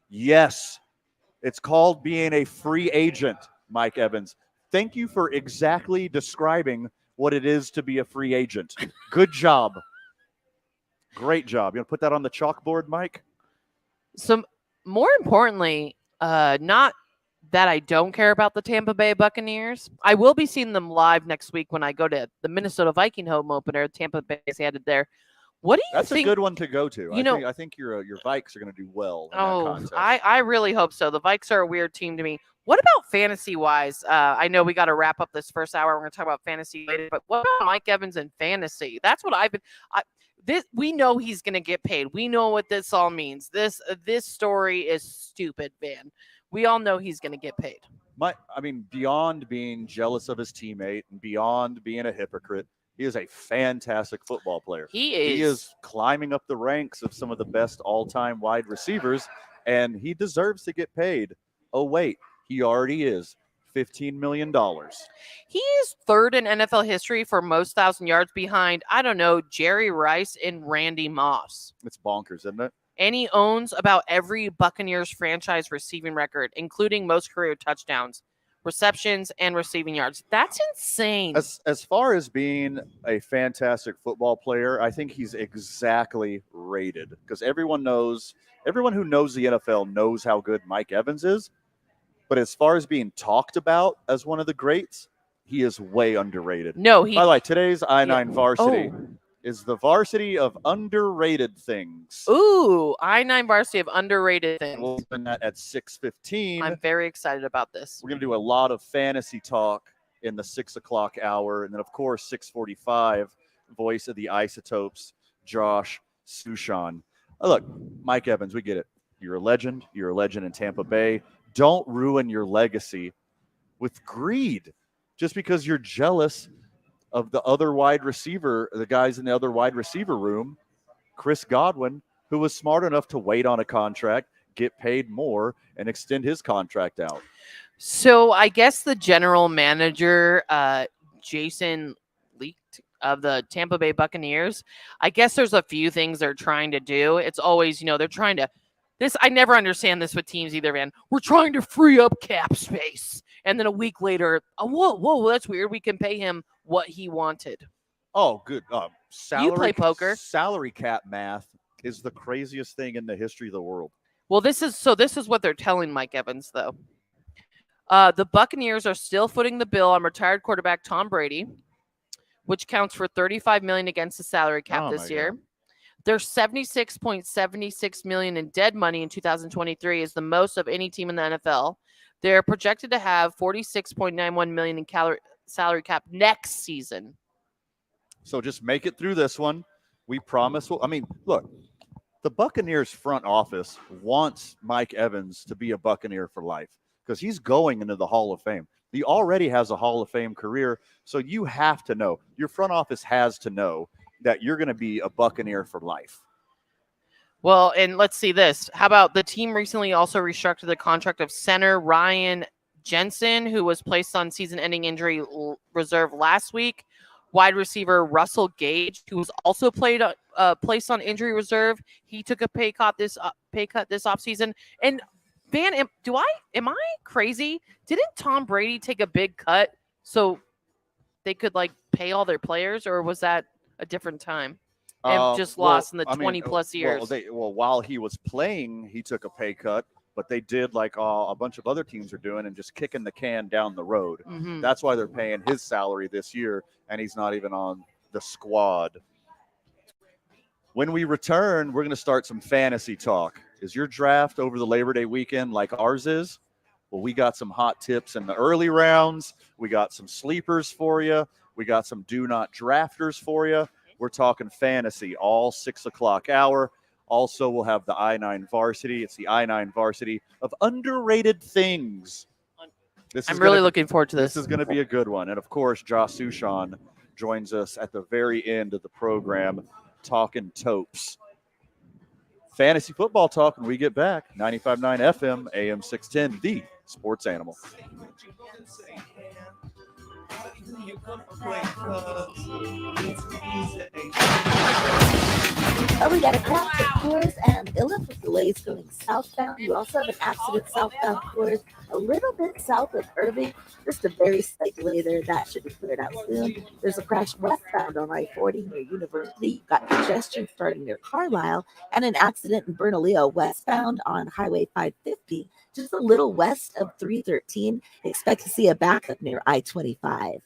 Yes, it's called being a free agent, Mike Evans. Thank you for exactly describing what it is to be a free agent. Good job. Great job. You want to put that on the chalkboard, Mike?
So more importantly, not that I don't care about the Tampa Bay Buccaneers. I will be seeing them live next week when I go to the Minnesota Viking home opener. Tampa Bay is headed there. What do you
That's
think?
a good one to go to.
You
I think your Vikes are going to do well in that
Oh,
contest.
I really hope so. The Vikes are a weird team to me. What about fantasy-wise? I know we got to wrap up this first hour. We're going to talk about fantasy later, but what about Mike Evans and fantasy? That's what I've been. We know he's going to get paid. We know what this all means. This story is stupid, man. We all know he's going to get paid.
Beyond being jealous of his teammate and beyond being a hypocrite, he is a fantastic football player.
He is.
He is climbing up the ranks of some of the best all-time wide receivers, and he deserves to get paid. Oh, wait, he already is. $15 million.
He is third in NFL history for most 1,000 yards behind, I don't know, Jerry Rice and Randy Moss.
It's bonkers, isn't it?
And he owns about every Buccaneers franchise receiving record, including most career touchdowns, receptions, and receiving yards. That's insane.
As far as being a fantastic football player, I think he's exactly rated because everyone who knows the NFL knows how good Mike Evans is. But as far as being talked about as one of the greats, he is way underrated.
No,
By the way, today's I-9 varsity is the varsity of underrated things.
Ooh, I-9 varsity of underrated things.
We'll open that at 6:15.
I'm very excited about this.
We're going to do a lot of fantasy talk in the 6 o'clock hour. And then, of course, 6:45, voice of the Isotopes, Josh Sushan. Look, Mike Evans, we get it. You're a legend. You're a legend in Tampa Bay. Don't ruin your legacy with greed just because you're jealous of the other wide receiver, the guys in the other wide receiver room, Chris Godwin, who was smart enough to wait on a contract, get paid more, and extend his contract out.
So I guess the general manager, Jason Leaked of the Tampa Bay Buccaneers, I guess there's a few things they're trying to do. It's always, they're trying to I never understand this with teams either, man. We're trying to free up cap space. And then a week later, whoa, that's weird. We can pay him what he wanted.
Oh, good.
You play poker.
Salary cap math is the craziest thing in the history of the world.
Well, this is what they're telling Mike Evans, though. The Buccaneers are still footing the bill on retired quarterback Tom Brady, which counts for $35 million against the salary cap this year. God. Their $76.76 million in dead money in 2023 is the most of any team in the NFL. They're projected to have $46.91 million in salary cap next season.
So just make it through this one. We promise. Look, the Buccaneers front office wants Mike Evans to be a Buccaneer for life because he's going into the Hall of Fame. He already has a Hall of Fame career, so you have to know. Your front office has to know that you're going to be a Buccaneer for life.
Well, and let's see this. How about the team recently also restructured the contract of center Ryan Jensen, who was placed on season-ending injury reserve last week. Wide receiver Russell Gage, who was also placed on injury reserve. He took a pay cut this offseason. And Van, am I crazy? Didn't Tom Brady take a big cut so they could pay all their players, or was that a different time and just lost in the 20-plus years?
While he was playing, he took a pay cut, but they did like a bunch of other teams are doing and just kicking the can down the road.
Mm-hmm.
That's why they're paying his salary this year, and he's not even on the squad. When we return, we're going to start some fantasy talk. Is your draft over the Labor Day weekend like ours is? Well, we got some hot tips in the early rounds. We got some sleepers for you. We got some do not drafters for you. We're talking fantasy all 6 o'clock hour. Also, we'll have the I-9 varsity. It's the I-9 varsity of underrated things.
I'm really looking forward to this.
This is going to be a good one. And, of course, Josh Sushan joins us at the very end of the program talking Topes. Fantasy football talk when we get back. 95.9 FM, AM 610, the Sports Animal.
Oh, we got a crash, of course, and Illiff with delays going southbound. You also have an accident southbound, of course, a little bit south of Irving. Just a very slight delay there. That should be cleared out soon. There's a crash westbound on I-40 near University. You've got congestion starting near Carlisle, and an accident in Bernalillo westbound on Highway 550, just a little west of 313. Expect to see a backup near I-25.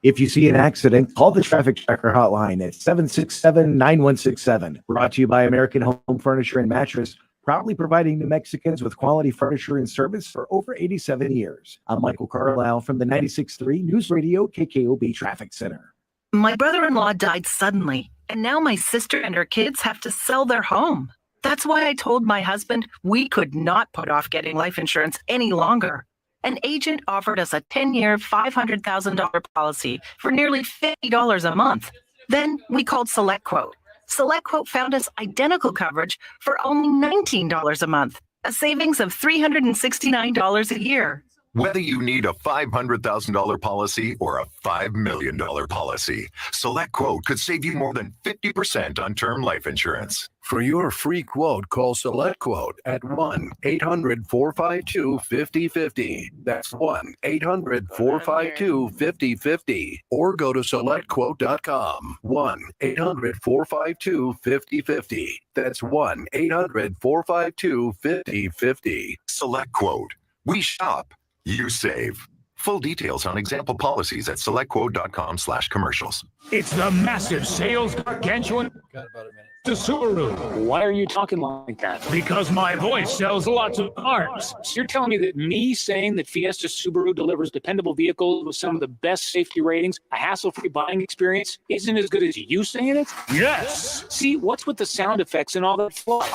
If you see an accident, call the Traffic Tracker hotline at 767-9167. Brought to you by American Home Furniture and Mattress, proudly providing New Mexicans with quality furniture and service for over 87 years. I'm Michael Carlisle from the 96.3 News Radio KKOB Traffic Center.
My brother-in-law died suddenly, and now my sister and her kids have to sell their home. That's why I told my husband we could not put off getting life insurance any longer. An agent offered us a 10-year, $500,000 policy for nearly $50 a month. Then we called SelectQuote. SelectQuote found us identical coverage for only $19 a month, a savings of $369 a year.
Whether you need a $500,000 policy or a $5 million policy, SelectQuote could save you more than 50% on term life insurance.
For your free quote, call SelectQuote at 1-800-452-5050. That's 1-800-452-5050. Or go to SelectQuote.com. 1-800-452-5050. That's 1-800-452-5050.
SelectQuote. We shop. You save. Full details on example policies at selectquote.com/commercials.
It's the massive sales gargantuan.
Got about a minute.
The Subaru.
Why are you talking like that?
Because my voice sells lots of cars.
So you're telling me that me saying that Fiesta Subaru delivers dependable vehicles with some of the best safety ratings, a hassle-free buying experience, isn't as good as you saying it?
Yes.
See, what's with the sound effects and all that fluff?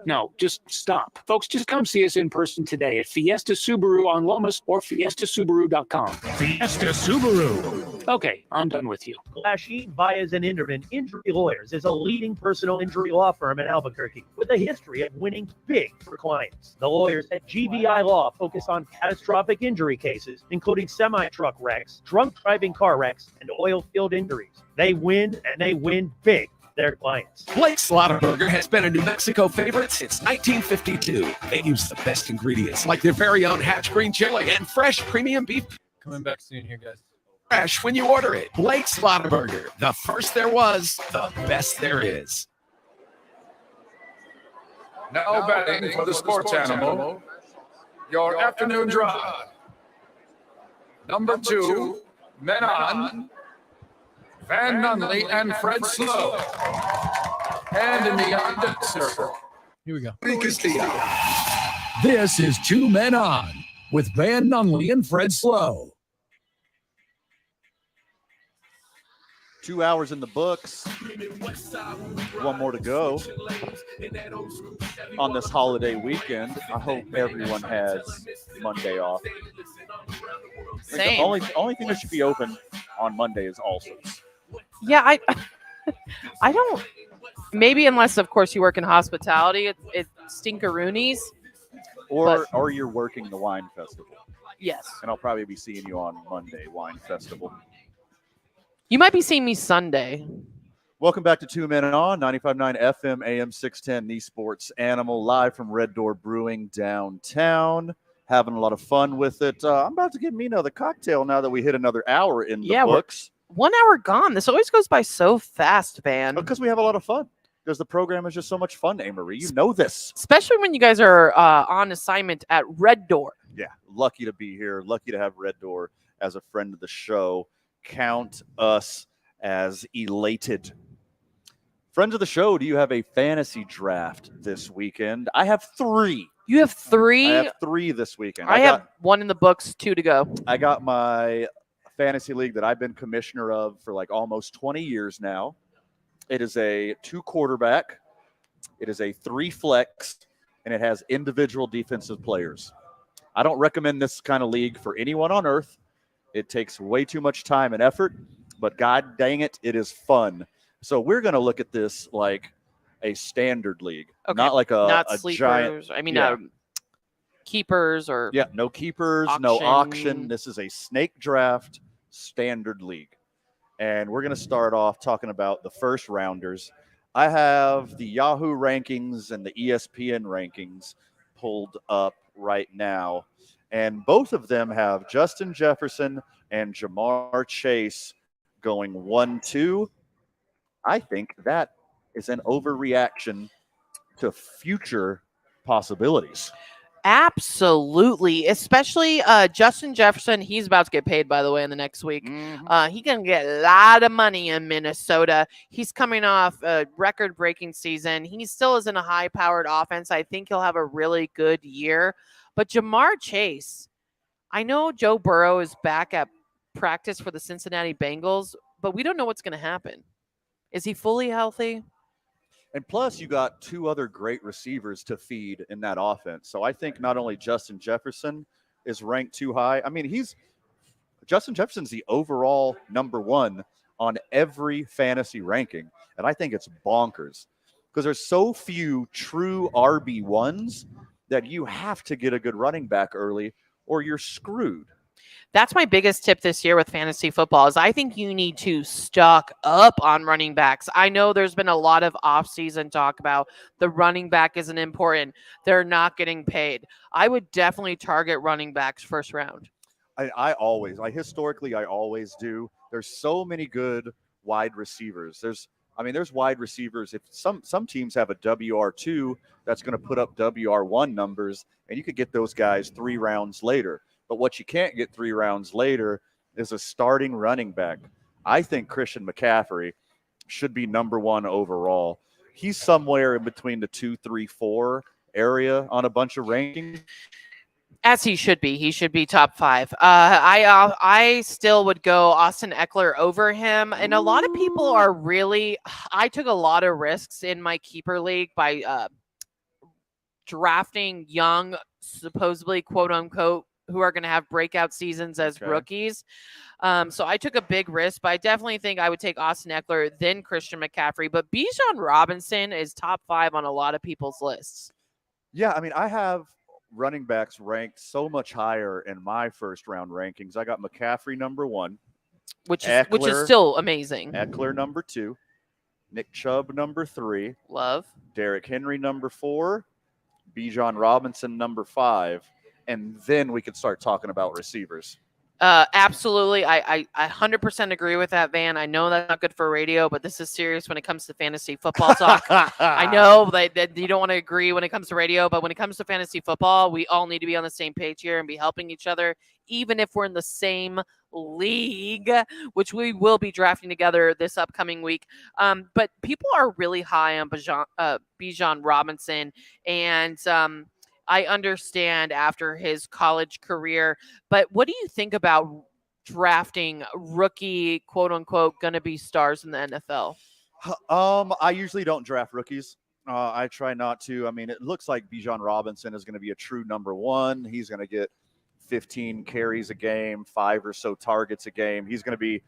No, just stop. Folks, just come see us in person today at Fiesta Subaru on Lomas or fiestasubaru.com.
Fiesta Subaru.
Okay, I'm done with you.
Lasheen, Baez, and Inderman Injury Lawyers is a leading personal injury law firm in Albuquerque with a history of winning big for clients. The lawyers at GBI Law focus on catastrophic injury cases, including semi-truck wrecks, drunk driving car wrecks, and oil field injuries. They win, and they win big. Their clients.
Blake's Slaughterburger has been a New Mexico favorite since 1952. They use the best ingredients like their very own Hatch green chili and fresh premium beef.
Coming back soon here, guys.
Fresh when you order it. Blake's Slaughterburger. The first there was, the best there is.
Now batting for the sports animal. Your afternoon drive. Number 2, men on. Van Nunley and Fred Slow. And in the on circle.
Here we go.
This is 2 Men On with Van Nunley and Fred Slow.
2 hours in the books. One more to go on this holiday weekend. I hope everyone has Monday off.
Same.
The only thing that should be open on Monday is Allsup's.
Yeah, I don't. Maybe unless, of course, you work in hospitality, it's stinkeroonies.
Or you're working the wine festival.
Yes.
And I'll probably be seeing you on Monday, wine festival.
You might be seeing me Sunday.
Welcome back to 2 Men On, 95.9 FM, AM 610, The Sports Animal, live from Red Door Brewing downtown. Having a lot of fun with it. I'm about to give me another cocktail now that we hit another hour in the books.
1 hour gone. This always goes by so fast, man.
Because we have a lot of fun. Because the program is just so much fun, Amory. You know this.
Especially when you guys are on assignment at Red Door.
Yeah, lucky to be here. Lucky to have Red Door as a friend of the show. Count us as elated. Friends of the show, do you have a fantasy draft this weekend? I have 3.
You have 3?
I have 3 this weekend.
I have 1 in the books, 2 to go.
I got my fantasy league that I've been commissioner of for like almost 20 years now. It is a 2 quarterback. It is a 3 flex, and it has individual defensive players. I don't recommend this kind of league for anyone on earth. It takes way too much time and effort, but god dang it, it is fun. So we're going to look at this like a standard league, not like a giant.
I mean, keepers or
no keepers, no auction. This is a snake draft standard league. And we're going to start off talking about the first rounders. I have the Yahoo rankings and the ESPN rankings pulled up right now. And both of them have Justin Jefferson and Jamar Chase going 1-2. I think that is an overreaction to future possibilities.
Absolutely, especially Justin Jefferson. He's about to get paid, by the way, in the next week. He can get a lot of money in Minnesota. He's coming off a record-breaking season. He still is in a high-powered offense. I think he'll have a really good year. But Jamar Chase, I know Joe Burrow is back at practice for the Cincinnati Bengals, but we don't know what's going to happen. Is he fully healthy?
And plus, you got two other great receivers to feed in that offense. So I think not only Justin Jefferson is ranked too high. I mean, Justin Jefferson's the overall number one on every fantasy ranking. And I think it's bonkers because there's so few true RB1s that you have to get a good running back early or you're screwed.
That's my biggest tip this year with fantasy football is I think you need to stock up on running backs. I know there's been a lot of offseason talk about the running back isn't important. They're not getting paid. I would definitely target running backs first round.
I historically always do. There's so many good wide receivers. There's wide receivers. If some teams have a WR2 that's going to put up WR1 numbers, and you could get those guys 3 rounds later. But what you can't get 3 rounds later is a starting running back. I think Christian McCaffrey should be number 1 overall. He's somewhere in between the 2, 3, 4 area on a bunch of rankings.
As he should be. He should be top 5. I still would go Austin Eckler over him. And a lot of people are really – I took a lot of risks in my keeper league by drafting young, supposedly quote-unquote, who are going to have breakout seasons as rookies. So I took a big risk, but I definitely think I would take Austin Eckler, then Christian McCaffrey. But Bijan Robinson is top 5 on a lot of people's lists.
Yeah, I mean, I have running backs ranked so much higher in my first round rankings. I got McCaffrey number 1.
Which is still amazing.
Eckler number 2. Nick Chubb number 3.
Love.
Derrick Henry number 4. Bijan Robinson number 5. And then we could start talking about receivers.
Absolutely. I 100% agree with that, Van. I know that's not good for radio, but this is serious when it comes to fantasy football talk. I know that you don't want to agree when it comes to radio, but when it comes to fantasy football, we all need to be on the same page here and be helping each other, even if we're in the same league, which we will be drafting together this upcoming week. But people are really high on Bijan Robinson, and I understand after his college career, but what do you think about drafting rookie, quote unquote, gonna be stars in the NFL?
I usually don't draft rookies. I try not to. I mean, it looks like Bijan Robinson is going to be a true number 1. He's going to get 15 carries a game, 5 or so targets a game. He's going to be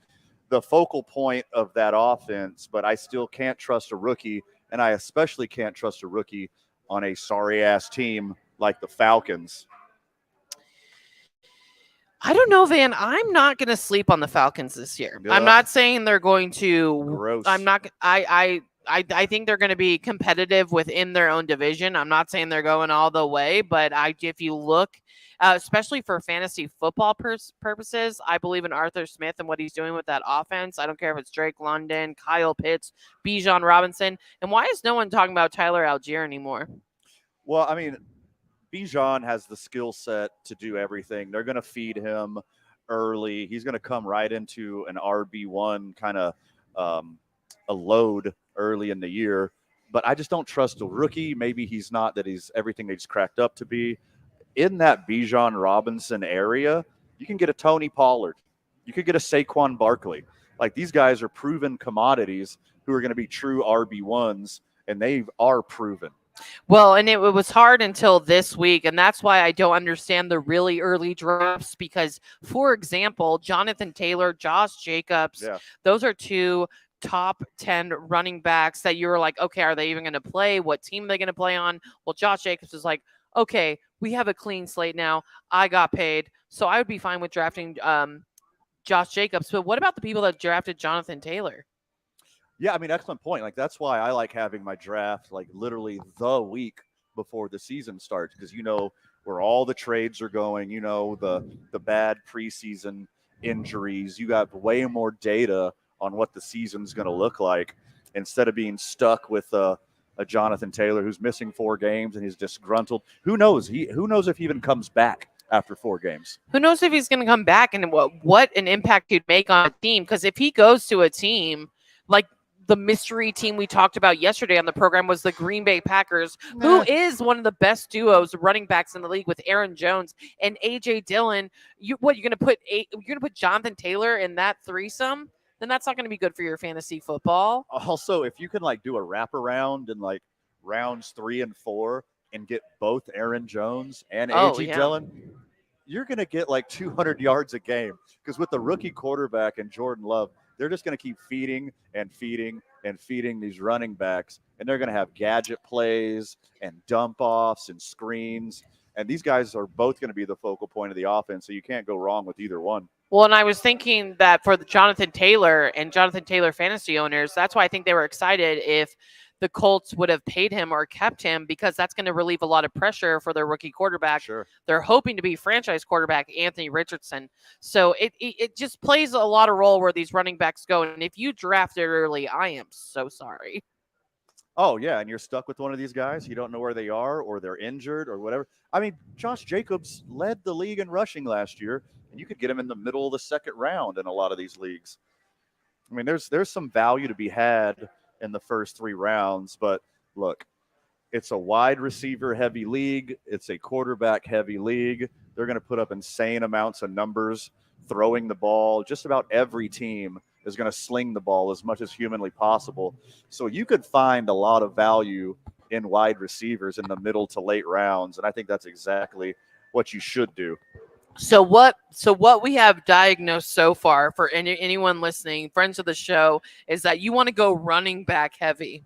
the focal point of that offense, but I still can't trust a rookie, and I especially can't trust a rookie on a sorry-ass team like the Falcons.
I don't know, Van. I'm not going to sleep on the Falcons this year.
Yeah.
I'm not saying they're going to.
Gross.
I'm not. I think they're going to be competitive within their own division. I'm not saying they're going all the way, but if you look, especially for fantasy football purposes, I believe in Arthur Smith and what he's doing with that offense. I don't care if it's Drake London, Kyle Pitts, Bijan Robinson. And why is no one talking about Tyler Algier anymore?
Well, I mean, Bijan has the skill set to do everything. They're going to feed him early. He's going to come right into an RB1 kind of a load early in the year. But I just don't trust a rookie. Maybe he's not that he's everything that he's cracked up to be. In that Bijan Robinson area, you can get a Tony Pollard. You could get a Saquon Barkley. Like, these guys are proven commodities who are going to be true RB1s, and they are proven.
Well, and it was hard until this week, and that's why I don't understand the really early drafts because, for example, Jonathan Taylor, Josh Jacobs, those are 2 top 10 running backs that you were like, okay, are they even going to play? What team are they going to play on? Well, Josh Jacobs is like, okay, we have a clean slate now. I got paid. So I would be fine with drafting Josh Jacobs. But what about the people that drafted Jonathan Taylor?
Yeah, I mean, excellent point. Like, that's why I like having my draft like literally the week before the season starts, because you know where all the trades are going. You know the bad preseason injuries. You got way more data on what the season's going to look like instead of being stuck with a Jonathan Taylor who's missing 4 games and he's disgruntled. Who knows? Who knows if he even comes back after 4 games?
Who knows if he's going to come back and what an impact he'd make on a team? Because if he goes to a team like the mystery team we talked about yesterday on the program was the Green Bay Packers, who is one of the best duos running backs in the league with Aaron Jones and AJ Dillon. You're going to put Jonathan Taylor in that threesome? Then that's not going to be good for your fantasy football.
Also, if you can like do a wraparound in like rounds 3 and 4 and get both Aaron Jones and AJ Dillon, you're going to get like 200 yards a game, because with the rookie quarterback and Jordan Love, they're just going to keep feeding and feeding and feeding these running backs, and they're going to have gadget plays and dump offs and screens. And these guys are both going to be the focal point of the offense, so you can't go wrong with either one.
Well, and I was thinking that for the Jonathan Taylor and Jonathan Taylor fantasy owners, that's why I think they were excited if the Colts would have paid him or kept him, because that's going to relieve a lot of pressure for their rookie quarterback.
Sure.
They're hoping to be franchise quarterback Anthony Richardson. So it just plays a lot of role where these running backs go. And if you drafted early, I am so sorry.
Oh, yeah, and you're stuck with one of these guys. You don't know where they are, or they're injured or whatever. I mean, Josh Jacobs led the league in rushing last year, and you could get him in the middle of the second round in a lot of these leagues. I mean, there's some value to be had in the first 3 rounds, but look, it's a wide receiver heavy league. It's a quarterback heavy league. They're going to put up insane amounts of numbers throwing the ball. Just about every team is going to sling the ball as much as humanly possible. So you could find a lot of value in wide receivers in the middle to late rounds, and I think that's exactly what you should do.
So what we have diagnosed so far for anyone listening, friends of the show, is that you want to go running back heavy.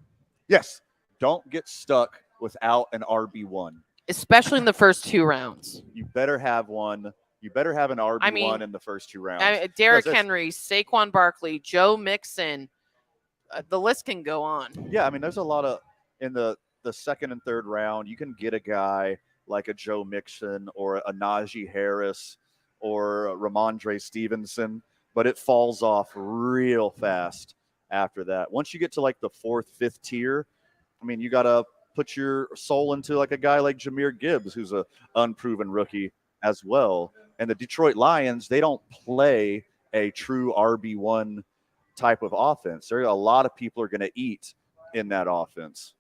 Yes. Don't get stuck without an RB1.
Especially in the first 2 rounds.
You better have one. You better have an RB1 in the first 2 rounds.
Derrick Henry, Saquon Barkley, Joe Mixon, the list can go on.
Yeah, I mean, there's a lot of, in the second and third round, you can get a guy like a Joe Mixon or a Najee Harris or a Ramondre Stevenson, but it falls off real fast after that. Once you get to like the 4th, 5th tier, I mean, you got to put your soul into like a guy like Jahmyr Gibbs, who's a unproven rookie as well. And the Detroit Lions, they don't play a true RB1 type of offense. There are a lot of people are going to eat in that offense.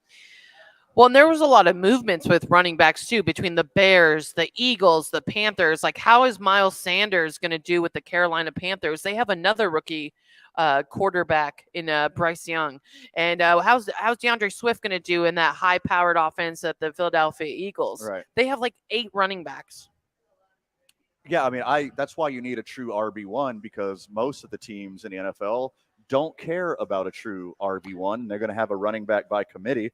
Well, and there was a lot of movements with running backs too, between the Bears, the Eagles, the Panthers. Like, how is Miles Sanders going to do with the Carolina Panthers? They have another rookie quarterback in Bryce Young. And how's DeAndre Swift going to do in that high-powered offense at the Philadelphia Eagles?
Right.
They have like 8 running backs.
Yeah, I mean, that's why you need a true RB1, because most of the teams in the NFL don't care about a true RB1. They're going to have a running back by committee,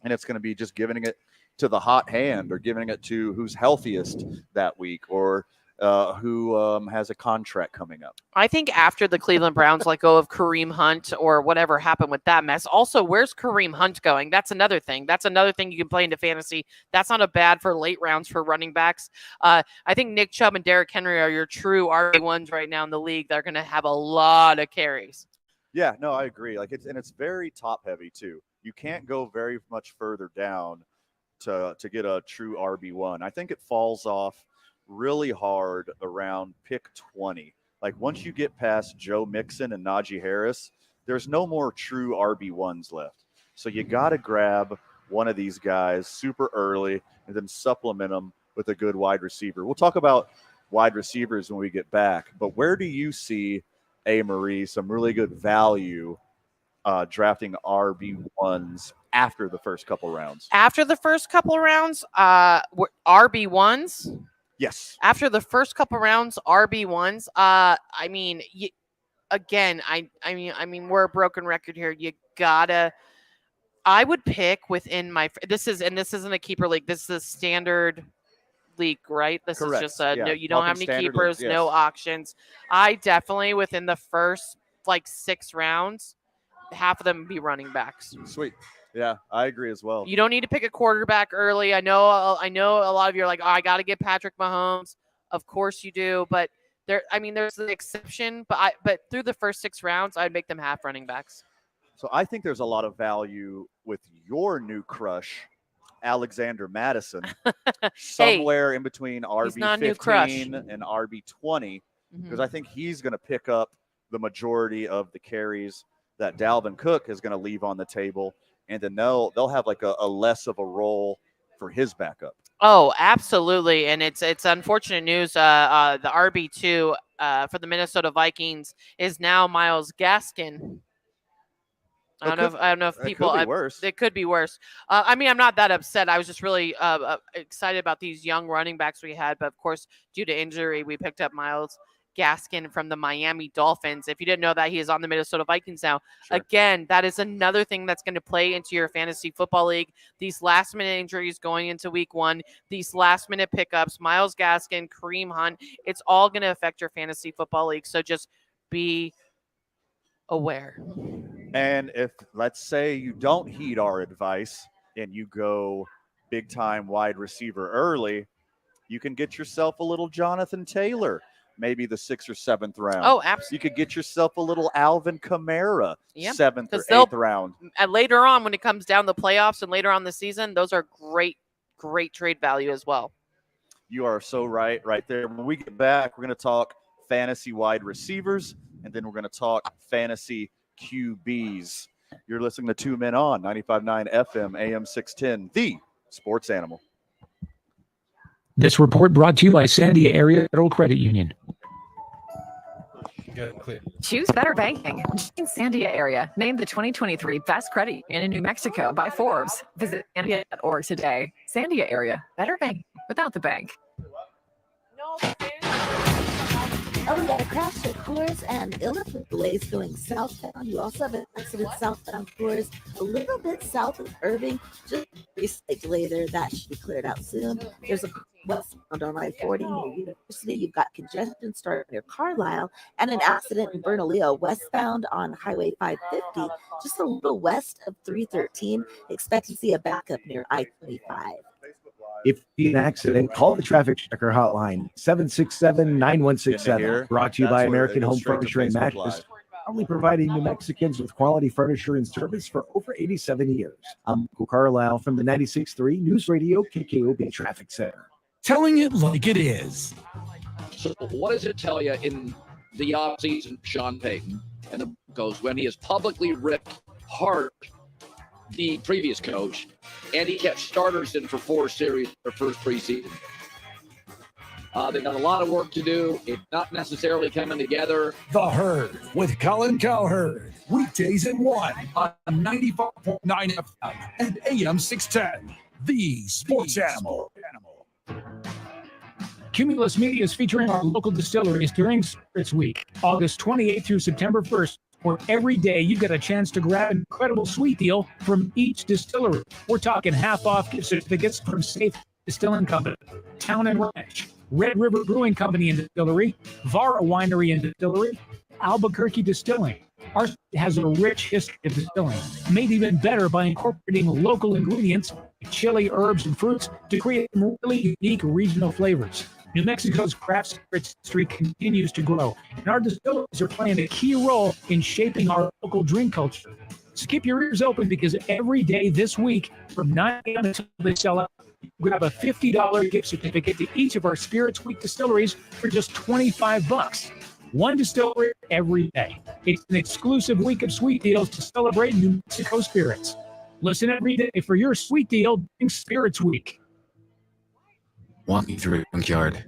and it's going to be just giving it to the hot hand or giving it to who's healthiest that week or who has a contract coming up.
I think after the Cleveland Browns let go of Kareem Hunt or whatever happened with that mess. Also, where's Kareem Hunt going? That's another thing. That's another thing you can play into fantasy. That's not a bad for late rounds for running backs. I think Nick Chubb and Derrick Henry are your true RB1s right now in the league. They're going to have a lot of carries.
Yeah, no, I agree. Like it's very top heavy too. You can't go very much further down to get a true RB1. I think it falls off really hard around pick 20. Like once you get past Joe Mixon and Najee Harris, there's no more true RB1s left. So you got to grab one of these guys super early and then supplement them with a good wide receiver. We'll talk about wide receivers when we get back, but where do you see, Marie, some really good value drafting RB1s after the first couple rounds?
After the first couple rounds, RB1s?
Yes.
After the first couple rounds, RB1s. I mean, I mean, we're a broken record here. You gotta. I would pick within my. This isn't a keeper league. This is a standard leak, right? This
Correct.
is just
Yeah.
no. You don't have any
Welcome standard
keepers,
league,
no
yes.
auctions. I definitely within the first like 6 rounds, half of them be running backs.
Sweet. Yeah, I agree as well.
You don't need to pick a quarterback early. I know a lot of you are like, oh, I got to get Patrick Mahomes. Of course you do, but there's an exception. But through the first 6 rounds, I'd make them half running backs.
So I think there's a lot of value with your new crush, Alexander Madison, somewhere in between RB15 and RB20, because I think he's going to pick up the majority of the carries that Dalvin Cook is going to leave on the table, and then they'll have like a less of a role for his backup.
Oh, absolutely, and it's unfortunate news. The RB2 for the Minnesota Vikings is now Myles Gaskin. I don't know if people.
It could be worse.
It could be worse. I'm not that upset. I was just really excited about these young running backs we had, but of course, due to injury, we picked up Myles Gaskin from the Miami Dolphins. If you didn't know that, he is on the Minnesota Vikings now. Sure. Again, that is another thing that's going to play into your fantasy football league. These last-minute injuries going into week 1, these last-minute pickups, Myles Gaskin, Kareem Hunt, it's all going to affect your fantasy football league. So just be aware.
And if, let's say, you don't heed our advice and you go big-time wide receiver early, you can get yourself a little Jonathan Taylor, maybe the 6th or 7th round.
Oh, absolutely.
You could get yourself a little Alvin Kamara, 7th or 8th round.
Later on, when it comes down the playoffs and later on the season, those are great trade value as well.
You are so right there. When we get back, we're going to talk fantasy wide receivers, and then we're going to talk fantasy QBs. You're listening to 2 Men On, 95.9 FM, AM 610, the sports animal.
This report brought to you by Sandia Area Federal Credit Union.
Choose better banking. Join Sandia Area, named the 2023 Best Credit Union in New Mexico by Forbes. Visit sandia.org today. Sandia Area, better banking without the bank.
Oh, we got a crash at Coors and Illiff with delays going southbound. You also have an accident southbound Coors, a little bit south of Irving. Just a slight delay there. That should be cleared out soon. There's a westbound on I-40 near University. You've got congestion starting near Carlisle and an accident in Bernalillo westbound on Highway 550, just a little west of 313. Expect to see a backup near I-25.
If you see an accident, call the traffic checker hotline, 767-9167. Brought to you by American Home Furniture and Mattress, only providing New Mexicans with quality furniture and service for over 87 years. I'm Michael Carlisle from the 96.3 News Radio KKOB Traffic Center.
Telling it like it is.
So what does it tell you in the offseason, Sean Payton and the goes when he has publicly ripped Hart, the previous coach, and he kept starters in for 4 series their first preseason. They've got a lot of work to do. It's not necessarily coming together.
The Herd with Colin Cowherd. Weekdays at 1 on 94.9 FM and AM 610. The Sports Animal.
Cumulus Media is featuring our local distilleries during Spirits Week, August 28th through September 1st. Where every day you get a chance to grab an incredible sweet deal from each distillery. We're talking half off gift certificates from Safe Distilling Company, Town and Ranch, Red River Brewing Company and Distillery, Vara Winery and Distillery, Albuquerque Distilling. Ours has a rich history of distilling, made even better by incorporating local ingredients, chili, herbs, and fruits to create really unique regional flavors. New Mexico's craft spirits history continues to grow, and our distilleries are playing a key role in shaping our local drink culture. So keep your ears open because every day this week from 9 a.m. until they sell out, grab a $50 gift certificate to each of our Spirits Week distilleries for just $25. One distillery every day. It's an exclusive week of sweet deals to celebrate New Mexico spirits. Listen every day for your sweet deal during Spirits Week.
Walking through a junkyard,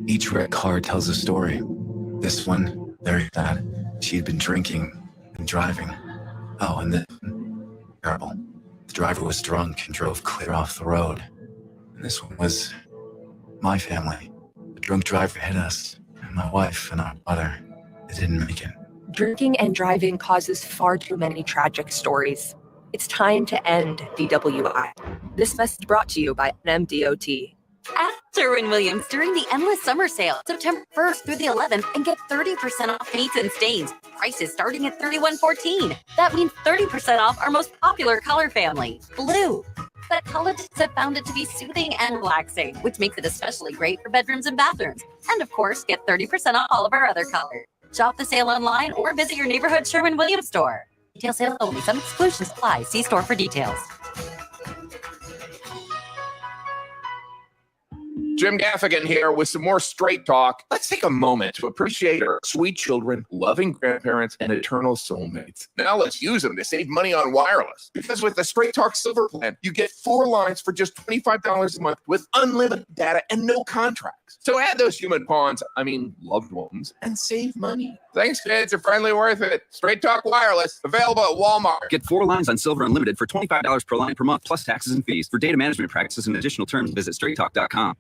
each wrecked car tells a story. This one, very sad. She had been drinking and driving. Oh, and then, terrible. The driver was drunk and drove clear off the road. And this one was my family. The drunk driver hit us, and my wife and our mother. They didn't make it.
Drinking and driving causes far too many tragic stories. It's time to end DWI. This message brought to you by NMDOT.
After
Sherwin-Williams during the Endless Summer Sale, September 1st through the 11th, and get 30% off paints and stains. Prices starting at $31.14. That means 30% off our most popular color family, blue. But colorists have found it to be soothing and relaxing, which makes it especially great for bedrooms and bathrooms. And of course, get 30% off all of our other colors. Shop the sale online or visit your neighborhood Sherwin-Williams store. Retail sales only. Some exclusions apply. See store for details.
Jim Gaffigan here with some more straight talk. Let's take a moment to appreciate our sweet children, loving grandparents, and eternal soulmates. Now let's use them to save money on wireless. Because with the Straight Talk Silver plan, you get 4 lines for just $25 a month with unlimited data and no contracts. So add those human pawns, loved ones, and save money. Thanks, kids. You're finally worth it. Straight Talk Wireless, available at Walmart.
Get 4 lines on Silver Unlimited for $25 per line per month, plus taxes and fees. For data management practices and additional terms, visit straighttalk.com.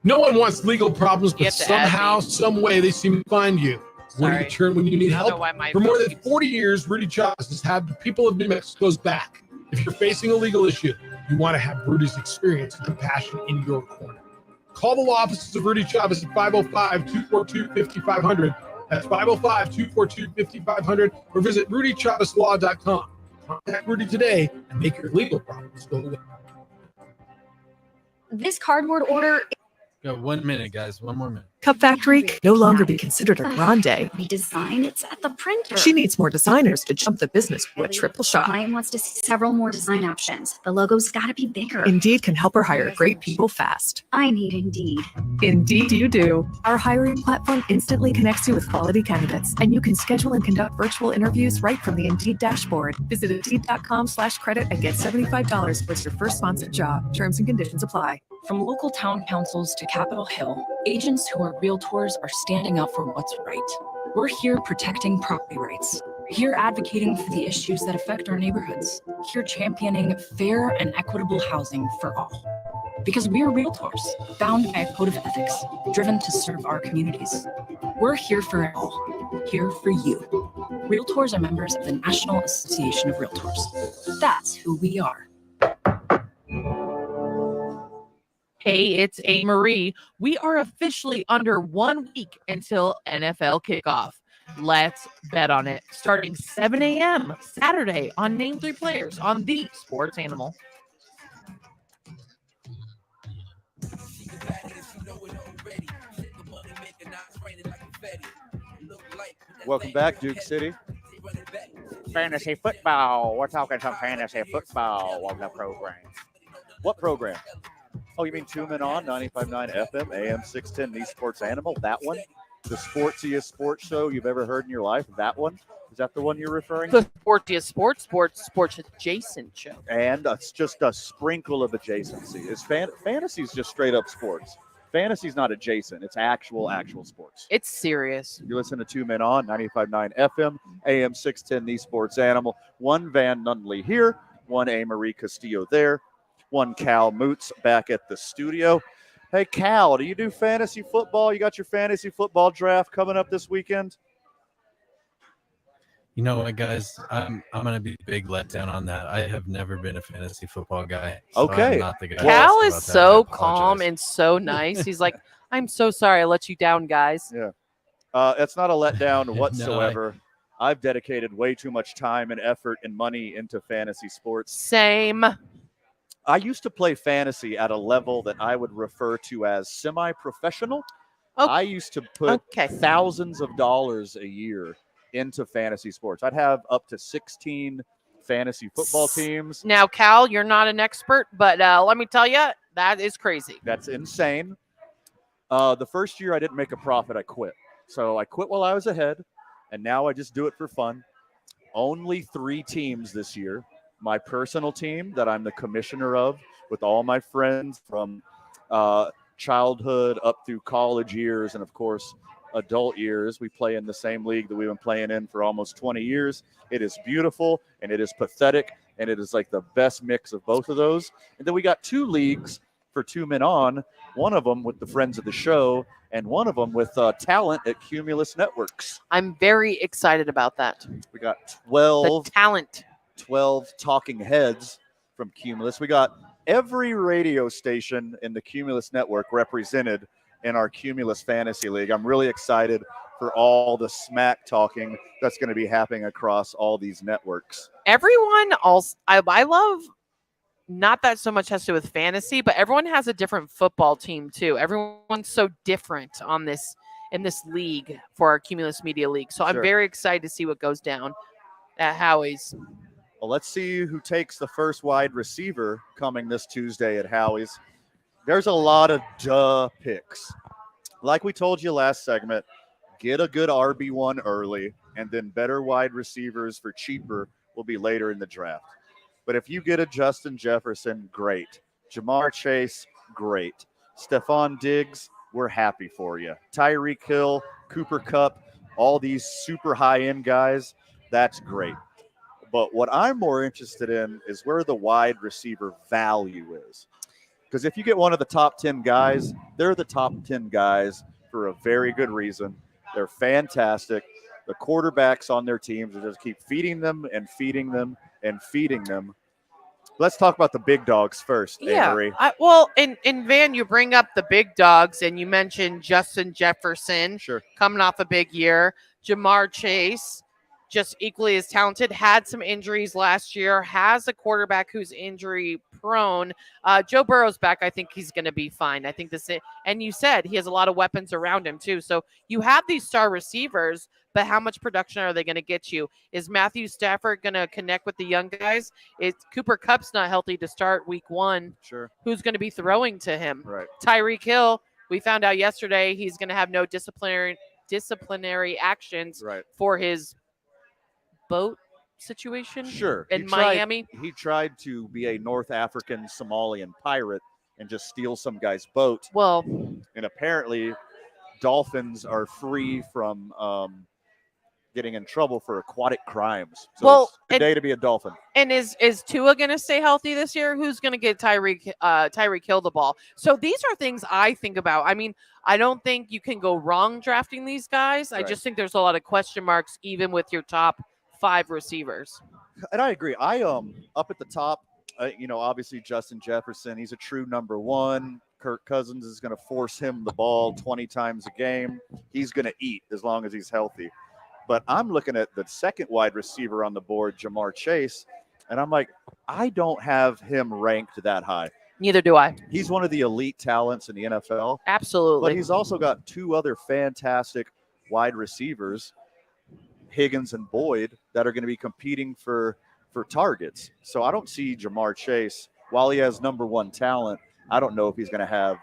No one wants legal problems, but somehow, some way, they seem to find you. Where do you turn when you need help? For more than 40 years, Rudy Chavez has had the people of New Mexico's back. If you're facing a legal issue, you want to have Rudy's experience and compassion in your corner. Call the law offices of Rudy Chavez at 505-242-5500. That's 505-242-5500, or visit rudychavezlaw.com. Contact Rudy today and make your legal problems go away.
This cardboard order.
Got 1 minute, guys. 1 more minute.
Cup Factory can no longer be considered a grande.
Redesign, it's at the printer.
She needs more designers to jump the business to a triple shot.
Client wants to see several more design options. The logo's got to be bigger.
Indeed can help her hire great people fast.
I need Indeed.
Indeed you do. Our hiring platform instantly connects you with quality candidates, and you can schedule and conduct virtual interviews right from the Indeed dashboard. Visit Indeed.com/credit and get $75 towards your first sponsored job. Terms and conditions apply.
From local town councils to Capitol Hill, agents who are realtors are standing up for what's right. We're here protecting property rights. Here advocating for the issues that affect our neighborhoods. Here championing fair and equitable housing for all. Because we are realtors, bound by a code of ethics, driven to serve our communities. We're here for it all. Here for you. Realtors are members of the National Association of Realtors. That's who we are.
Hey, it's A. Marie. We are officially under 1 week until NFL kickoff. Let's bet on it. Starting 7 a.m. Saturday on Name 3 Players on the Sports Animal.
Welcome back, Duke City.
Fantasy football. We're talking some fantasy football on the program.
What program? Oh, you mean 2 Men On, 95.9 FM, AM 610, the Sports Animal? That one? The sportsiest sports show you've ever heard in your life? That one? Is that the one you're referring to?
The sportiest sports adjacent show.
And it's just a sprinkle of adjacency. Fantasy's just straight up sports. Fantasy's not adjacent. It's actual sports.
It's serious.
You listen to 2 Men On, 95.9 FM, AM 610, the Sports Animal. One Van Nunley here, one A. Marie Castillo there. One Cal Moots back at the studio. Hey, Cal, do you do fantasy football? You got your fantasy football draft coming up this weekend?
You know what, guys? I'm going to be a big letdown on that. I have never been a fantasy football guy. So
okay.
I'm not the guy.
Cal is so calm and so nice. He's like, I'm so sorry I let you down, guys.
Yeah. It's not a letdown whatsoever. I've dedicated way too much time and effort and money into fantasy sports.
Same.
I used to play fantasy at a level that I would refer to as semi-professional.
Okay.
I used to put thousands of dollars a year into fantasy sports. I'd have up to 16 fantasy football teams.
Now, Cal, you're not an expert, but let me tell you, that is crazy.
That's insane. The first year I didn't make a profit, I quit. So I quit while I was ahead, and now I just do it for fun. Only 3 teams this year. My personal team that I'm the commissioner of with all my friends from childhood up through college years and, of course, adult years. We play in the same league that we've been playing in for almost 20 years. It is beautiful, and it is pathetic, and it is like the best mix of both of those. And then we got 2 leagues for 2 Men On, one of them with the friends of the show and one of them with talent at Cumulus Networks.
I'm very excited about that.
We got 12.
The talent.
12 talking heads from Cumulus. We got every radio station in the Cumulus Network represented in our Cumulus Fantasy League. I'm really excited for all the smack talking that's going to be happening across all these networks.
Everyone also, I love, not that so much has to do with fantasy, but everyone has a different football team too. Everyone's so different on this in this league for our Cumulus Media League. So I'm very excited to see what goes down at Howie's.
Well, let's see who takes the first wide receiver coming this Tuesday at Howie's. There's a lot of duh picks. Like we told you last segment, get a good RB1 early, and then better wide receivers for cheaper will be later in the draft. But if you get a Justin Jefferson, great. Jamar Chase, great. Stephon Diggs, we're happy for you. Tyreek Hill, Cooper Kupp, all these super high-end guys, that's great. But what I'm more interested in is where the wide receiver value is. Because if you get one of the top 10 guys, they're the top 10 guys for a very good reason. They're fantastic. The quarterbacks on their teams will just keep feeding them and feeding them and feeding them. Let's talk about the big dogs first, Avery.
Well, in Van, you bring up the big dogs, and you mentioned Justin Jefferson coming off a big year. Jamar Chase, just equally as talented, had some injuries last year, has a quarterback who's injury prone. Joe Burrow's back. I think he's going to be fine. I think and you said he has a lot of weapons around him too. So you have these star receivers, but how much production are they going to get you? Is Matthew Stafford going to connect with the young guys? Is Cooper Kupp's not healthy to start week 1?
Sure.
Who's going to be throwing to him?
Right.
Tyreek Hill, we found out yesterday he's going to have no disciplinary actions for his boat situation in Miami.
He tried to be a North African Somalian pirate and just steal some guy's boat.
Well,
and apparently dolphins are free from getting in trouble for aquatic crimes. So it's a day to be a dolphin.
And is Tua going to stay healthy this year? Who's going to get Tyreek Hill the ball? So these are things I think about. I mean, I don't think you can go wrong drafting these guys. I just think there's a lot of question marks even with your top 5 receivers.
And I agree. I up at the top, obviously Justin Jefferson, he's a true number 1. Kirk Cousins is going to force him the ball 20 times a game. He's going to eat as long as he's healthy. But I'm looking at the second wide receiver on the board, Jamar Chase, and I'm like, I don't have him ranked that high.
Neither do I.
He's one of the elite talents in the NFL.
Absolutely.
But he's also got 2 other fantastic wide receivers, Higgins and Boyd, that are going to be competing for targets. So I don't see Jamar Chase, while he has number 1 talent, I don't know if he's going to have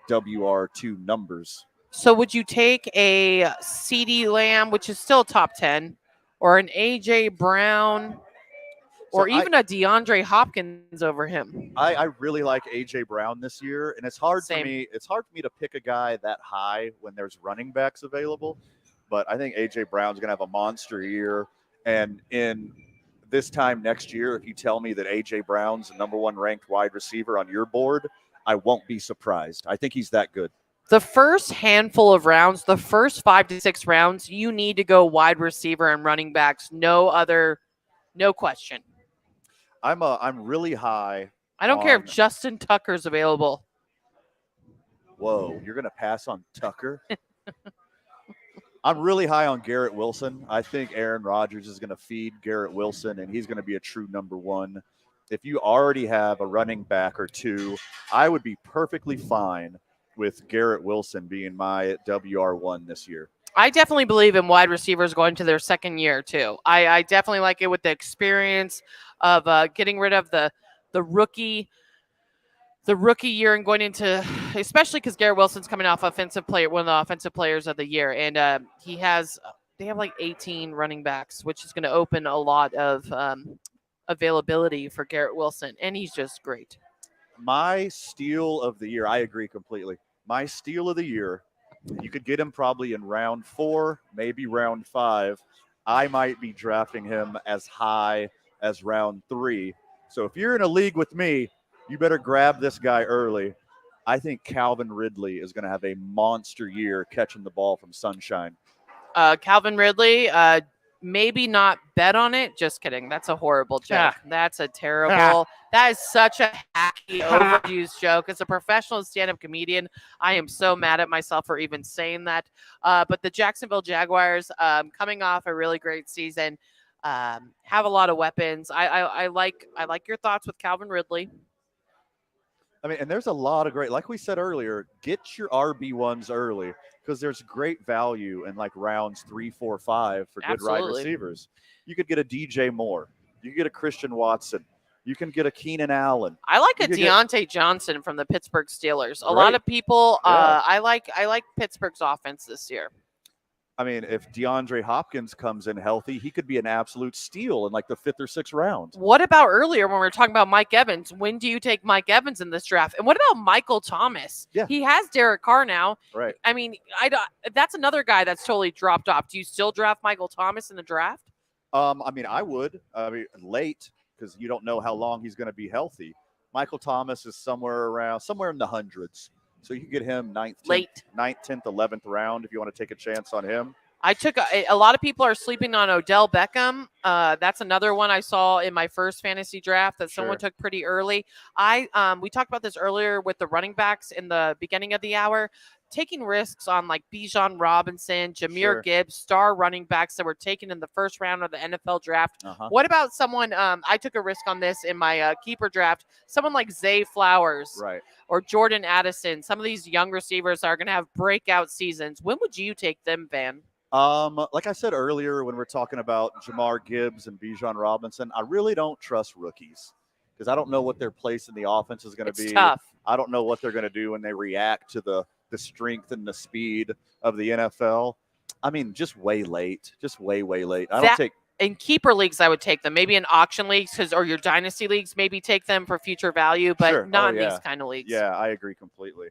WR2 numbers.
So would you take a CeeDee Lamb, which is still top 10, or an A.J. Brown, or even a DeAndre Hopkins over him?
I really like A.J. Brown this year, and it's hard for me. It's hard for me to pick a guy that high when there's running backs available. But I think A.J. Brown's going to have a monster year. And in this time next year, if you tell me that A.J. Brown's the number 1 ranked wide receiver on your board, I won't be surprised. I think he's that good.
The first handful of rounds, the first 5 to 6 rounds, you need to go wide receiver and running backs. No question.
I'm really high.
I don't care if Justin Tucker's available.
Whoa, you're going to pass on Tucker? I'm really high on Garrett Wilson. I think Aaron Rodgers is going to feed Garrett Wilson, and he's going to be a true number 1. If you already have a running back or 2, I would be perfectly fine with Garrett Wilson being my WR1 this year.
I definitely believe in wide receivers going to their second year too. I definitely like it with the experience of getting rid of the rookie year and going into, especially because Garrett Wilson's coming off one of the offensive players of the year, and they have like 18 running backs, which is going to open a lot of availability for Garrett Wilson, and he's just great.
My steal of the year, I agree completely. My steal of the year, you could get him probably in round 4, maybe round 5. I might be drafting him as high as round 3. So if you're in a league with me, you better grab this guy early. I think Calvin Ridley is going to have a monster year catching the ball from Sunshine.
Calvin Ridley, maybe not bet on it. Just kidding. That's a horrible joke.
Ah.
That's a terrible. That is such a hacky, overused joke. As a professional stand-up comedian, I am so mad at myself for even saying that. But the Jacksonville Jaguars, coming off a really great season, have a lot of weapons. I like your thoughts with Calvin Ridley.
I mean, and there's a lot of great, like we said earlier, get your RB1s early because there's great value in like rounds 3, 4, 5 for good wide receivers. You could get a DJ Moore. You could get a Christian Watson. You can get a Keenan Allen.
I like a Deontay Johnson from the Pittsburgh Steelers. A lot of people, I like Pittsburgh's offense this year.
I mean, if DeAndre Hopkins comes in healthy, he could be an absolute steal in like the 5th or 6th round.
What about earlier when we were talking about Mike Evans? When do you take Mike Evans in this draft? And what about Michael Thomas?
Yeah.
He has Derek Carr now.
Right.
I mean, that's another guy that's totally dropped off. Do you still draft Michael Thomas in the draft?
I mean, I would. I mean, late because you don't know how long he's going to be healthy. Michael Thomas is somewhere in the hundreds. So you can get him 9th, 10th, 11th round if you want to take a chance on him.
I took a lot of people are sleeping on Odell Beckham. That's another one I saw in my first fantasy draft that someone took pretty early. We talked about this earlier with the running backs in the beginning of the hour. Taking risks on like Bijan Robinson, Jahmyr Gibbs, star running backs that were taken in the first round of the NFL draft. What about someone, I took a risk on this in my keeper draft, someone like Zay Flowers or Jordan Addison. Some of these young receivers are going to have breakout seasons. When would you take them, Van?
Like I said earlier, when we're talking about Jahmyr Gibbs and Bijan Robinson, I really don't trust rookies because I don't know what their place in the offense is going to be.
Tough.
I don't know what they're going to do when they react to the strength and the speed of the NFL. I mean, just way late, way late. I don't take
in keeper leagues. I would take them maybe in auction leagues or your dynasty leagues. Maybe take them for future value, but not in these kind of leagues.
Yeah, I agree completely.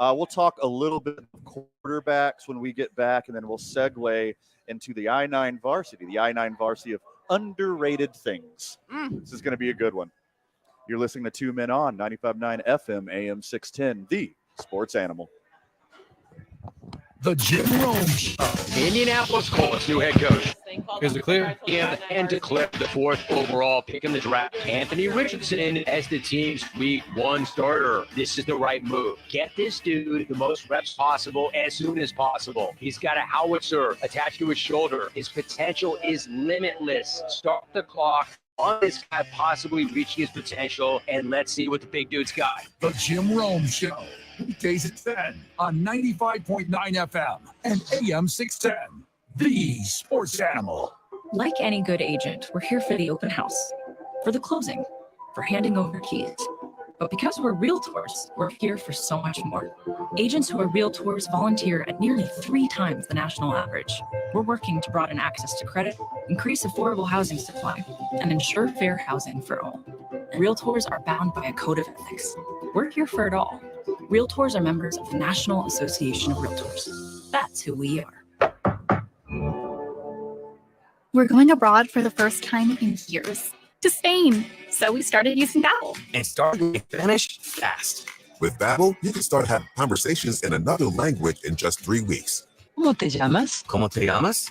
We'll talk a little bit of quarterbacks when we get back, and then we'll segue into the I-9 varsity, of underrated things. This is going to be a good one. You're listening to 2 Men On 95.9 FM, AM 610, the Sports Animal.
The Jim Rome Show.
Indianapolis Colts new head coach.
Guys are clear.
And declared the 4th overall pick in the draft, Anthony Richardson, as the team's week 1 starter. This is the right move. Get this dude the most reps possible as soon as possible. He's got a howitzer attached to his shoulder. His potential is limitless. Start the clock on this guy possibly reaching his potential, and let's see what the big dude's got.
The Jim Rome Show. Weekdays at 10 on 95.9 FM and AM 610. The Sports Animal.
Like any good agent, we're here for the open house, for the closing, for handing over keys. But because we're realtors, we're here for so much more. Agents who are realtors volunteer at nearly 3 times the national average. We're working to broaden access to credit, increase affordable housing supply, and ensure fair housing for all. Realtors are bound by a code of ethics. We're here for it all. Realtors are members of the National Association of Realtors. That's who we are.
We're going abroad for the first time in years, to Spain. So we started using Babbel.
And started Spanish fast. With Babbel, you can start having conversations in another language in just 3 weeks.
¿Cómo te llamas?
¿Cómo te llamas?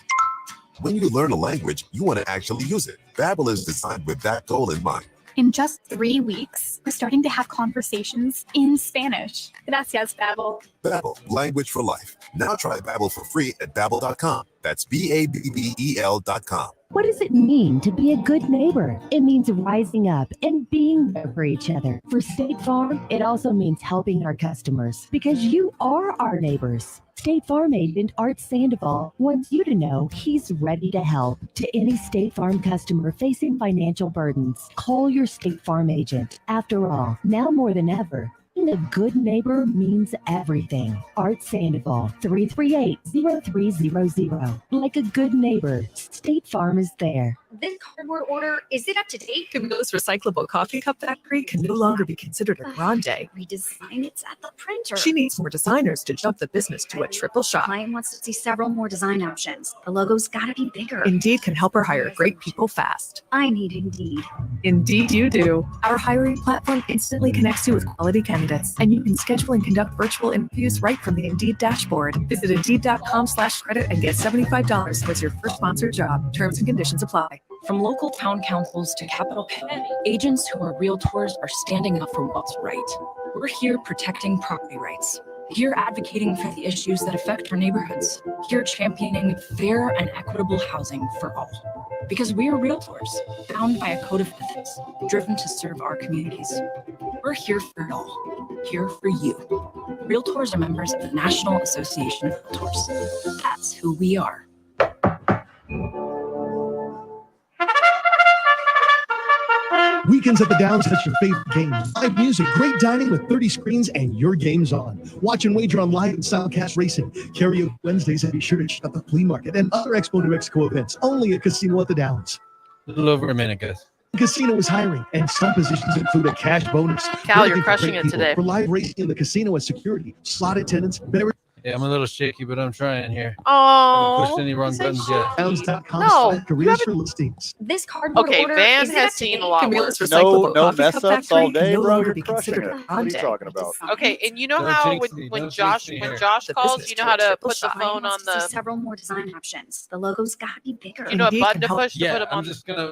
When you learn a language, you want to actually use it. Babbel is designed with that goal in mind.
In just 3 weeks, we're starting to have conversations in Spanish. Gracias, Babbel.
Babbel, language for life. Now try Babbel for free at Babbel.com. That's Babbel.com.
What does it mean to be a good neighbor? It means rising up and being there for each other. For State Farm, it also means helping our customers because you are our neighbors. State Farm agent Art Sandoval wants you to know he's ready to help. To any State Farm customer facing financial burdens, call your State Farm agent. After all, now more than ever, being a good neighbor means everything. Art Sandoval, 338-0300. Like a good neighbor, State Farm is there.
This cardboard order, is it up to date?
Camilla's recyclable coffee cup factory can no longer be considered a grande.
Redesign, it's at the printer.
She needs more designers to jump the business to a triple shot.
Client wants to see several more design options. The logo's gotta be bigger.
Indeed can help her hire great people fast.
I need Indeed.
Indeed you do. Our hiring platform instantly connects you with quality candidates, and you can schedule and conduct virtual interviews right from the Indeed dashboard. Visit Indeed.com/credit and get $75 towards your first sponsored job. Terms and conditions apply.
From local town councils to Capitol Hill, agents who are realtors are standing up for what's right. We're here protecting property rights. Here advocating for the issues that affect our neighborhoods. Here championing fair and equitable housing for all. Because we are realtors, bound by a code of ethics, driven to serve our communities. We're here for it all. Here for you. Realtors are members of the National Association of Realtors. That's who we are.
Weekends at the Downs has your favorite games. Live music, great dining with 30 screens, and your game's on. Watch and wager on live and Soundcast Racing. Karaoke Wednesdays, and be sure to check out the flea market and other Expo New Mexico events. Only at Casino at the Downs.
A little over a minute, guys.
Casino is hiring, and some positions include a cash bonus.
Cal, you're crushing it today.
For live racing in the casino and security, slot attendants, beverage.
Yeah, I'm a little shaky, but I'm trying here. I haven't pushed any wrong buttons yet.
Careers for listings.
This cardboard
Okay,
order,
Van
is it
has
up to
seen
date?
a lot
Camilla's
worse.
recyclable
No
coffee
mess
cup
ups all
factory
day,
can no
bro.
longer
You're
be
crushing
considered
it.
a
What are you
grande.
talking about?
Okay, and you know
Don't
how
jinx me,
when
don't
Josh
jinx me here.
calls,
The
you
business
know how to
triple
put the
shot.
phone on
Wants to see
the
several more design options. The logo's gotta be bigger.
you know what
Indeed
button
can
to
help-
push to put
Yeah,
them
I'm
on.
just gonna.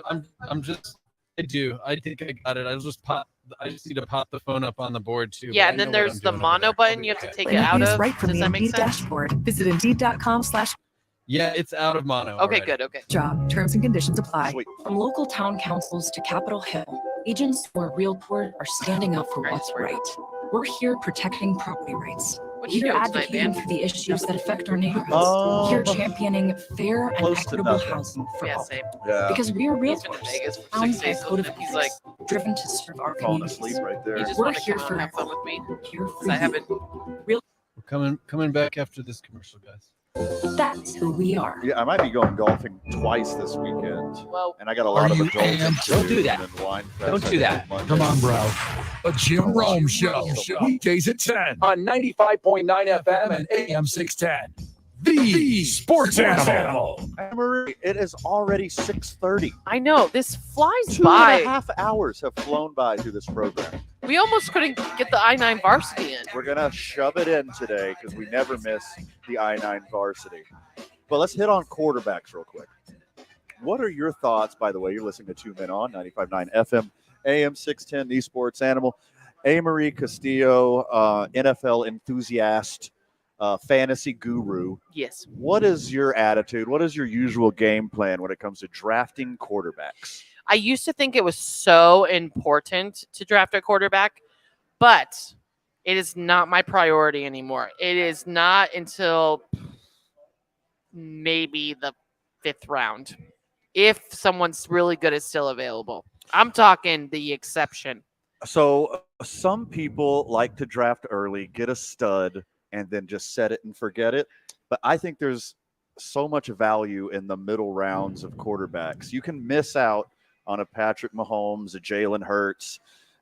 I do. I think I got it. I just need to pop the phone up on the board too.
Yeah,
but
and
I
then
know what
there's
I'm
the
doing over
mono
there.
button you have to take it
And
out
use
of.
right from
Does
the
that make
Indeed
sense?
dashboard. Visit Indeed.com/job.
Yeah, it's out of mono.
Okay,
already.
good. Okay.
Terms and conditions apply.
Sweet.
From local town councils to Capitol Hill, agents who are realtors are standing up for what's right. We're here protecting property rights.
What you
Here
doing tonight,
advocating
man?
for the issues that affect our neighborhoods. Here championing fair and
Close to
equitable
nothing.
housing for
Yeah,
all.
same.
Yeah.
Because we are
He's been to
realtors,
Vegas for
bound
6
by a
days,
code of
and he's like
ethics, driven to serve our
Falling
communities.
asleep right there.
he just
We're
wanted to
here
come out
for
and have fun with me.
Here
'Cause
for
I
you.
haven't.
We're coming back after this commercial, guys.
That's who we are.
Yeah, I might be going golfing twice this weekend.
Well,
and I got a lot of
you
adult
amped?
to
Don't do that.
and then wine
Don't
fest
do
I
that.
think Monday.
Come on, bro. A Jim Rome Show. Weekdays at 10
On 95.9 FM and
AM 610. The Sports Animal.
Marie, it is already 6:30.
I know this flies
2.5
by.
hours have flown by through this program.
We almost couldn't get the I-9 varsity in.
We're gonna shove it in today because we never miss the I-9 varsity. But let's hit on quarterbacks real quick. What are your thoughts? By the way, you're listening to 2 Men On 95.9 FM, AM 610, the Sports Animal. Marie Castillo, NFL enthusiast, fantasy guru.
Yes.
What is your attitude? What is your usual game plan when it comes to drafting quarterbacks?
I used to think it was so important to draft a quarterback, but it is not my priority anymore. It is not until maybe the 5th round, if someone's really good is still available. I'm talking the exception.
So some people like to draft early, get a stud, and then just set it and forget it. But I think there's so much value in the middle rounds of quarterbacks. You can miss out on a Patrick Mahomes, a Jalen Hurts,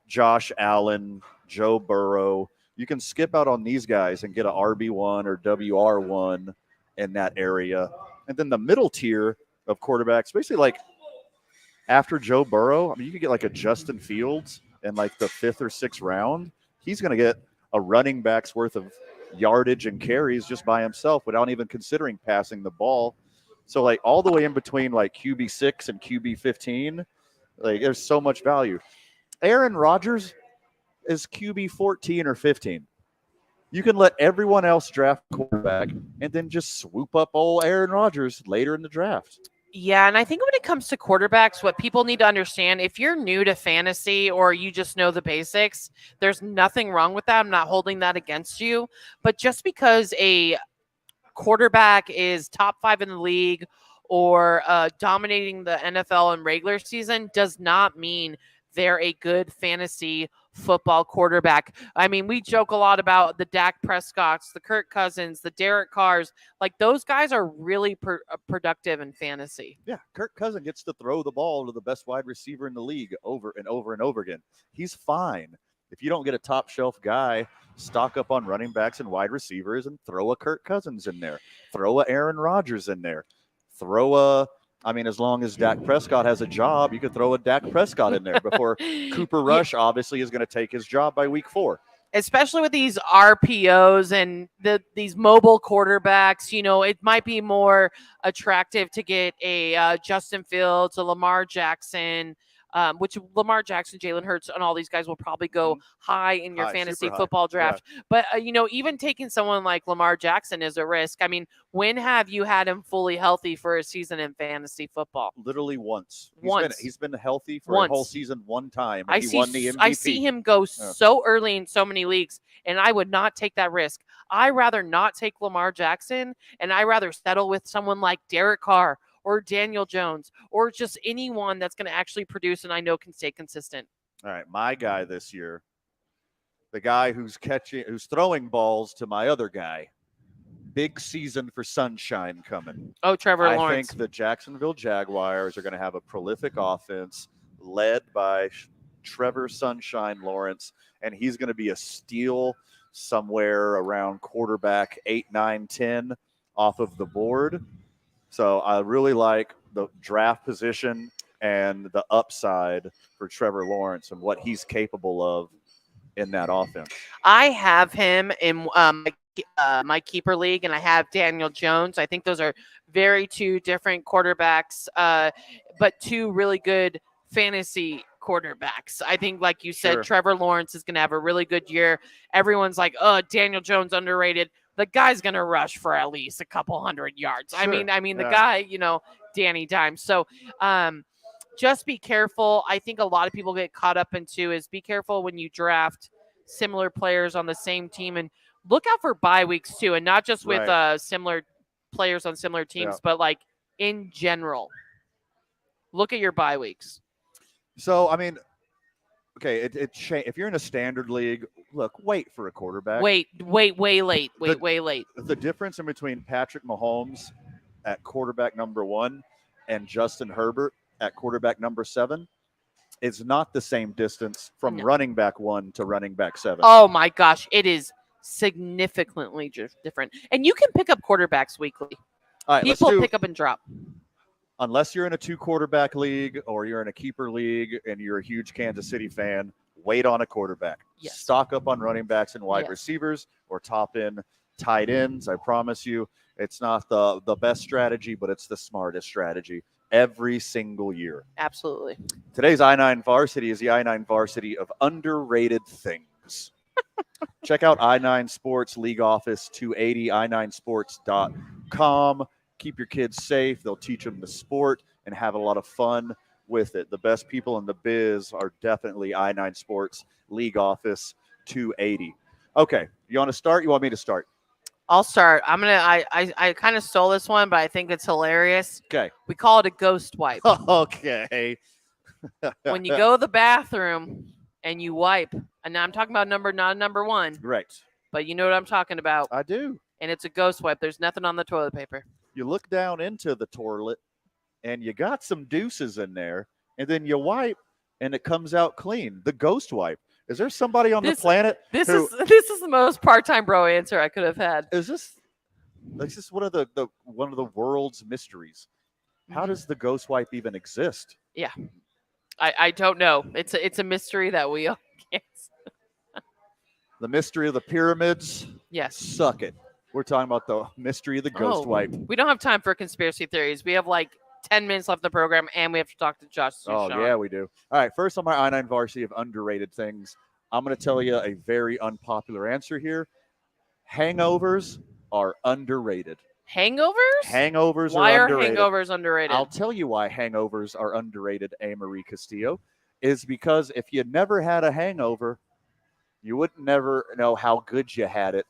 Josh Allen, Joe Burrow. You can skip out on these guys and get a RB1 or WR1 in that area. And then the middle tier of quarterbacks, basically like after Joe Burrow, I mean, you could get like a Justin Fields in like the 5th or 6th round. He's going to get a running back's worth of yardage and carries just by himself without even considering passing the ball. So like all the way in between like QB6 and QB15, like there's so much value. Aaron Rodgers is QB14 or 15. You can let everyone else draft quarterback and then just swoop up old Aaron Rodgers later in the draft.
Yeah, and I think when it comes to quarterbacks, what people need to understand, if you're new to fantasy or you just know the basics, there's nothing wrong with that. I'm not holding that against you. But just because a quarterback is top 5 in the league or dominating the NFL in regular season does not mean they're a good fantasy football quarterback. I mean, we joke a lot about the Dak Prescotts, the Kirk Cousins, the Derek Carrs. Like, those guys are really productive in fantasy.
Yeah, Kirk Cousins gets to throw the ball to the best wide receiver in the league over and over and over again. He's fine. If you don't get a top shelf guy, stock up on running backs and wide receivers and throw a Kirk Cousins in there. Throw a Aaron Rodgers in there. As long as Dak Prescott has a job, you could throw a Dak Prescott in there before Cooper Rush obviously is going to take his job by week 4.
Especially with these RPOs and these mobile quarterbacks, it might be more attractive to get a Justin Fields, a Lamar Jackson, which Lamar Jackson, Jalen Hurts, and all these guys will probably go high in your fantasy football draft. Yeah. But, even taking someone like Lamar Jackson is a risk. I mean, when have you had him fully healthy for a season in fantasy football?
Literally once. He's been healthy for a whole season one time, and he won the MVP.
I see him go so early in so many leagues, and I would not take that risk. I'd rather not take Lamar Jackson, and I'd rather settle with someone like Derek Carr or Daniel Jones, or just anyone that's going to actually produce and I know can stay consistent.
All right, my guy this year, the guy who's throwing balls to my other guy. Big season for Sunshine coming.
Oh, Trevor Lawrence.
I think the Jacksonville Jaguars are going to have a prolific offense led by Trevor Sunshine Lawrence, and he's going to be a steal somewhere around quarterback 8, 9, 10 off of the board. So I really like the draft position and the upside for Trevor Lawrence and what he's capable of in that offense.
I have him in my keeper league, and I have Daniel Jones. I think those are two different quarterbacks, but two really good fantasy quarterbacks. I think, like you said, Trevor Lawrence is going to have a really good year. Everyone's like, oh, Daniel Jones underrated. The guy's going to rush for at least a couple hundred yards. Sure. I mean, the guy, Danny Dimes. So just be careful. I think a lot of people get caught up into is be careful when you draft similar players on the same team, and look out for bye weeks too. And not just with similar players on similar teams, but like in general, look at your bye weeks.
So, okay, if you're in a standard league, look, wait for a quarterback.
Way late.
The difference in between Patrick Mahomes at quarterback number 1 and Justin Herbert at quarterback number 7 is not the same distance from running back 1 to running back 7.
Oh my gosh, it is significantly different. And you can pick up quarterbacks weekly.
All right,
people pick up and drop.
Unless you're in a 2-quarterback league or you're in a keeper league and you're a huge Kansas City fan, wait on a quarterback.
Yes.
Stock up on running backs and wide receivers or top in tight ends. I promise you, it's not the best strategy, but it's the smartest strategy every single year.
Absolutely.
Today's I-9 Varsity is the I-9 Varsity of underrated things. Check out I-9 Sports League Office 280, i9sports.com. Keep your kids safe. They'll teach them the sport and have a lot of fun with it. The best people in the biz are definitely I-9 Sports League Office 280. Okay, you want to start? You want me to start?
I'll start. I kind of stole this one, but I think it's hilarious.
Okay.
We call it a ghost wipe.
Okay.
When you go to the bathroom and you wipe, and now I'm talking about not number 1.
Right.
But you know what I'm talking about.
I do.
And it's a ghost wipe. There's nothing on the toilet paper.
You look down into the toilet and you got some deuces in there, and then you wipe and it comes out clean. The ghost wipe. Is there somebody on the planet?
This is the most part-time bro answer I could have had.
Is this one of the world's mysteries? How does the ghost wipe even exist?
Yeah. I don't know. It's a mystery that we all can't.
The mystery of the pyramids.
Yes.
Suck it. We're talking about the mystery of the ghost wipe.
We don't have time for conspiracy theories. We have like 10 minutes left in the program, and we have to talk to Josh.
Yeah, we do. All right, first on my I-9 Varsity of underrated things, I'm going to tell you a very unpopular answer here. Hangovers are underrated.
Hangovers?
Hangovers
why
are underrated.
Why are hangovers underrated?
I'll tell you why hangovers are underrated, A-Marie Castillo, is because if you never had a hangover, you would never know how good you had it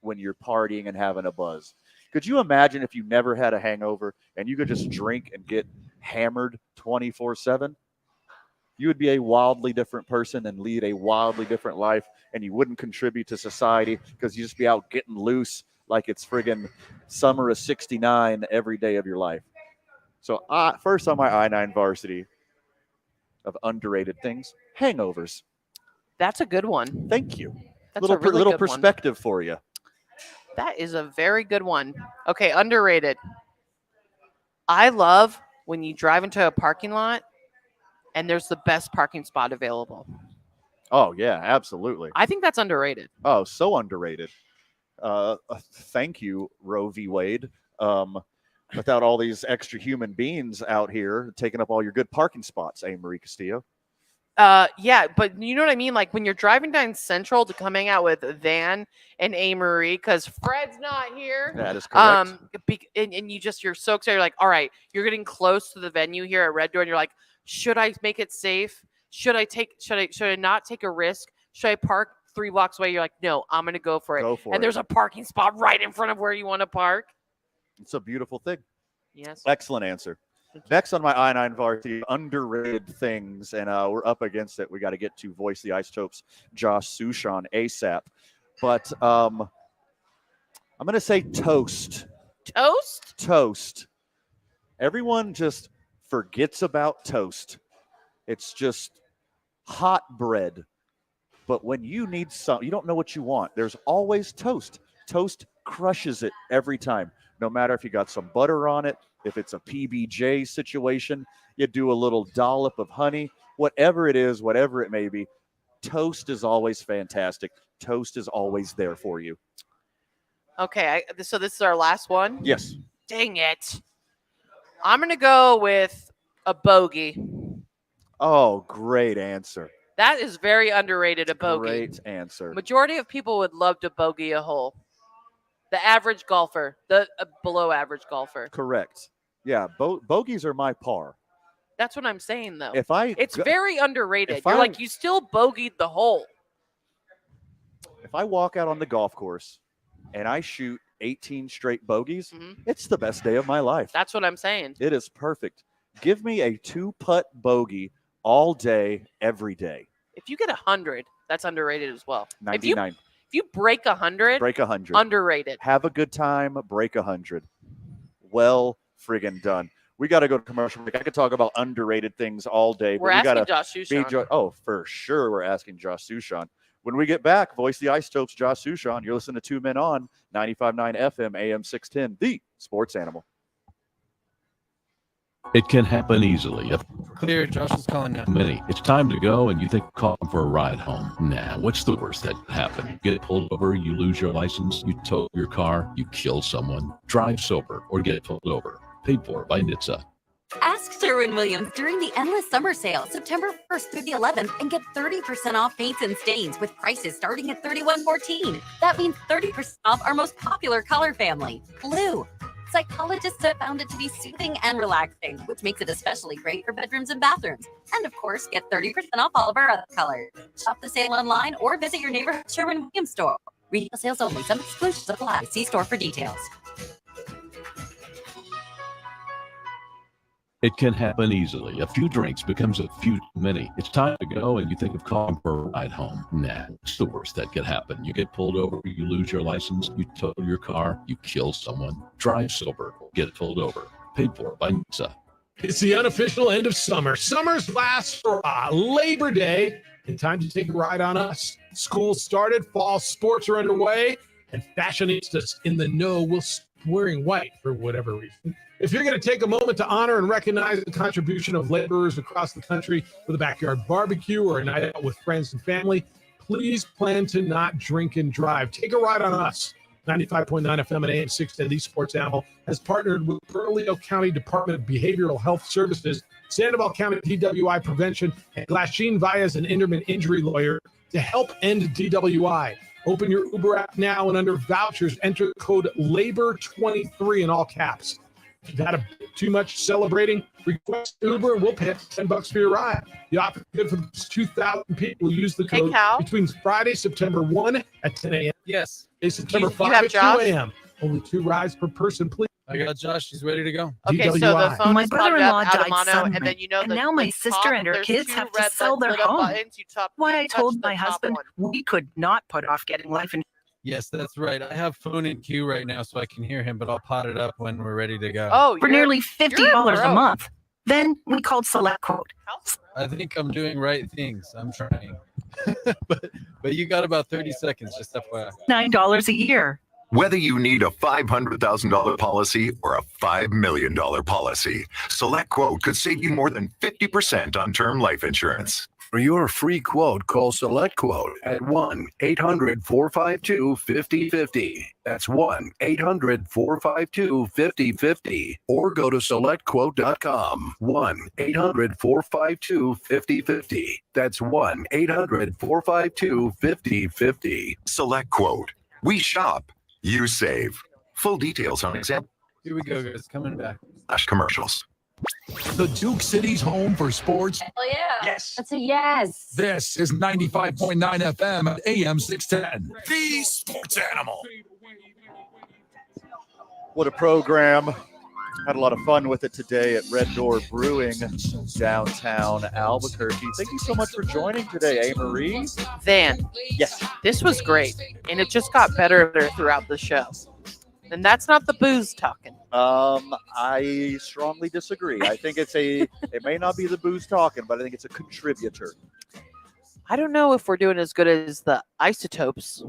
when you're partying and having a buzz. Could you imagine if you never had a hangover and you could just drink and get hammered 24/7? you would be a wildly different person and lead a wildly different life, and you wouldn't contribute to society because you just be out getting loose like it's friggin' summer of 69 every day of your life. So first on my I-9 varsity of underrated things, hangovers.
That's a good one.
Thank you.
That's a really
little
good
perspective for you.
That is a very good one. Okay, underrated. I love when you drive into a parking lot and there's the best parking spot available.
Oh, yeah, absolutely.
I think that's underrated.
Oh, so underrated. Thank you, Roe v. Wade. Without all these extra human beings out here taking up all your good parking spots, Marie Castillo.
Yeah, but you know what I mean? Like when you're driving down Central to come hang out with Van and Marie, because Fred's not here.
That is correct.
And you're so excited. You're like, all right, you're getting close to the venue here at Red Door, and you're like, should I make it safe? Should I not take a risk? Should I park 3 blocks away? You're like, no, I'm gonna go for it.
Go for
and
it.
There's a parking spot right in front of where you want to park.
It's a beautiful thing.
Yes.
Excellent answer. Next on my I-9 varsity, underrated things, and we're up against it. We got to get to Voice the Isotopes, Josh Sushan ASAP. But I'm going to say toast.
Toast?
Toast. Everyone just forgets about toast. It's just hot bread. But when you need you don't know what you want. There's always toast. Toast crushes it every time. No matter if you got some butter on it, if it's a PBJ situation, you do a little dollop of honey, whatever it is, whatever it may be, toast is always fantastic. Toast is always there for you.
Okay, so this is our last one?
Yes.
Dang it. I'm going to go with a bogey.
Oh, great answer.
That is very underrated, a bogey.
Great answer.
Majority of people would love to bogey a hole. The average golfer, the below average golfer.
Correct. Yeah, bogeys are my par.
That's what I'm saying, though.
It's
very underrated. You're you still bogeyed the hole.
If I walk out on the golf course and I shoot 18 straight bogeys, it's the best day of my life.
That's what I'm saying.
It is perfect. Give me a 2-putt bogey all day, every day.
If you get 100, that's underrated as well.
99.
If you break 100,
break 100.
Underrated.
Have a good time, break 100. Well friggin' done. We got to go to commercial break. I could talk about underrated things all day.
We're asking Josh Sushan.
For sure we're asking Josh Sushan. When we get back, Voice the Isotopes, Josh Sushan. You're listening to 2 Men On, 95.9 FM, AM 610, the Sports Animal.
It can happen easily.
Clear, Josh is calling now.
Many. It's time to go, and you think call for a ride home. Nah, what's the worst that could happen? Get pulled over, you lose your license, you tow your car, you kill someone, drive sober, or get pulled over. Paid for by NHTSA.
Ask Sherwin-Williams during the Endless Summer Sale, September 1st through the 11th, and get 30% off paints and stains with prices starting at $31.14. That means 30% off our most popular color family, blue. Psychologists have found it to be soothing and relaxing, which makes it especially great for bedrooms and bathrooms. And of course, get 30% off all of our other colors. Shop the sale online or visit your neighborhood Sherwin-Williams store. Retail sales only. Some exclusions apply. See store for details.
It can happen easily. A few drinks becomes a few too many. It's time to go, and you think of calling for a ride home. Nah, it's the worst that could happen. You get pulled over, you lose your license, you tow your car, you kill someone, drive sober, get pulled over. Paid for by NHTSA.
It's the unofficial end of summer. Summer's last hurrah, Labor Day, and time to take a ride on us. School started, fall sports are underway, and fashionistas in the know will wearing white for whatever reason. If you're going to take a moment to honor and recognize the contribution of laborers across the country with a backyard barbecue or a night out with friends and family, please plan to not drink and drive. Take a ride on us. 95.9 FM and AM 610, the Sports Animal, has partnered with Bernalillo County Department of Behavioral Health Services, Sandoval County DWI Prevention, and Glasheen Valles, an Inderman injury lawyer, to help end DWI. Open your Uber app now, and under vouchers, enter code LABOR23 in all caps. If you've had too much celebrating, request Uber and we'll pay $10 for your ride. The offer is good for 2,000 people who use the code between Friday, September 1 at 10 a.m.
Yes.
September
You
5
have
at
Josh?
2 a.m. Only 2 rides per person, please.
I got Josh. He's ready to go.
Okay, so the phone
My
is
brother-in-law
popped
died
out of mono,
suddenly,
and then you know
and
the
now my
the
sister
top,
and her
there's
kids
two
have to
red
sell their
lit up
home.
buttons.
Why I
touch
told
the
my
top
husband
one.
we could not put off getting life insurance.
Yes, that's right. I have phone in queue right now, so I can hear him, but I'll pot it up when we're ready to go.
Oh,
for nearly $50 a
pro.
month. Then we called Select Quote.
I think I'm doing right things. I'm trying. but you got about 30 seconds, just FYI.
$9 a year.
Whether you need a $500,000 policy or a $5 million policy, Select Quote could save you more than 50% on term life insurance.
For your free quote, call Select Quote at 1-800-452-5050. That's 1-800-452-5050. Or go to SelectQuote.com. 1-800-452-5050. That's 1-800-452-5050.
Select Quote. We shop, you save. Full details on example
Here we go, guys. Coming back.
commercials.
The Duke City's home for sports.
Hell yeah.
Yes.
That's a yes.
This is 95.9 FM at AM 610. The Sports Animal.
What a program. Had a lot of fun with it today at Red Door Brewing, downtown Albuquerque. Thank you so much for joining today, Marie.
Van.
Yes.
This was great, and it just got better throughout the show. And that's not the booze talking.
I strongly disagree. I think it may not be the booze talking, but I think it's a contributor.
I don't know if we're doing as good as the Isotopes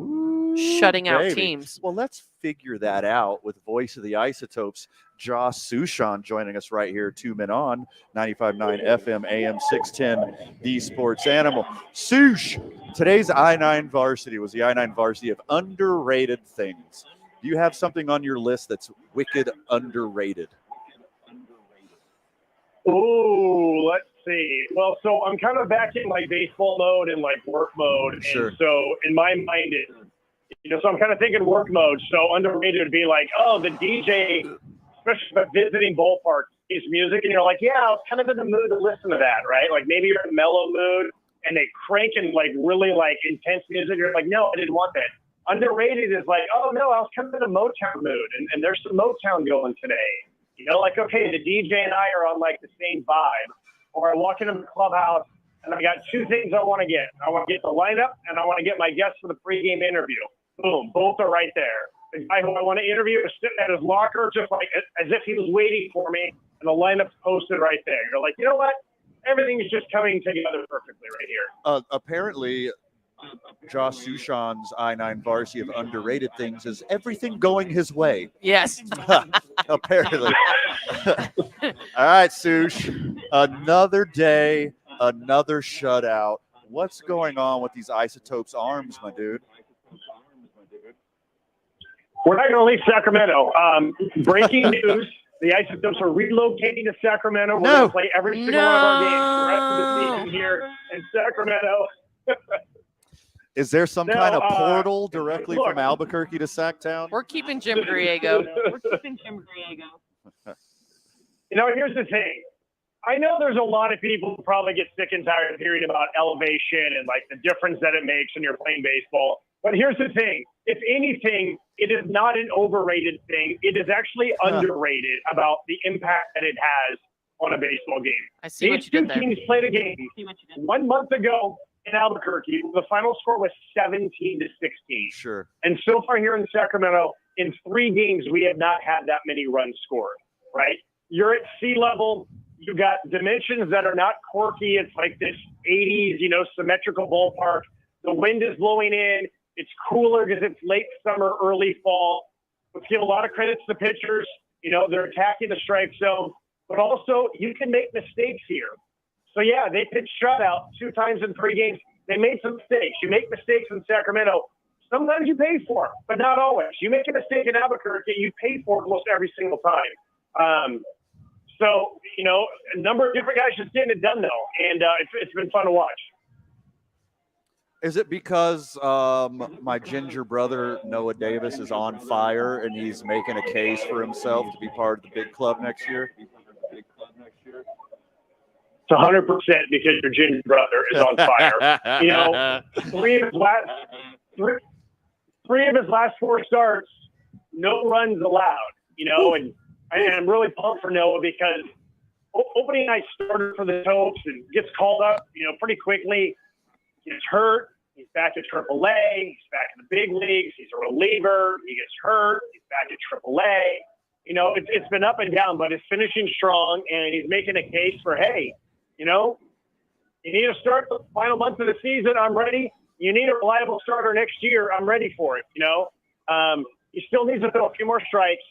shutting out
Maybe.
teams.
Well, let's figure that out with voice of the Isotopes, Josh Sushan, joining us right here, 2 Men On, 95.9 FM, AM 610, The Sports Animal. Sush, today's I-9 varsity was the I-9 varsity of underrated things. Do you have something on your list that's wicked underrated?
Oh, let's see. Well, so I'm kind of back in like baseball mode and like work mode.
Sure.
And so in my mind, so I'm kind of thinking work mode. So underrated would be like, oh, the DJ, especially if visiting ballparks, plays music. And you're like, yeah, I was kind of in the mood to listen to that, right? Like maybe you're in a mellow mood and they crank in like really like intense music. You're like, no, I didn't want that. Underrated is like, oh, no, I was kind of in a Motown mood, and there's some Motown going today. You know, like, okay, the DJ and I are on, like, the same vibe. Or I walk into the clubhouse, and I got two things I want to get. I want to get the lineup, and I want to get my guests for the pregame interview. Boom, both are right there. The guy who I want to interview is sitting at his locker just like as if he was waiting for me, and the lineup's posted right there. You're like, you know what? Everything is just coming together perfectly right here.
Apparently, Josh Sushan's I-9 varsity of underrated things is everything going his way.
Yes.
Apparently. All right, Sush. Another day, another shutout. What's going on with these Isotopes arms, my dude?
We're not going to leave Sacramento. Breaking news. The Isotopes are relocating to Sacramento. We're going to play every single one of our games the rest of the season here in Sacramento.
Is there some kind of portal directly from Albuquerque to Sacktown?
We're keeping Jim Griego.
You know, here's the thing. I know there's a lot of people who probably get sick and tired of hearing about elevation and like the difference that it makes when you're playing baseball. But here's the thing. If anything, it is not an overrated thing. It is actually underrated about the impact that it has on a baseball game.
I see what you did there.
These two teams played a game 1 month ago in Albuquerque. The final score was 17-16.
Sure.
And so far here in Sacramento, in 3 games, we have not had that many runs scored, right? You're at sea level. You got dimensions that are not quirky. It's like this 80s, symmetrical ballpark. The wind is blowing in. It's cooler because it's late summer, early fall. Let's give a lot of credit to the pitchers. They're attacking the strike zone. But also, you can make mistakes here. So, yeah, they pitched shutout 2 times in 3 games. They made some mistakes. You make mistakes in Sacramento. Sometimes you pay for it, but not always. You make a mistake in Albuquerque, you pay for it almost every single time. So, a number of different guys just getting it done, though, and it's been fun to watch.
Is it because my ginger brother, Noah Davis, is on fire and he's making a case for himself to be part of the big club next year?
It's 100% because your ginger brother is on fire. Three of his last 4 starts, no runs allowed. And And I'm really pumped for Noah because opening night starter for the Topes and gets called up, pretty quickly. Gets hurt. He's back at AAA. He's back in the big leagues. He's a reliever. He gets hurt. He's back at AAA. It's been up and down, but he's finishing strong, and he's making a case for, hey, you need to start the final month of the season. I'm ready. You need a reliable starter next year. I'm ready for it. He still needs to throw a few more strikes.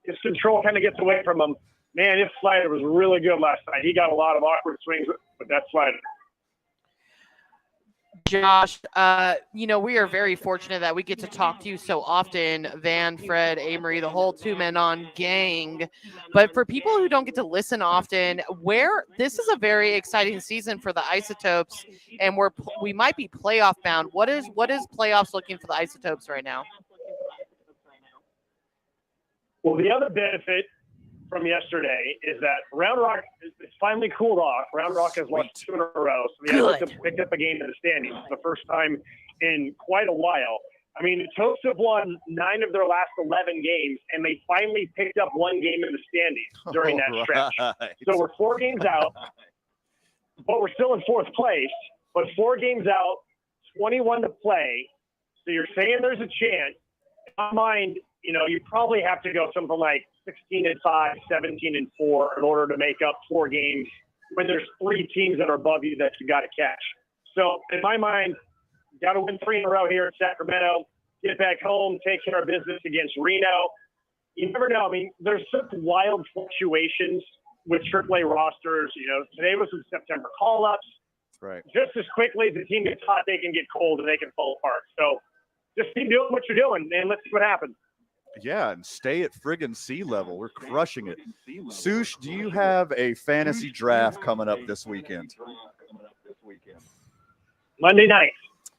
His control kind of gets away from him. Man, his slider was really good last night. He got a lot of awkward swings with that slider.
Josh, we are very fortunate that we get to talk to you so often, Van, Fred, Amory, the whole Two Men On gang. But for people who don't get to listen often, this is a very exciting season for the Isotopes, and we might be playoff bound. What is playoffs looking for the Isotopes right now?
Well, the other benefit from yesterday is that Round Rock is finally cooled off. Round Rock has lost 2 in a row, so the Isotopes picked up a game in the standings for the first time in quite a while. I mean, the Topes have won 9 of their last 11 games, and they finally picked up 1 game in the standings during that stretch.
Right.
So we're 4 games out, but we're still in 4th place. But 4 games out, 21 to play. So you're saying there's a chance. In my mind, you probably have to go something like 16-5, 17-4 in order to make up 4 games when there's 3 teams that are above you that you got to catch. So in my mind, got to win 3 in a row here at Sacramento, get back home, take care of business against Reno. You never know. I mean, there's such wild fluctuations with AAA rosters. Today was some September call-ups.
Right.
Just as quickly as the team gets hot, they can get cold and they can fall apart. So just keep doing what you're doing, and let's see what happens.
Yeah, and stay at friggin' sea level. We're crushing it. Sush, do you have a fantasy draft coming up this weekend?
Monday night.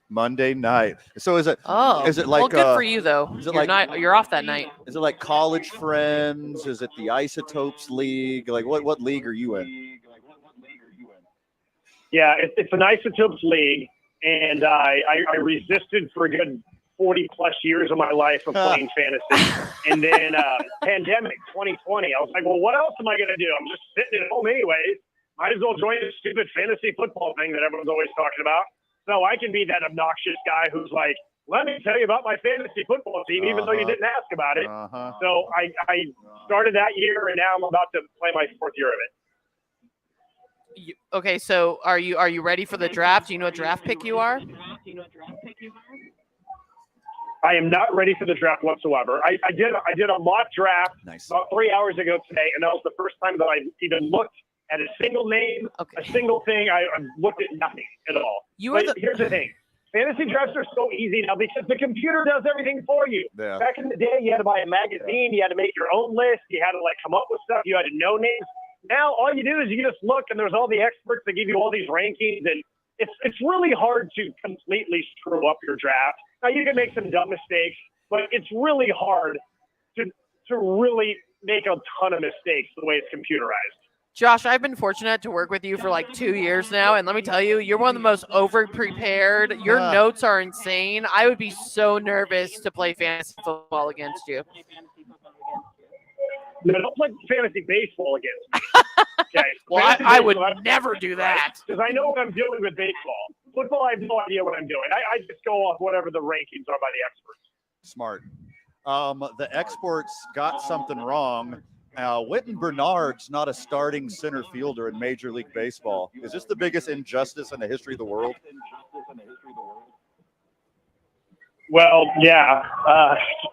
Monday night. So is it?
Oh,
is it like?
Well, good for you though.
Is it
You're off that night.
Is it like College Friends? Is it the Isotopes League? Like what league are you in?
Yeah, it's an Isotopes League, and I resisted for a good 40 plus years of my life of playing fantasy. And then pandemic 2020, I was like, well, what else am I going to do? I'm just sitting at home anyways. Might as well join this stupid fantasy football thing that everyone's always talking about. So I can be that obnoxious guy who's like, let me tell you about my fantasy football team, even though you didn't ask about it. So I started that year, and now I'm about to play my 4th year of it.
Okay, so are you ready for the draft? Do you know what draft pick you are?
I am not ready for the draft whatsoever. I did a mock draft about 3 hours ago today, and that was the first time that I even looked at a single name, a single thing. I looked at nothing at all. Here's the thing. Fantasy drafts are so easy now because the computer does everything for you.
Yeah.
Back in the day, you had to buy a magazine. You had to make your own list. You had to come up with stuff. You had to know names. Now all you do is you just look, and there's all the experts that give you all these rankings, and it's really hard to completely screw up your draft. Now you can make some dumb mistakes, but it's really hard to really make a ton of mistakes the way it's computerized.
Josh, I've been fortunate to work with you for like 2 years now, and let me tell you, you're one of the most over-prepared. Your notes are insane. I would be so nervous to play fantasy football against you.
No, don't play fantasy baseball against me. Okay.
Well, I would never do that.
Because I know what I'm doing with baseball. Football, I have no idea what I'm doing. I just go off whatever the rankings are by the experts.
Smart. The experts got something wrong. Wynton Bernard's not a starting center fielder in Major League Baseball. Is this the biggest injustice in the history of the world?
Well, yeah.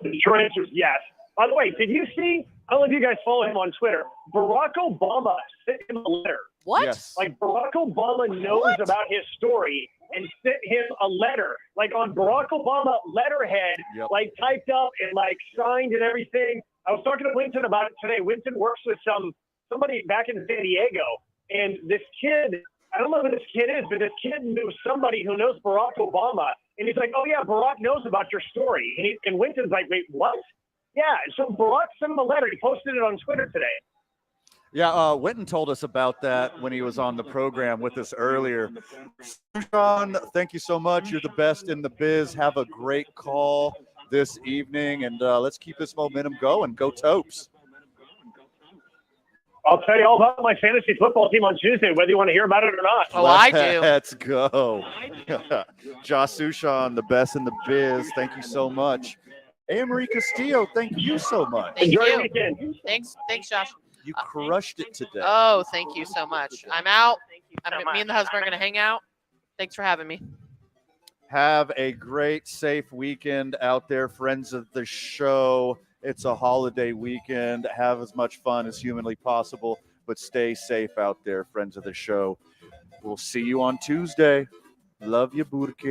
The short answer is yes. By the way, did you see? I don't know if you guys follow him on Twitter. Barack Obama sent him a letter.
What?
Yes.
Like Barack Obama knows about his story and sent him a letter, like on Barack Obama letterhead, like typed up and like signed and everything. I was talking to Winton about it today. Winton works with somebody back in San Diego, and this kid, I don't know who this kid is, but this kid knew somebody who knows Barack Obama, and he's like, oh yeah, Barack knows about your story. And Winton's like, wait, what? Yeah, so Barack sent him a letter. He posted it on Twitter today.
Yeah, Winton told us about that when he was on the program with us earlier. Sean, thank you so much. You're the best in the biz. Have a great call this evening, and let's keep this momentum going. Go Topes.
I'll tell you all about my fantasy football team on Tuesday, whether you want to hear about it or not.
Oh, I do.
Let's go. Josh Sushan, the best in the biz. Thank you so much. Anne-Marie Castillo, thank you so much.
Enjoy your weekend.
Thanks, Josh.
You crushed it today.
Oh, thank you so much. I'm out. Me and the husband are going to hang out. Thanks for having me.
Have a great, safe weekend out there, friends of the show. It's a holiday weekend. Have as much fun as humanly possible, but stay safe out there, friends of the show. We'll see you on Tuesday. Love you, Burke.